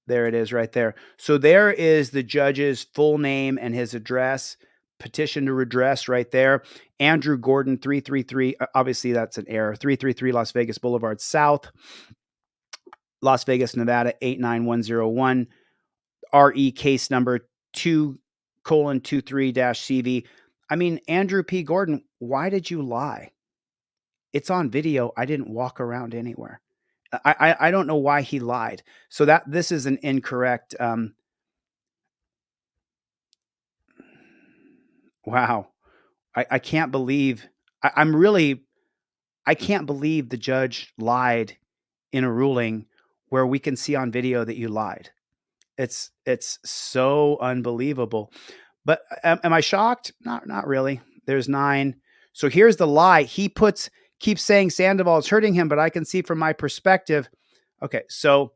Speaker 5: There it is right there. So there is the judge's full name and his address. Petition to redress right there. Andrew Gordon, 333. Obviously, that's an error. 333 Las Vegas Boulevard South, Las Vegas, Nevada 89101. RE case number 2:23-CV. I mean, Andrew P. Gordon, why did you lie? It's on video. I didn't walk around anywhere. I don't know why he lied. So this is an incorrect. Wow. I can't believe I can't believe the judge lied in a ruling where we can see on video that you lied. It's so unbelievable. But am I shocked? Not really. There's 9. So here's the lie. He keeps saying Sandoval is hurting him, but I can see from my perspective. Okay, so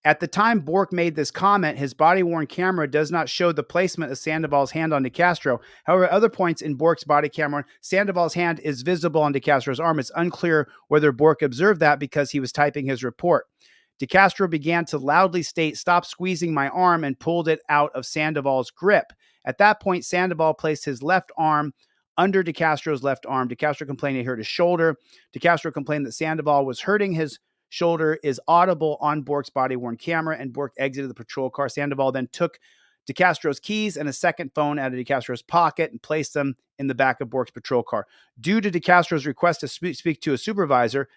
Speaker 5: At the time Bork made this comment, his body-worn camera does not show the placement of Sandoval's hand on DeCastro. However, at other points in Bork's body camera, Sandoval's hand is visible on DeCastro's arm. It's unclear whether Bork observed that because he was typing his report. DeCastro began to loudly state, "Stop squeezing my arm," and pulled it out of Sandoval's grip. At that point, Sandoval placed his left arm under DeCastro's left arm. DeCastro complained he hurt his shoulder. DeCastro complained that Sandoval was hurting his shoulder is audible on Bork's body-worn camera, and Bork exited the patrol car. Sandoval then took DeCastro's keys and a second phone out of DeCastro's pocket and placed them in the back of Bork's patrol car. Due to DeCastro's request to speak to a supervisor,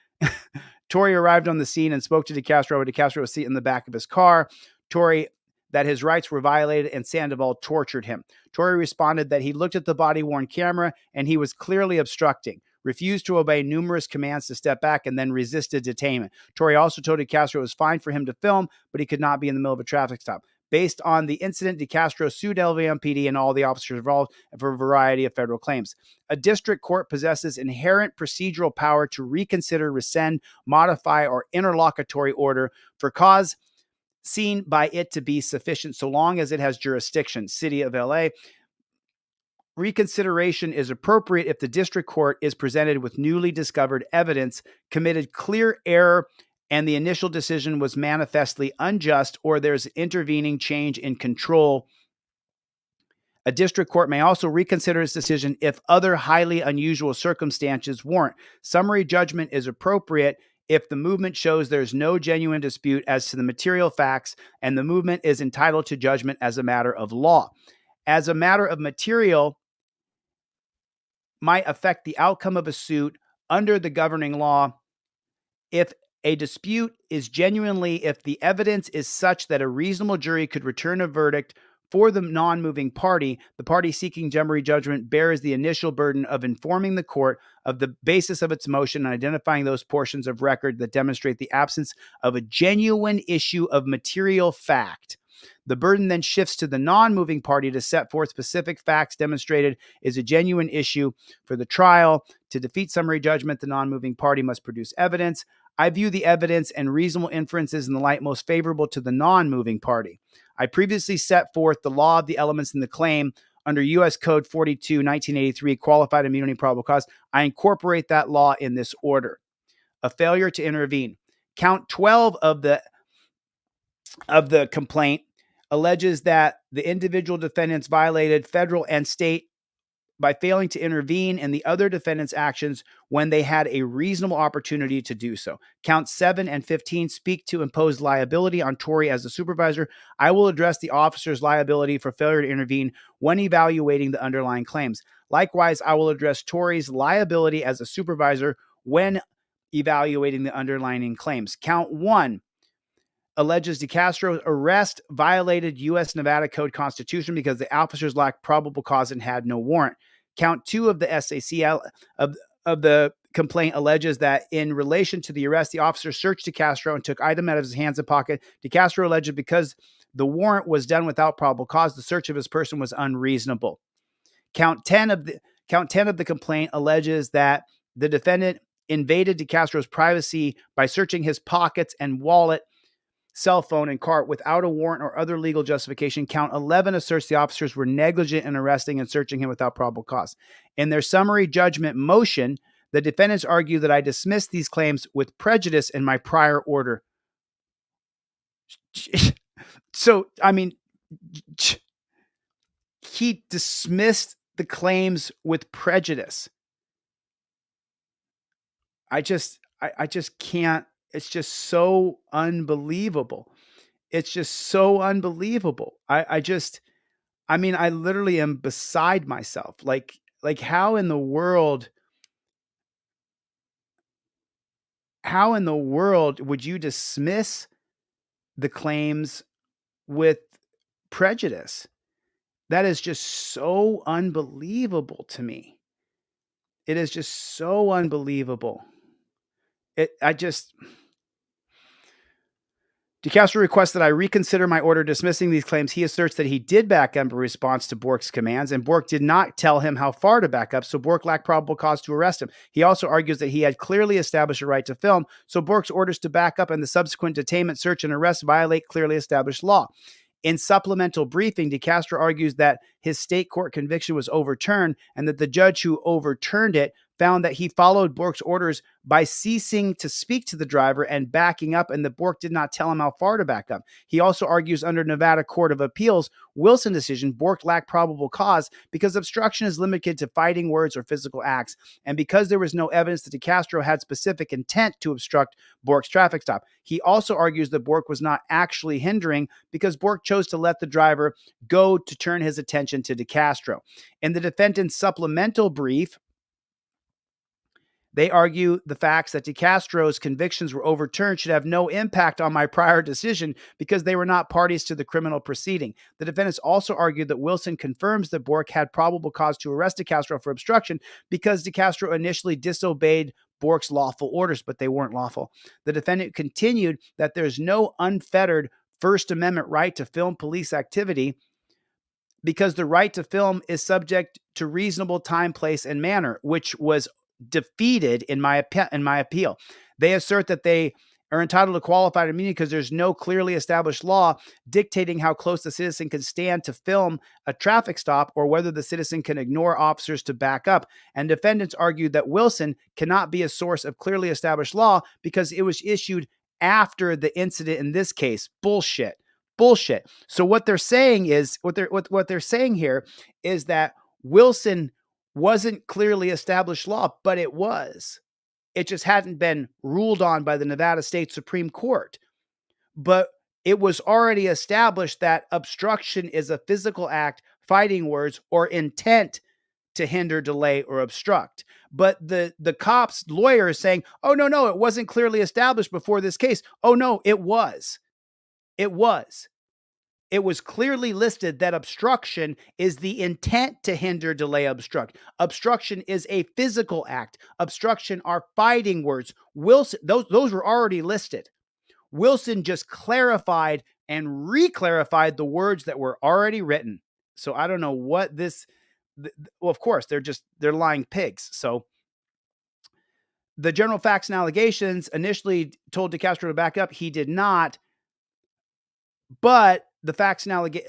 Speaker 5: Torrey arrived on the scene and spoke to DeCastro, where DeCastro was seated in the back of his car. Torrey that his rights were violated and Sandoval tortured him. Torrey responded that he looked at the body-worn camera and he was clearly obstructing, refused to obey numerous commands to step back, and then resisted detainment. Torrey also told DeCastro it was fine for him to film, but he could not be in the middle of a traffic stop. Based on the incident, DeCastro sued LVMPD and all the officers involved for a variety of federal claims. A district court possesses inherent procedural power to reconsider, rescind, modify, or interlocutory order for cause seen by it to be sufficient, so long as it has jurisdiction. City of LA. Reconsideration is appropriate if the district court is presented with newly discovered evidence, committed clear error, and the initial decision was manifestly unjust, or there's intervening change in control. A district court may also reconsider its decision if other highly unusual circumstances warrant. Summary judgment is appropriate if the movement shows there's no genuine dispute as to the material facts and the movement is entitled to judgment as a matter of law. As a matter of material, might affect the outcome of a suit under the governing law if a dispute is genuinely, if the evidence is such that a reasonable jury could return a verdict for the non-moving party. The party seeking summary judgment bears the initial burden of informing the court of the basis of its motion and identifying those portions of record that demonstrate the absence of a genuine issue of material fact. The burden then shifts to the non-moving party to set forth specific facts demonstrated is a genuine issue for the trial. To defeat summary judgment, the non-moving party must produce evidence. I view the evidence and reasonable inferences in the light most favorable to the non-moving party. I previously set forth the law of the elements in the claim under U.S. Code 42, 1983, qualified immunity probable cause. I incorporate that law in this order. A failure to intervene. Count 12 of the complaint alleges that the individual defendants violated federal and state by failing to intervene in the other defendants' actions when they had a reasonable opportunity to do so. Counts 7 and 15 speak to impose liability on Torrey as a supervisor. I will address the officer's liability for failure to intervene when evaluating the underlying claims. Likewise, I will address Torrey's liability as a supervisor when evaluating the underlying claims. Count 1 alleges DeCastro's arrest violated U.S. Nevada Code Constitution because the officers lacked probable cause and had no warrant. Count 2 of the SAC of the complaint alleges that in relation to the arrest, the officer searched DeCastro and took item out of his hands and pocket. DeCastro alleged because the warrant was done without probable cause, the search of his person was unreasonable. Count 10 of the complaint alleges that the defendant invaded DeCastro's privacy by searching his pockets and wallet, cell phone, and cart without a warrant or other legal justification. Count 11 asserts the officers were negligent in arresting and searching him without probable cause. In their summary judgment motion, the defendants argue that I dismissed these claims with prejudice in my prior order. So, I mean, he dismissed the claims with prejudice. I just can't. It's just so unbelievable. It's just so unbelievable. I literally am beside myself. Like how in the world would you dismiss the claims with prejudice? That is just so unbelievable to me. It is just so unbelievable. DeCastro requests that I reconsider my order dismissing these claims. He asserts that he did back up in response to Bork's commands, and Bork did not tell him how far to back up, so Bork lacked probable cause to arrest him. He also argues that he had clearly established a right to film, so Bork's orders to back up and the subsequent detainment, search, and arrest violate clearly established law. In supplemental briefing, DeCastro argues that his state court conviction was overturned and that the judge who overturned it found that he followed Bork's orders by ceasing to speak to the driver and backing up, and that Bork did not tell him how far to back up. He also argues under Nevada Court of Appeals Wilson decision, Bork lacked probable cause because obstruction is limited to fighting words or physical acts, and because there was no evidence that DeCastro had specific intent to obstruct Bork's traffic stop. He also argues that Bork was not actually hindering because Bork chose to let the driver go to turn his attention to DeCastro. In the defendant's supplemental brief, they argue the facts that DeCastro's convictions were overturned should have no impact on my prior decision because they were not parties to the criminal proceeding. The defendants also argued that Wilson confirms that Bork had probable cause to arrest DeCastro for obstruction because DeCastro initially disobeyed Bork's lawful orders, but they weren't lawful. The defendant continued that there's no unfettered First Amendment right to film police activity because the right to film is subject to reasonable time, place, and manner, which was defeated in my appeal. They assert that they are entitled to qualified immunity because there's no clearly established law dictating how close the citizen can stand to film a traffic stop or whether the citizen can ignore officers to back up. And defendants argued that Wilson cannot be a source of clearly established law because it was issued after the incident in this case. Bullshit. So what they're saying is what they're saying here is that Wilson wasn't clearly established law, but it was. It just hadn't been ruled on by the Nevada State Supreme Court. But it was already established that obstruction is a physical act, fighting words, or intent to hinder, delay, or obstruct. But the cop's lawyer is saying, oh, no, it wasn't clearly established before this case. Oh, no, it was. It was. It was clearly listed that obstruction is the intent to hinder, delay, obstruct. Obstruction is a physical act. Obstruction are fighting words. Wilson, those were already listed. Wilson just clarified and re-clarified the words that were already written. So I don't know what this, well, of course, they're lying pigs. So the general facts and allegations initially told DeCastro to back up. He did not. But the facts and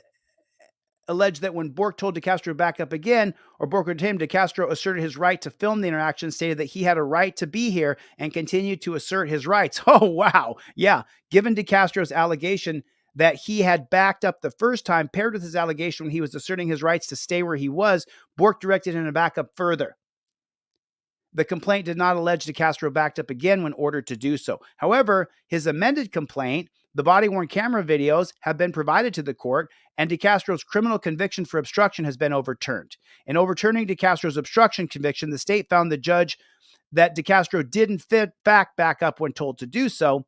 Speaker 5: allege that when Bork told DeCastro to back up again, or Bork retained him, DeCastro asserted his right to film the interaction, stated that he had a right to be here, and continued to assert his rights. Oh, wow. Yeah. Given DeCastro's allegation that he had backed up the first time, paired with his allegation when he was asserting his rights to stay where he was, Bork directed him to back up further. The complaint did not allege DeCastro backed up again when ordered to do so. However, his amended complaint, the body-worn camera videos, have been provided to the court, and DeCastro's criminal conviction for obstruction has been overturned. In overturning DeCastro's obstruction conviction, the state found the judge that DeCastro didn't in fact back up when told to do so.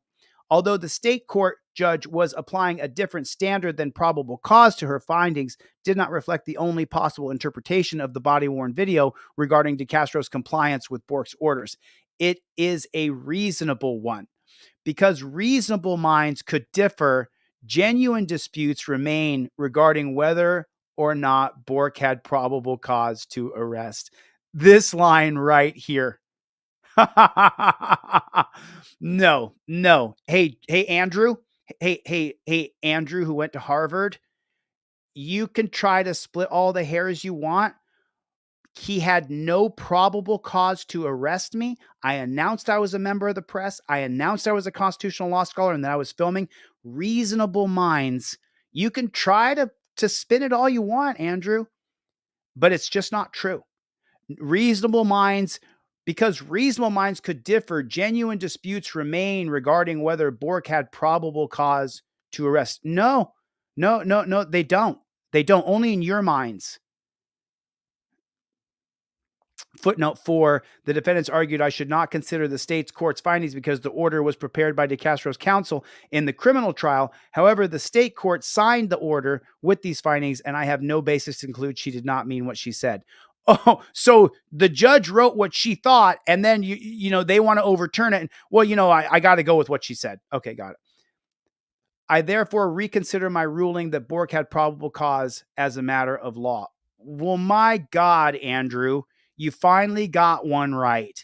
Speaker 5: Although the state court judge was applying a different standard than probable cause to her findings, did not reflect the only possible interpretation of the body-worn video regarding DeCastro's compliance with Bork's orders. It is a reasonable one. Because reasonable minds could differ, genuine disputes remain regarding whether or not Bork had probable cause to arrest. This line right here. No. Hey, Andrew. Hey, Andrew, who went to Harvard. You can try to split all the hairs you want. He had no probable cause to arrest me. I announced I was a member of the press. I announced I was a constitutional law scholar and that I was filming. Reasonable minds. You can try to spin it all you want, Andrew, but it's just not true. Reasonable minds, because reasonable minds could differ, genuine disputes remain regarding whether Bork had probable cause to arrest. No, they don't. They don't, only in your minds. Footnote 4, the defendants argued I should not consider the state's court's findings because the order was prepared by DeCastro's counsel in the criminal trial. However, the state court signed the order with these findings, and I have no basis to conclude she did not mean what she said. Oh, so the judge wrote what she thought, and then you know they want to overturn it. And, well, I got to go with what she said. Okay, got it. I therefore reconsider my ruling that Bork had probable cause as a matter of law. Well, my God, Andrew, you finally got one right.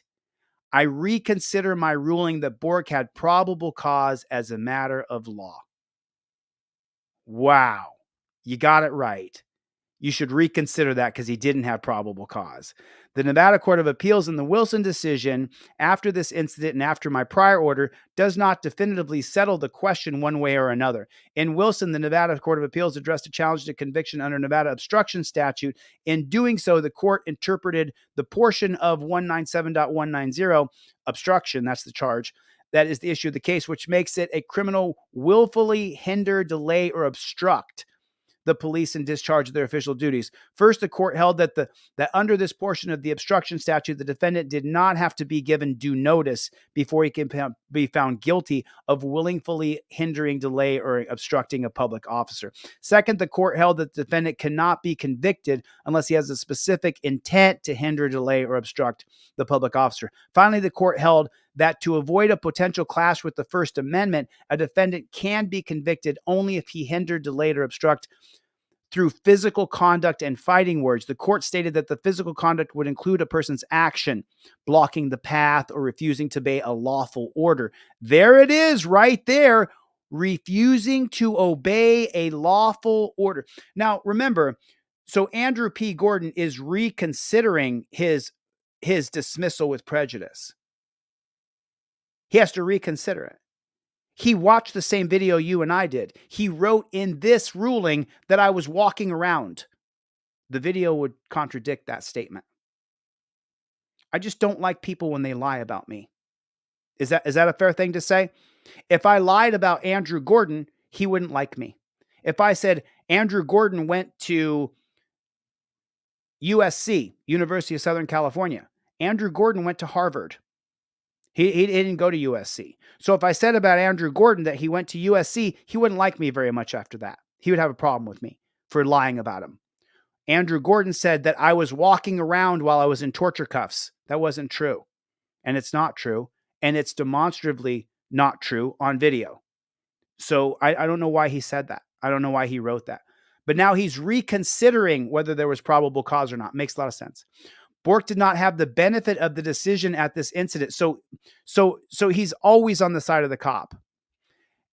Speaker 5: I reconsider my ruling that Bork had probable cause as a matter of law. Wow. You got it right. You should reconsider that because he didn't have probable cause. The Nevada Court of Appeals in the Wilson decision, after this incident and after my prior order, does not definitively settle the question one way or another. In Wilson, the Nevada Court of Appeals addressed a challenge to conviction under Nevada obstruction statute. In doing so, the court interpreted the portion of 197.190, obstruction, that's the charge, that is the issue of the case, which makes it a criminal willfully hinder, delay, or obstruct the police in discharge of their official duties. First, the court held that that under this portion of the obstruction statute, the defendant did not have to be given due notice before he can be found guilty of willfully hindering, delay, or obstructing a public officer. Second, the court held that the defendant cannot be convicted unless he has a specific intent to hinder, delay, or obstruct the public officer. Finally, the court held that to avoid a potential clash with the First Amendment, a defendant can be convicted only if he hindered, delayed, or obstruct through physical conduct and fighting words. The court stated that the physical conduct would include a person's action, blocking the path or refusing to obey a lawful order. There it is right there, refusing to obey a lawful order. Now, remember, so Andrew P. Gordon is reconsidering his dismissal with prejudice. He has to reconsider it. He watched the same video you and I did. He wrote in this ruling that I was walking around. The video would contradict that statement. I just don't like people when they lie about me. Is that a fair thing to say? If I lied about Andrew Gordon, he wouldn't like me. If I said Andrew Gordon went to USC, University of Southern California, Andrew Gordon went to Harvard. He didn't go to USC. So if I said about Andrew Gordon that he went to USC, he wouldn't like me very much after that. He would have a problem with me for lying about him. Andrew Gordon said that I was walking around while I was in torture cuffs. That wasn't true. And it's not true. And it's demonstrably not true on video. So I don't know why he said that. I don't know why he wrote that. But now he's reconsidering whether there was probable cause or not. Makes a lot of sense. Bork did not have the benefit of the decision at this incident. So he's always on the side of the cop,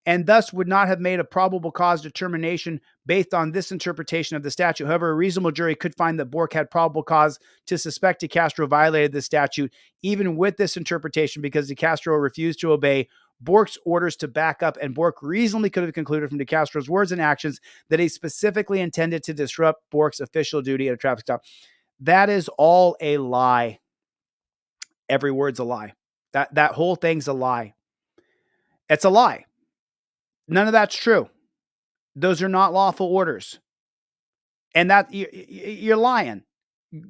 Speaker 5: and thus would not have made a probable cause determination based on this interpretation of the statute. However, a reasonable jury could find that Bork had probable cause to suspect DeCastro violated the statute, even with this interpretation, because DeCastro refused to obey Bork's orders to back up, and Bork reasonably could have concluded from DeCastro's words and actions that he specifically intended to disrupt Bork's official duty at a traffic stop. That is all a lie. Every word's a lie. That whole thing's a lie. It's a lie. None of that's true. Those are not lawful orders. And that you're lying.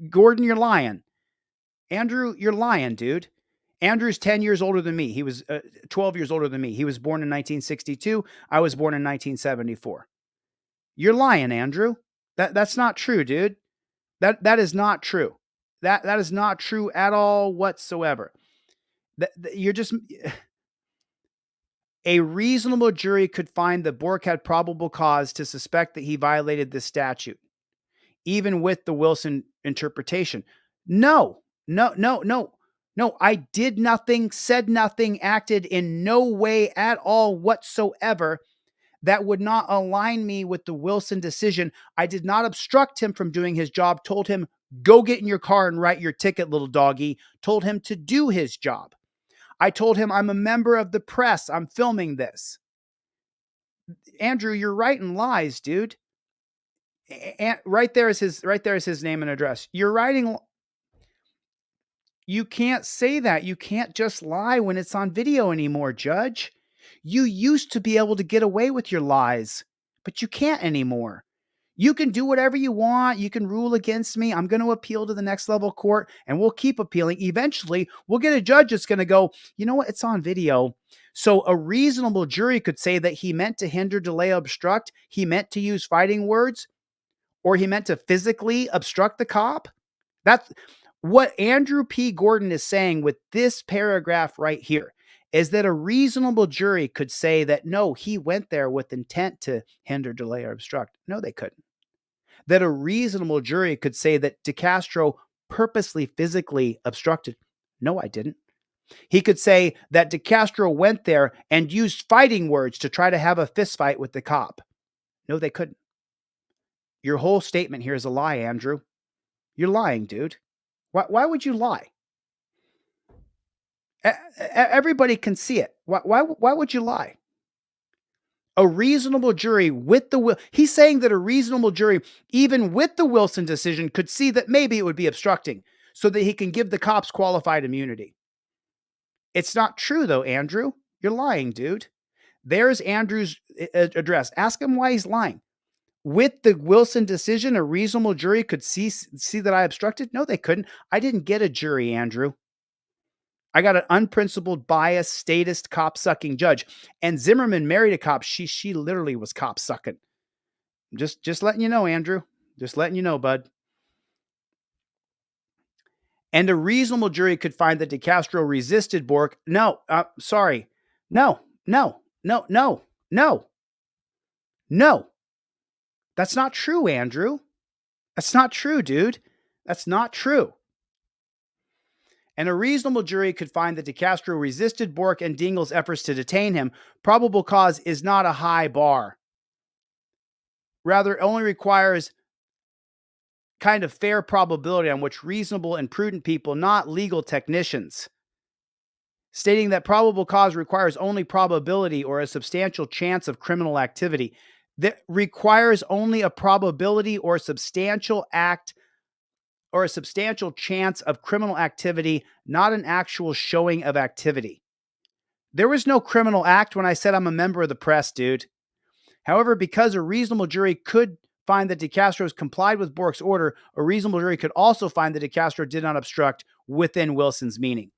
Speaker 5: Gordon, you're lying. Andrew, you're lying, dude. Andrew's 10 years older than me. He was 12 years older than me. He was born in 1962. I was born in 1974. You're lying, Andrew. That's not true, dude. That is not true. That is not true at all whatsoever. You're just... A reasonable jury could find that Bork had probable cause to suspect that he violated this statute, even with the Wilson interpretation. No. I did nothing, said nothing, acted in no way at all whatsoever that would not align me with the Wilson decision. I did not obstruct him from doing his job, told him, go get in your car and write your ticket, little doggy, told him to do his job. I told him, I'm a member of the press. I'm filming this. Andrew, you're writing lies, dude. And right there is his name and address. You're writing. You can't say that. You can't just lie when it's on video anymore, Judge. You used to be able to get away with your lies, but you can't anymore. You can do whatever you want. You can rule against me. I'm going to appeal to the next level court, and we'll keep appealing. Eventually, we'll get a judge that's going to go, you know what? It's on video. So a reasonable jury could say that he meant to hinder, delay, obstruct. He meant to use fighting words, or he meant to physically obstruct the cop. That's what Andrew P. Gordon is saying with this paragraph right here, is that a reasonable jury could say that, no, he went there with intent to hinder, delay, or obstruct. No, they couldn't. That a reasonable jury could say that DeCastro purposely, physically obstructed. No, I didn't. He could say that DeCastro went there and used fighting words to try to have a fist fight with the cop. No, they couldn't. Your whole statement here is a lie, Andrew. You're lying, dude. Why would you lie? Everybody can see it. Why would you lie? A reasonable jury with the will. He's saying that a reasonable jury, even with the Wilson decision, could see that maybe it would be obstructing so that he can give the cops qualified immunity. It's not true, though, Andrew. You're lying, dude. There's Andrew's address. Ask him why he's lying. With the Wilson decision, a reasonable jury could see that I obstructed? No, they couldn't. I didn't get a jury, Andrew. I got an unprincipled, biased, statist, cop-sucking judge. And Zimmerman married a cop. She literally was cop-sucking. Just letting you know, Andrew. Just letting you know, bud. And a reasonable jury could find that DeCastro resisted Bork. No, sorry. No. That's not true, Andrew. That's not true, dude. That's not true. And a reasonable jury could find that DeCastro resisted Bork and Dingell's efforts to detain him. Probable cause is not a high bar. Rather, it only requires kind of fair probability on which reasonable and prudent people, not legal technicians, stating that probable cause requires only probability or a substantial chance of criminal activity. That requires only a probability or substantial act or a substantial chance of criminal activity, not an actual showing of activity. There was no criminal act when I said I'm a member of the press, dude. However, because a reasonable jury could find that DeCastro has complied with Bork's order, a reasonable jury could also find that DeCastro did not obstruct within Wilson's meaning.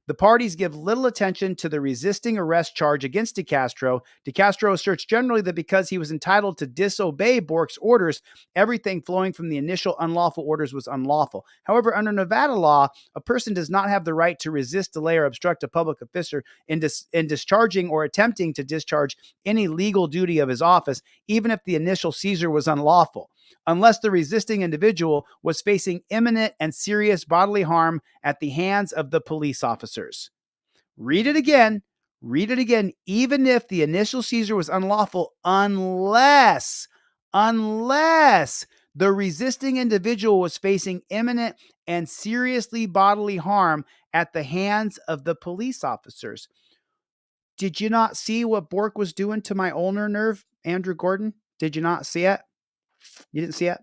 Speaker 5: The parties give little attention to the resisting arrest charge against DeCastro. DeCastro asserts generally that because he was entitled to disobey Bork's orders, everything flowing from the initial unlawful orders was unlawful. However, under Nevada law, a person does not have the right to resist, delay, or obstruct a public officer in discharging or attempting to discharge any legal duty of his office, even if the initial seizure was unlawful, unless the resisting individual was facing imminent and serious bodily harm at the hands of the police officers. Read it again. Even if the initial seizure was unlawful, unless the resisting individual was facing imminent and seriously bodily harm at the hands of the police officers. Did you not see what Bork was doing to my ulnar nerve, Andrew Gordon? Did you not see it? You didn't see it?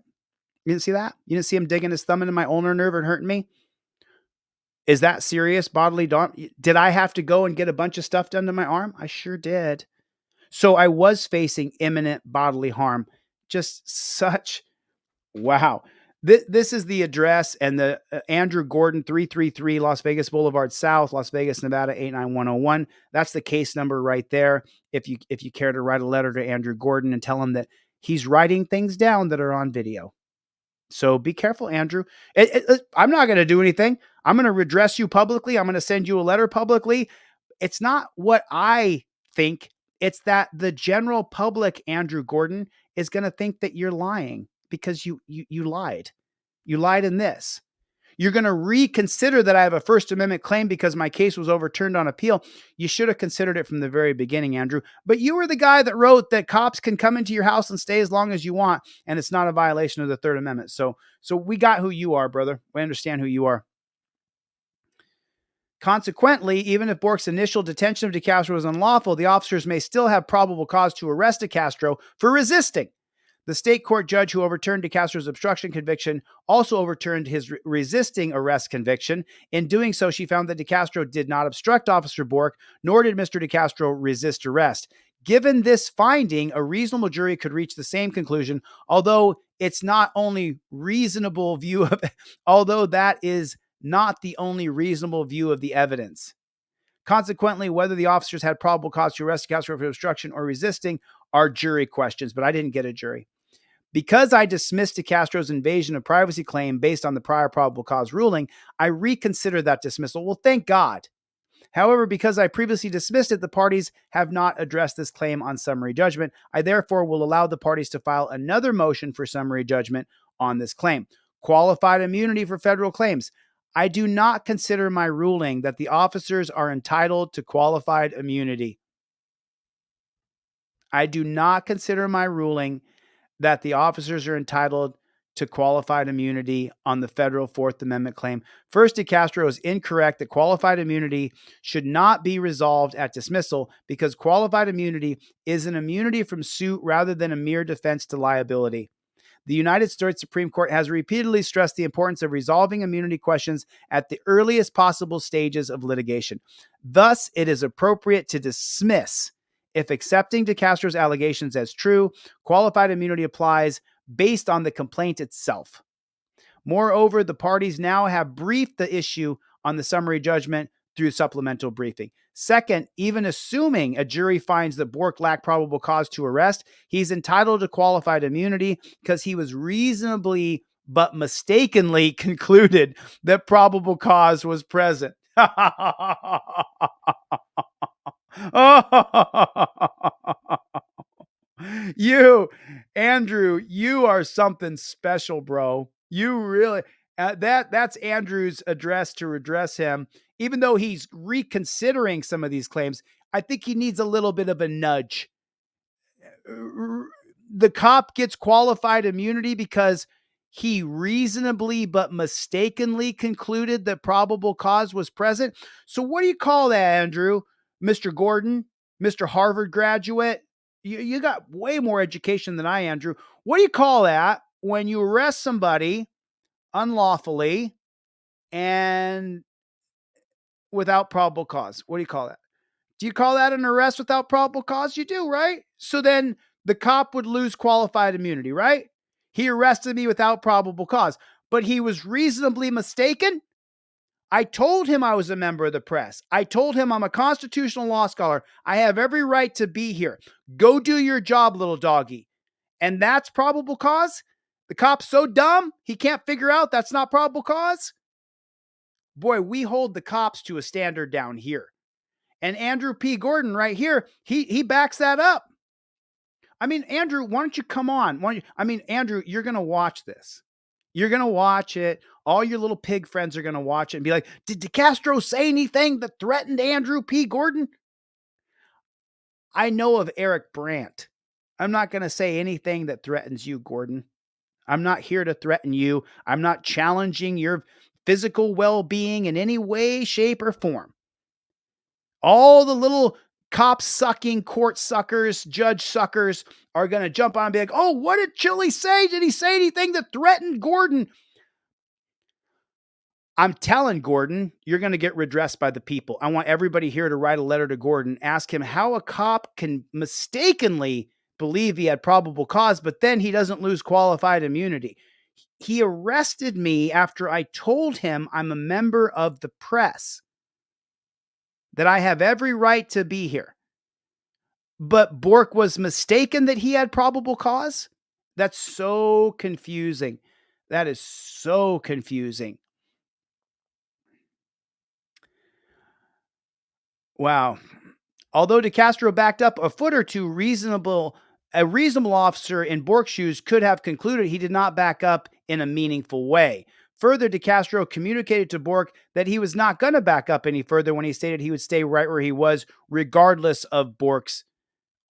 Speaker 5: You didn't see that? You didn't see him digging his thumb into my ulnar nerve and hurting me? Is that serious bodily harm? Did I have to go and get a bunch of stuff done to my arm? I sure did. So I was facing imminent bodily harm. Just such, wow. This is the address and the Andrew Gordon, 333 Las Vegas Boulevard South, Las Vegas, Nevada, 89101. That's the case number right there. If you care to write a letter to Andrew Gordon and tell him that he's writing things down that are on video. So be careful, Andrew. I'm not going to do anything. I'm going to redress you publicly. I'm going to send you a letter publicly. It's not what I think. It's that the general public, Andrew Gordon, is going to think that you're lying because you lied. You lied in this. You're going to reconsider that I have a First Amendment claim because my case was overturned on appeal. You should have considered it from the very beginning, Andrew. But you were the guy that wrote that cops can come into your house and stay as long as you want, and it's not a violation of the Third Amendment. So we got who you are, brother. We understand who you are. Consequently, even if Bork's initial detention of DeCastro was unlawful, the officers may still have probable cause to arrest DeCastro for resisting. The state court judge who overturned DeCastro's obstruction conviction also overturned his resisting arrest conviction. In doing so, she found that DeCastro did not obstruct Officer Bork, nor did Mr. DeCastro resist arrest. Given this finding, a reasonable jury could reach the same conclusion, although it's not only reasonable view of, although that is not the only reasonable view of the evidence. Consequently, whether the officers had probable cause to arrest DeCastro for obstruction or resisting are jury questions, but I didn't get a jury. Because I dismissed DeCastro's invasion of privacy claim based on the prior probable cause ruling, I reconsidered that dismissal. Well, thank God. However, because I previously dismissed it, the parties have not addressed this claim on summary judgment. I therefore will allow the parties to file another motion for summary judgment on this claim. Qualified immunity for federal claims. I do not consider my ruling that the officers are entitled to qualified immunity. I do not consider my ruling that the officers are entitled to qualified immunity on the federal Fourth Amendment claim. First, DeCastro is incorrect that qualified immunity should not be resolved at dismissal because qualified immunity is an immunity from suit rather than a mere defense to liability. The United States Supreme Court has repeatedly stressed the importance of resolving immunity questions at the earliest possible stages of litigation. Thus, it is appropriate to dismiss. If accepting DeCastro's allegations as true, qualified immunity applies based on the complaint itself. Moreover, the parties now have briefed the issue on the summary judgment through supplemental briefing. Second, even assuming a jury finds that Bork lacked probable cause to arrest, he's entitled to qualified immunity because he was reasonably but mistakenly concluded that probable cause was present. You, Andrew, you are something special, bro. You really, that's Andrew's address to redress him. Even though he's reconsidering some of these claims, I think he needs a little bit of a nudge. The cop gets qualified immunity because he reasonably but mistakenly concluded that probable cause was present. So what do you call that, Andrew? Mr. Gordon, Mr. Harvard graduate? You got way more education than I, Andrew. What do you call that when you arrest somebody unlawfully and without probable cause? What do you call that? Do you call that an arrest without probable cause? You do, right? So then the cop would lose qualified immunity, right? He arrested me without probable cause, but he was reasonably mistaken. I told him I was a member of the press. I told him I'm a constitutional law scholar. I have every right to be here. Go do your job, little doggy. And that's probable cause? The cop's so dumb, he can't figure out that's not probable cause? Boy, we hold the cops to a standard down here. And Andrew P. Gordon right here, he backs that up. I mean, Andrew, why don't you come on? Andrew, you're going to watch this. You're going to watch it. All your little pig friends are going to watch it and be like, did DeCastro say anything that threatened Andrew P. Gordon? I know of Eric Brandt. I'm not going to say anything that threatens you, Gordon. I'm not here to threaten you. I'm not challenging your physical well-being in any way, shape, or form. All the little cop-sucking court suckers, judge suckers are going to jump on and be like, oh, what did Chili say? Did he say anything that threatened Gordon? I'm telling Gordon, you're going to get redressed by the people. I want everybody here to write a letter to Gordon, ask him how a cop can mistakenly believe he had probable cause, but then he doesn't lose qualified immunity. He arrested me after I told him I'm a member of the press, that I have every right to be here. But Bork was mistaken that he had probable cause? That's so confusing. That is so confusing. Wow. Although DeCastro backed up a foot or two, a reasonable officer in Bork's shoes could have concluded he did not back up in a meaningful way. Further, DeCastro communicated to Bork that he was not going to back up any further when he stated he would stay right where he was, regardless of Bork's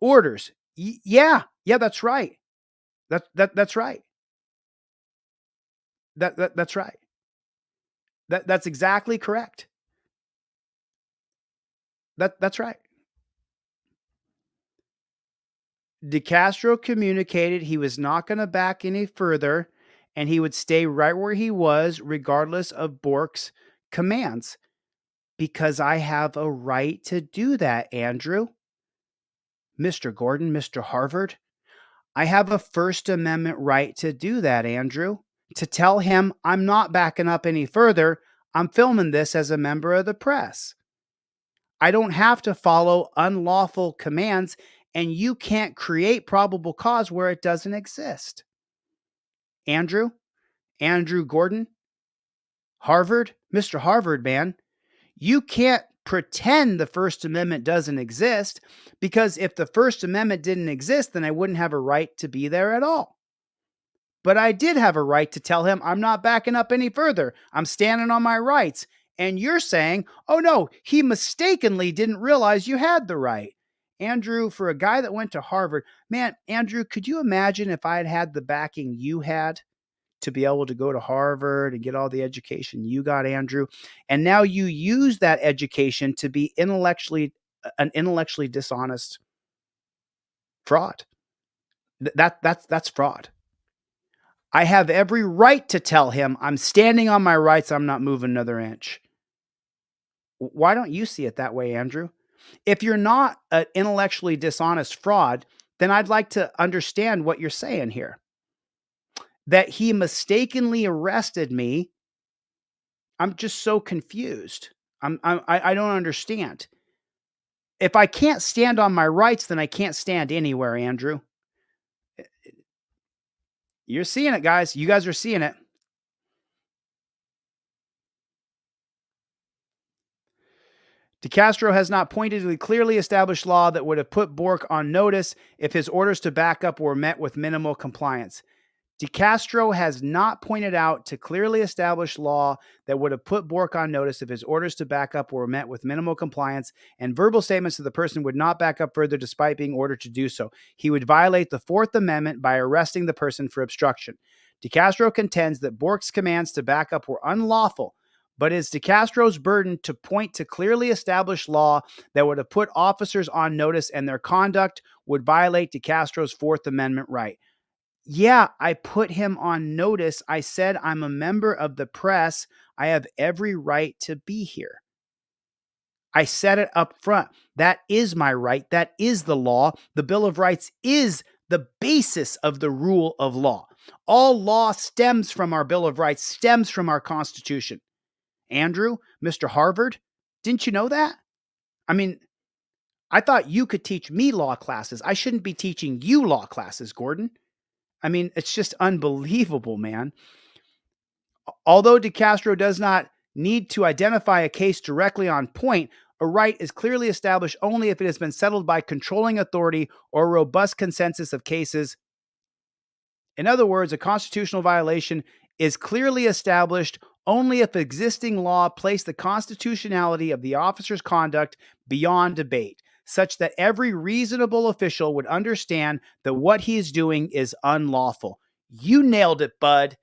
Speaker 5: orders. Yeah, that's right. That's right. That's right. That's exactly correct. That's right. DeCastro communicated he was not going to back any further and he would stay right where he was regardless of Bork's commands, because I have a right to do that, Andrew. Mr. Gordon, Mr. Harvard, I have a First Amendment right to do that, Andrew, to tell him I'm not backing up any further. I'm filming this as a member of the press. I don't have to follow unlawful commands, and you can't create probable cause where it doesn't exist. Andrew Gordon, Harvard, Mr. Harvard, man, you can't pretend the First Amendment doesn't exist, because if the First Amendment didn't exist, then I wouldn't have a right to be there at all. But I did have a right to tell him I'm not backing up any further. I'm standing on my rights. And you're saying, oh no, he mistakenly didn't realize you had the right. Andrew, for a guy that went to Harvard, man, Andrew, could you imagine if I had had the backing you had to be able to go to Harvard and get all the education you got, Andrew? And now you use that education to be an intellectually dishonest fraud. That's fraud. I have every right to tell him I'm standing on my rights. I'm not moving another inch. Why don't you see it that way, Andrew? If you're not an intellectually dishonest fraud, then I'd like to understand what you're saying here. That he mistakenly arrested me. I'm just so confused. I don't understand. If I can't stand on my rights, then I can't stand anywhere, Andrew. You're seeing it, guys. You guys are seeing it. DeCastro has not pointed to the clearly established law that would have put Bork on notice if his orders to back up were met with minimal compliance. DeCastro has not pointed out to clearly established law that would have put Bork on notice if his orders to back up were met with minimal compliance, and verbal statements to the person would not back up further despite being ordered to do so. He would violate the Fourth Amendment by arresting the person for obstruction. DeCastro contends that Bork's commands to back up were unlawful, but it's DeCastro's burden to point to clearly established law that would have put officers on notice and their conduct would violate DeCastro's Fourth Amendment right. Yeah, I put him on notice. I said, I'm a member of the press. I have every right to be here. I said it up front. That is my right. That is the law. The Bill of Rights is the basis of the rule of law. All law stems from our Bill of Rights, stems from our Constitution. Andrew, Mr. Harvard, didn't you know that? I mean, I thought you could teach me law classes. I shouldn't be teaching you law classes, Gordon. I mean, it's just unbelievable, man. Although DeCastro does not need to identify a case directly on point, a right is clearly established only if it has been settled by controlling authority or a robust consensus of cases. In other words, a constitutional violation is clearly established only if existing law placed the constitutionality of the officer's conduct beyond debate, such that every reasonable official would understand that what he is doing is unlawful. You nailed it, bud.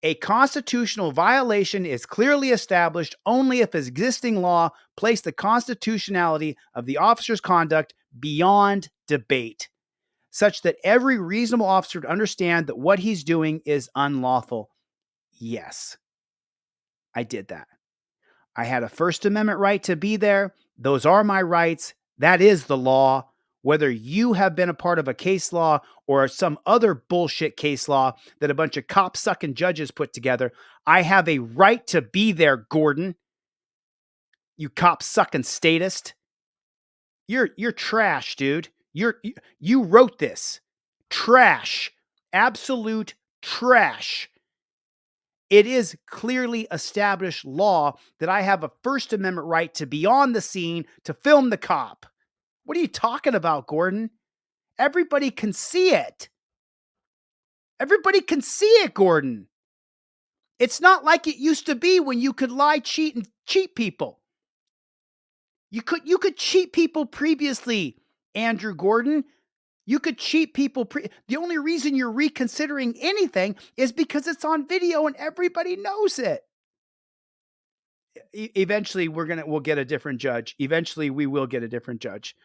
Speaker 5: A constitutional violation is clearly established only if existing law placed the constitutionality of the officer's conduct beyond debate, such that every reasonable officer would understand that what he's doing is unlawful. Yes, I did that. I had a First Amendment right to be there. Those are my rights. That is the law. Whether you have been a part of a case law or some other bullshit case law that a bunch of cop-sucking judges put together, I have a right to be there, Gordon. You cop-sucking statist. You're trash, dude. You wrote this. Trash. Absolute trash. It is clearly established law that I have a First Amendment right to be on the scene to film the cop. What are you talking about, Gordon? Everybody can see it. Everybody can see it, Gordon. It's not like it used to be when you could lie, cheat, and cheat people. You could cheat people previously, Andrew Gordon. You could cheat people. The only reason you're reconsidering anything is because it's on video and everybody knows it. Eventually, we'll get a different judge. Eventually, we will get a different judge.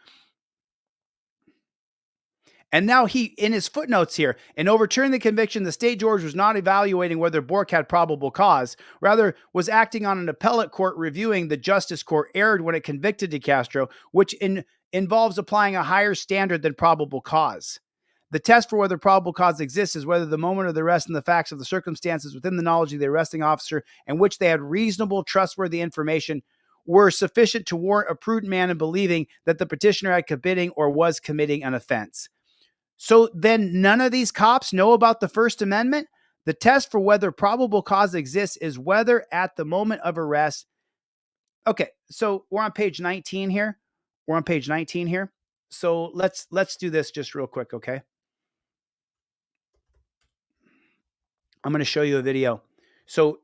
Speaker 5: And now he, in his footnotes here, in overturning the conviction, the state judge was not evaluating whether Bork had probable cause, rather was acting on an appellate court reviewing the justice court erred when it convicted DeCastro, which involves applying a higher standard than probable cause. The test for whether probable cause exists is whether the moment of the arrest and the facts of the circumstances within the knowledge of the arresting officer in which they had reasonable, trustworthy information were sufficient to warrant a prudent man in believing that the petitioner had committing or was committing an offense. So then none of these cops know about the First Amendment? The test for whether probable cause exists is whether at the moment of arrest. Okay, so we're on page 19 here. We're on page 19 here. So let's do this just real quick, okay? I'm going to show you a video. So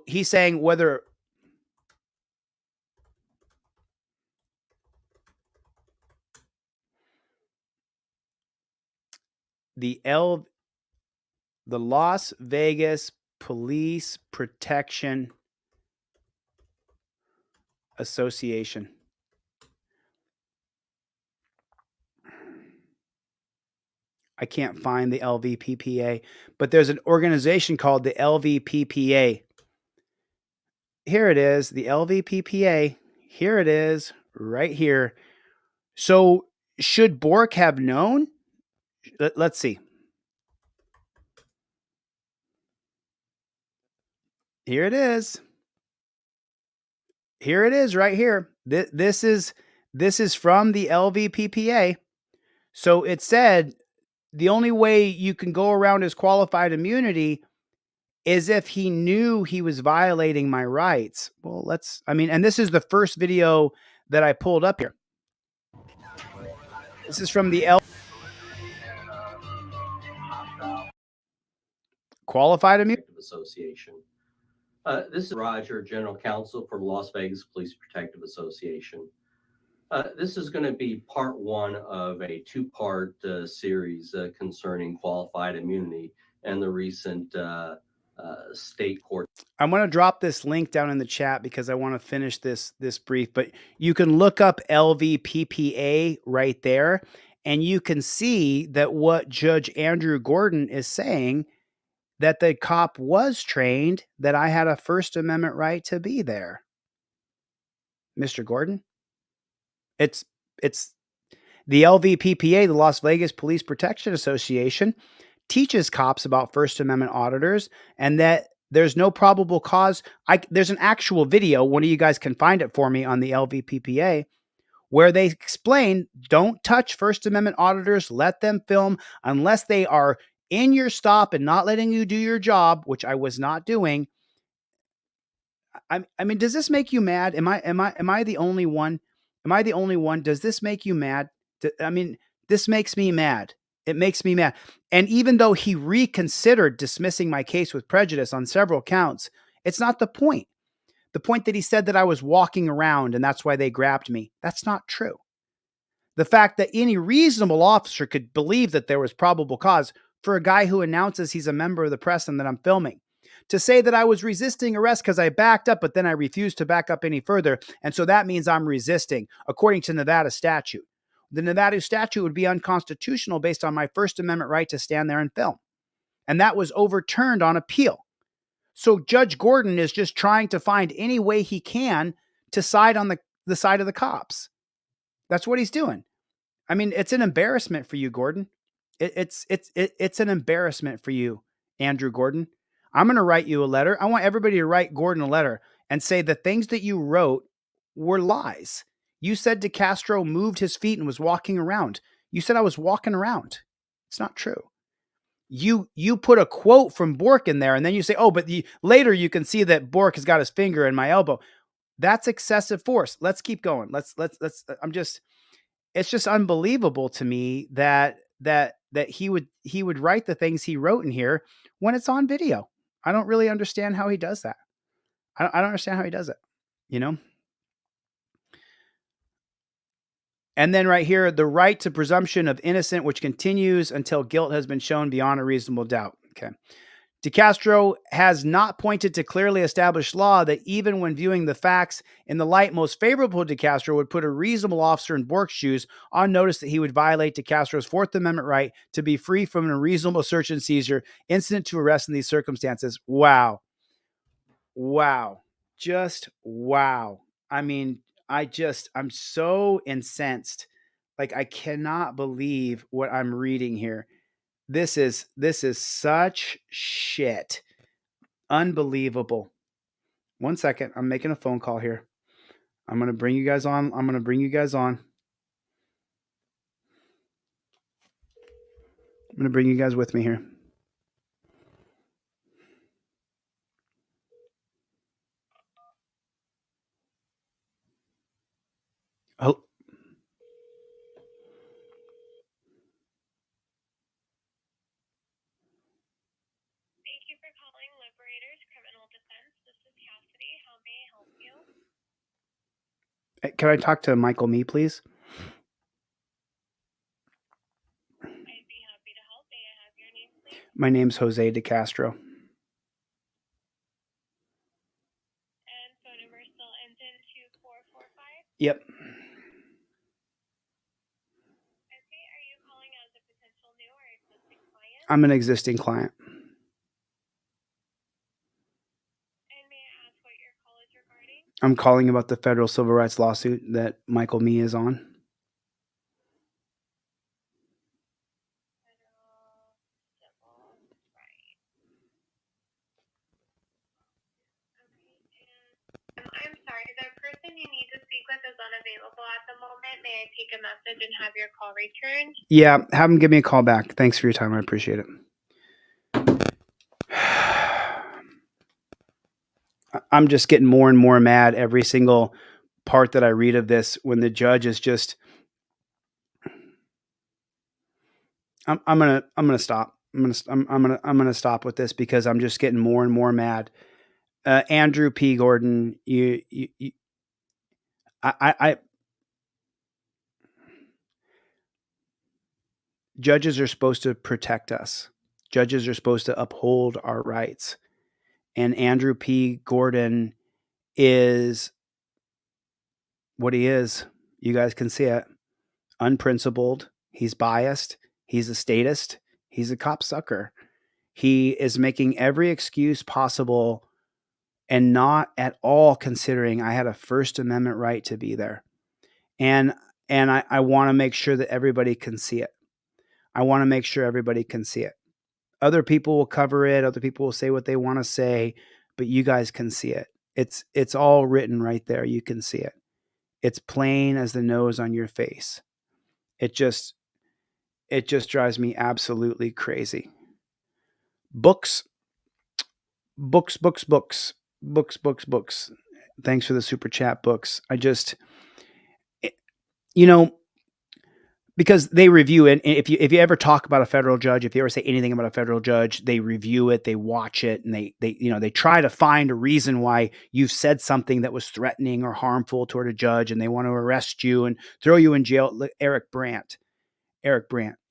Speaker 5: he's saying whether the Las Vegas Police Protection Association. I can't find the LVPPA, but there's an organization called the LVPPA. Here it is, the LVPPA. Here it is, right here. So should Bork have known? Let's see. Here it is. Here it is right here. This is from the LVPPA. So it said the only way you can go around his qualified immunity is if he knew he was violating my rights. Well, and this is the first video that I pulled up here. This is from the Qualified Immunity
Speaker 20: Association. This is Roger, General Counsel for the Las Vegas Police Protective Association. This is going to be part one of a two-part series concerning qualified immunity and the recent state court.
Speaker 5: I'm going to drop this link down in the chat because I want to finish this brief, but you can look up LVPPA right there, and you can see that what Judge Andrew Gordon is saying, that the cop was trained, that I had a First Amendment right to be there. Mr. Gordon? It's the LVPPA, the Las Vegas Police Protection Association, teaches cops about First Amendment auditors and that there's no probable cause. There's an actual video, one of you guys can find it for me on the LVPPA, where they explain, don't touch First Amendment auditors, let them film unless they are in your stop and not letting you do your job, which I was not doing. I mean, does this make you mad? Am I the only one? Am I the only one? Does this make you mad? I mean, this makes me mad. It makes me mad. And even though he reconsidered dismissing my case with prejudice on several counts, it's not the point. The point that he said that I was walking around and that's why they grabbed me, that's not true. The fact that any reasonable officer could believe that there was probable cause for a guy who announces he's a member of the press and that I'm filming. To say that I was resisting arrest because I backed up, but then I refused to back up any further. And so that means I'm resisting, according to Nevada statute. The Nevada statute would be unconstitutional based on my First Amendment right to stand there and film. And that was overturned on appeal. So Judge Gordon is just trying to find any way he can to side on the side of the cops. That's what he's doing. I mean, it's an embarrassment for you, Gordon. It's an embarrassment for you, Andrew Gordon. I'm going to write you a letter. I want everybody to write Gordon a letter and say the things that you wrote were lies. You said DeCastro moved his feet and was walking around. You said I was walking around. It's not true. You put a quote from Bork in there and then you say, oh, but later you can see that Bork has got his finger in my elbow. That's excessive force. Let's keep going. It's just unbelievable to me that he would write the things he wrote in here when it's on video. I don't really understand how he does that. I don't understand how he does it, you know? And then right here, the right to presumption of innocent, which continues until guilt has been shown beyond a reasonable doubt. Okay. DeCastro has not pointed to clearly established law that even when viewing the facts in the light most favorable to DeCastro would put a reasonable officer in Bork's shoes on notice that he would violate DeCastro's Fourth Amendment right to be free from an unreasonable search and seizure incident to arrest in these circumstances. Wow. Wow. Just wow. I mean, I'm so incensed. Like, I cannot believe what I'm reading here. This is such shit. Unbelievable. One second. I'm making a phone call here. I'm going to bring you guys on. I'm going to bring you guys on. I'm going to bring you guys with me here.
Speaker 1: Can I talk to Michael Me, please? My name's Jose De Castro. Yep. I'm an existing client. I'm calling about the federal civil rights lawsuit that Michael Me is on.
Speaker 16: I'm sorry, the person you need to speak with is unavailable at the moment. May I take a message and have your call returned?
Speaker 1: Yeah, have him give me a call back. Thanks for your time. I appreciate it. I'm just getting more and more mad every single part that I read of this when the judge is just I'm gonna stop. I'm gonna stop with this because I'm just getting more and more mad. Andrew P. Gordon, I judges are supposed to protect us. Judges are supposed to uphold our rights. And Andrew P. Gordon is what he is. You guys can see it. Unprincipled. He's biased. He's a statist. He's a cop sucker. He is making every excuse possible and not at all considering I had a First Amendment right to be there. And I want to make sure that everybody can see it. I want to make sure everybody can see it. Other people will cover it. Other people will say what they want to say, but you guys can see it. It's all written right there. You can see it. It's plain as the nose on your face. It just drives me absolutely crazy. Books. Thanks for the super chat, Books. Because they review it. And if you ever talk about a federal judge, if you ever say anything about a federal judge, they review it, they watch it, and they try to find a reason why you've said something that was threatening or harmful toward a judge, and they want to arrest you and throw you in jail. Look, Eric Brandt,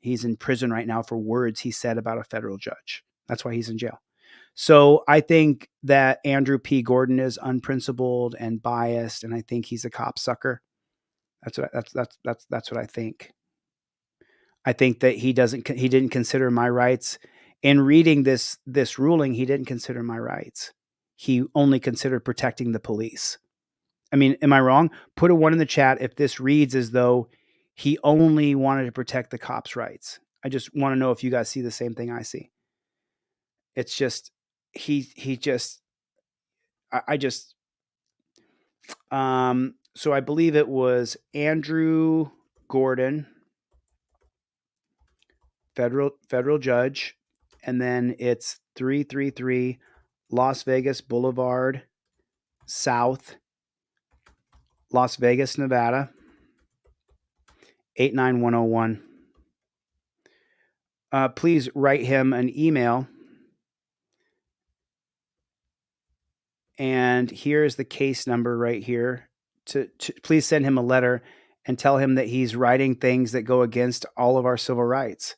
Speaker 1: he's in prison right now for words he said about a federal judge. That's why he's in jail. So I think that Andrew P. Gordon is unprincipled and biased, and I think he's a cop sucker. That's what I think. I think that he didn't consider my rights. In reading this ruling, he didn't consider my rights. He only considered protecting the police. I mean, am I wrong? Put a 1 in the chat if this reads as though he only wanted to protect the cops' rights. I just want to know if you guys see the same thing I see. It's just so I believe it was Andrew Gordon, federal judge, and then it's 333 Las Vegas Boulevard South, Las Vegas, Nevada, 89101. Please write him an email. And here's the case number right here. To please send him a letter and tell him that he's writing things that go against all of our civil rights.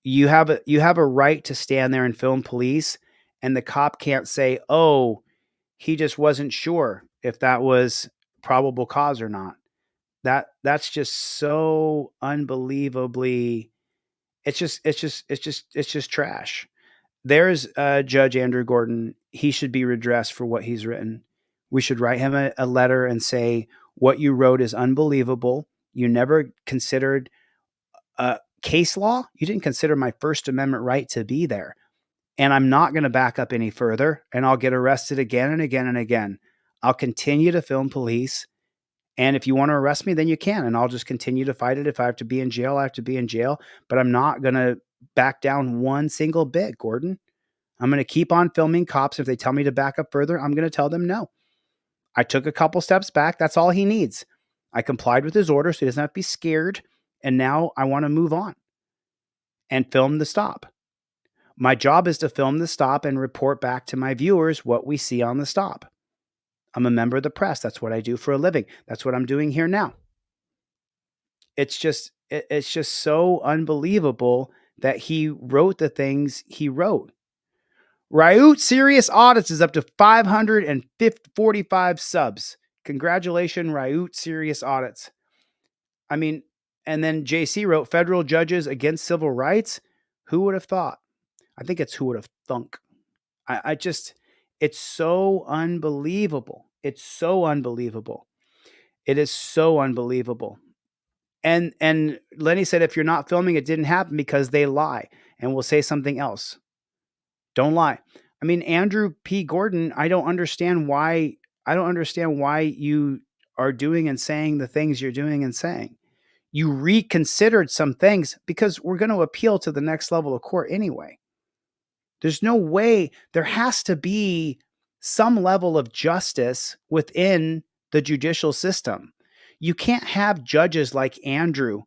Speaker 1: You have a right to stand there and film police, and the cop can't say, "Oh, he just wasn't sure if that was probable cause or not." That's just so unbelievably. It's just trash. There's Judge Andrew Gordon. He should be redressed for what he's written. We should write him a letter and say, what you wrote is unbelievable. You never considered case law. You didn't consider my First Amendment right to be there. And I'm not going to back up any further, and I'll get arrested again and again and again. I'll continue to film police. And if you want to arrest me, then you can. And I'll just continue to fight it. If I have to be in jail, I have to be in jail. But I'm not going to back down one single bit, Gordon. I'm going to keep on filming cops. If they tell me to back up further, I'm going to tell them no. I took a couple steps back. That's all he needs. I complied with his order so he doesn't have to be scared. And now I want to move on and film the stop.
Speaker 5: My job is to film the stop and report back to my viewers what we see on the stop. I'm a member of the press. That's what I do for a living. That's what I'm doing here now. It's just so unbelievable that he wrote the things he wrote. Ryut Serious Audits is up to 545 subs. Congratulations, Ryut Serious Audits. I mean, and then JC wrote federal judges against civil rights. Who would have thought? I think it's who would have thunk. I just, it's so unbelievable. It's so unbelievable. It is so unbelievable. And Lenny said, if you're not filming, it didn't happen because they lie and will say something else. Don't lie. I mean, Andrew P. Gordon, I don't understand why you are doing and saying the things you're doing and saying. You reconsidered some things because we're going to appeal to the next level of court anyway. There's no way. There has to be some level of justice within the judicial system. You can't have judges like Andrew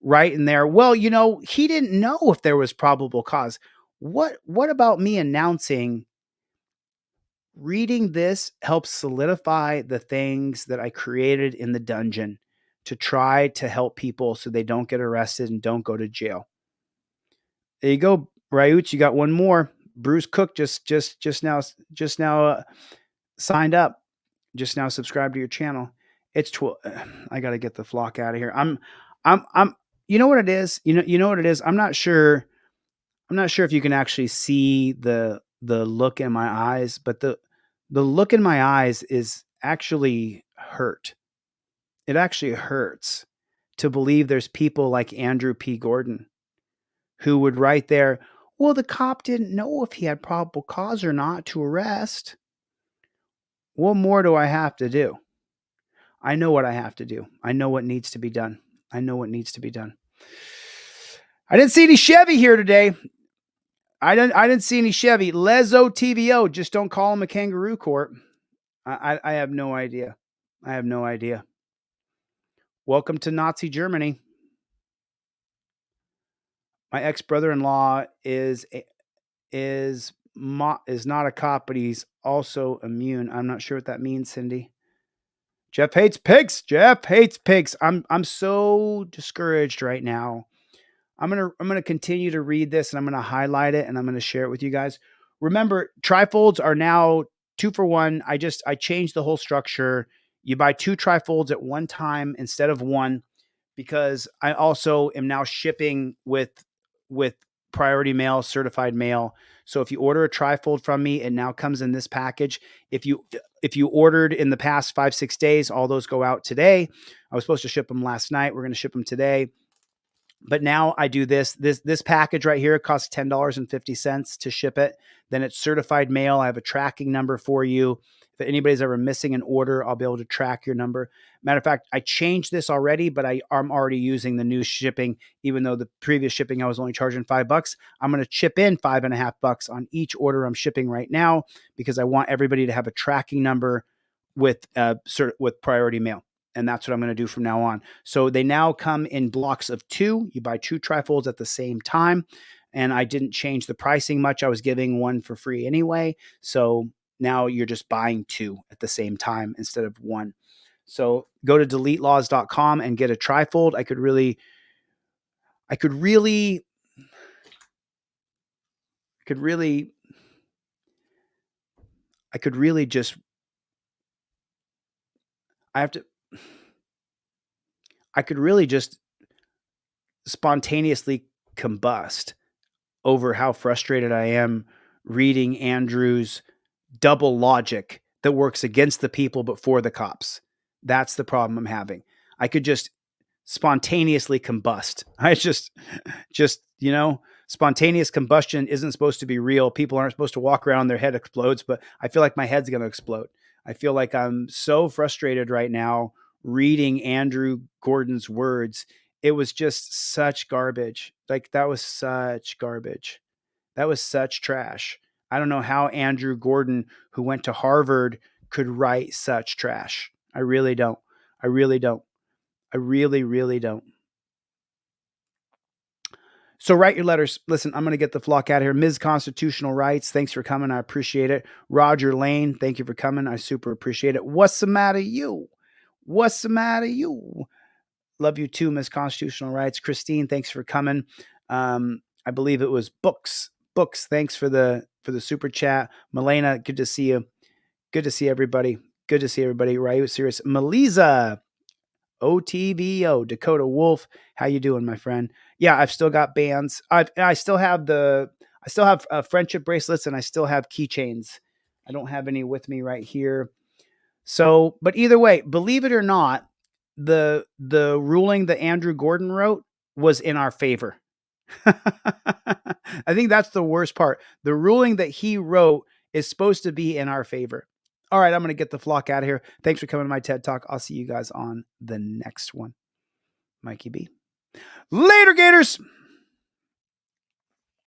Speaker 5: right in there. Well, you know, he didn't know if there was probable cause. What about me announcing, reading this helps solidify the things that I created in the dungeon to try to help people so they don't get arrested and don't go to jail. There you go, Ryut. You got one more. Bruce Cook just now signed up. Just now subscribed to your channel. It's 12. I got to get the flock out of here. I'm. You know what it is. You know what it is. I'm not sure if you can actually see the look in my eyes, but the look in my eyes is actually hurt. It actually hurts to believe there's people like Andrew P. Gordon who would write there, well, the cop didn't know if he had probable cause or not to arrest. What more do I have to do? I know what I have to do. I know what needs to be done. I didn't see any Chevy here today. I didn't see any Chevy. Lezo TVO. Just don't call him a kangaroo court. I have no idea. I have no idea. Welcome to Nazi Germany. My ex-brother-in-law is not a cop, but he's also immune. I'm not sure what that means, Cindy. Jeff hates pigs. Jeff hates pigs. I'm so discouraged right now. I'm gonna continue to read this and I'm gonna highlight it and I'm gonna share it with you guys. Remember, trifolds are now 2 for 1. I changed the whole structure. You buy 2 trifolds at one time instead of 1, because I also am now shipping with priority mail, certified mail. So if you order a trifold from me, it now comes in this package. If you ordered in the past 5-6 days, all those go out today. I was supposed to ship them last night. We're going to ship them today. But now I do this package right here. It costs $10.50 to ship it. Then it's certified mail. I have a tracking number for you. If anybody's ever missing an order, I'll be able to track your number. Matter of fact, I changed this already, but I'm already using the new shipping. Even though the previous shipping I was only charging $5, I'm going to chip in $5.50 on each order I'm shipping right now, because I want everybody to have a tracking number with priority mail. And that's what I'm going to do from now on. So they now come in blocks of 2. You buy 2 trifolds at the same time. And I didn't change the pricing much. I was giving 1 for free anyway. So now you're just buying 2 at the same time instead of 1. So go to deletelaws.com and get a trifold. I could really just, I could really just spontaneously combust over how frustrated I am reading Andrew's double logic that works against the people but for the cops. That's the problem I'm having. I could just spontaneously combust. I just, spontaneous combustion isn't supposed to be real. People aren't supposed to walk around, their head explodes, but I feel like my head's going to explode. I feel like I'm so frustrated right now reading Andrew Gordon's words. It was just such garbage. Like, that was such garbage. That was such trash. I don't know how Andrew Gordon, who went to Harvard, could write such trash. I really don't. I really don't. So write your letters. Listen, I'm going to get the flock out of here. Ms. Constitutional Rights, thanks for coming. I appreciate it. Roger Lane, thank you for coming. I super appreciate it. What's the matter, you? What's the matter, you? Love you too, Ms. Constitutional Rights. Christine, thanks for coming. I believe it was Books. Books, thanks for the super chat. Milena, good to see you. Good to see everybody. Good to see everybody. Ryu, serious. Melisa, OTVO, Dakota Wolf. How you doing, my friend? Yeah, I've still got bands. I still have friendship bracelets, and I still have keychains. I don't have any with me right here. So, but either way, believe it or not, the ruling that Andrew Gordon wrote was in our favor. I think that's the worst part. The ruling that he wrote is supposed to be in our favor. All right, I'm going to get the flock out of here. Thanks for coming to my TED Talk. I'll see you guys on the next one. Mikey B. Later, Gators.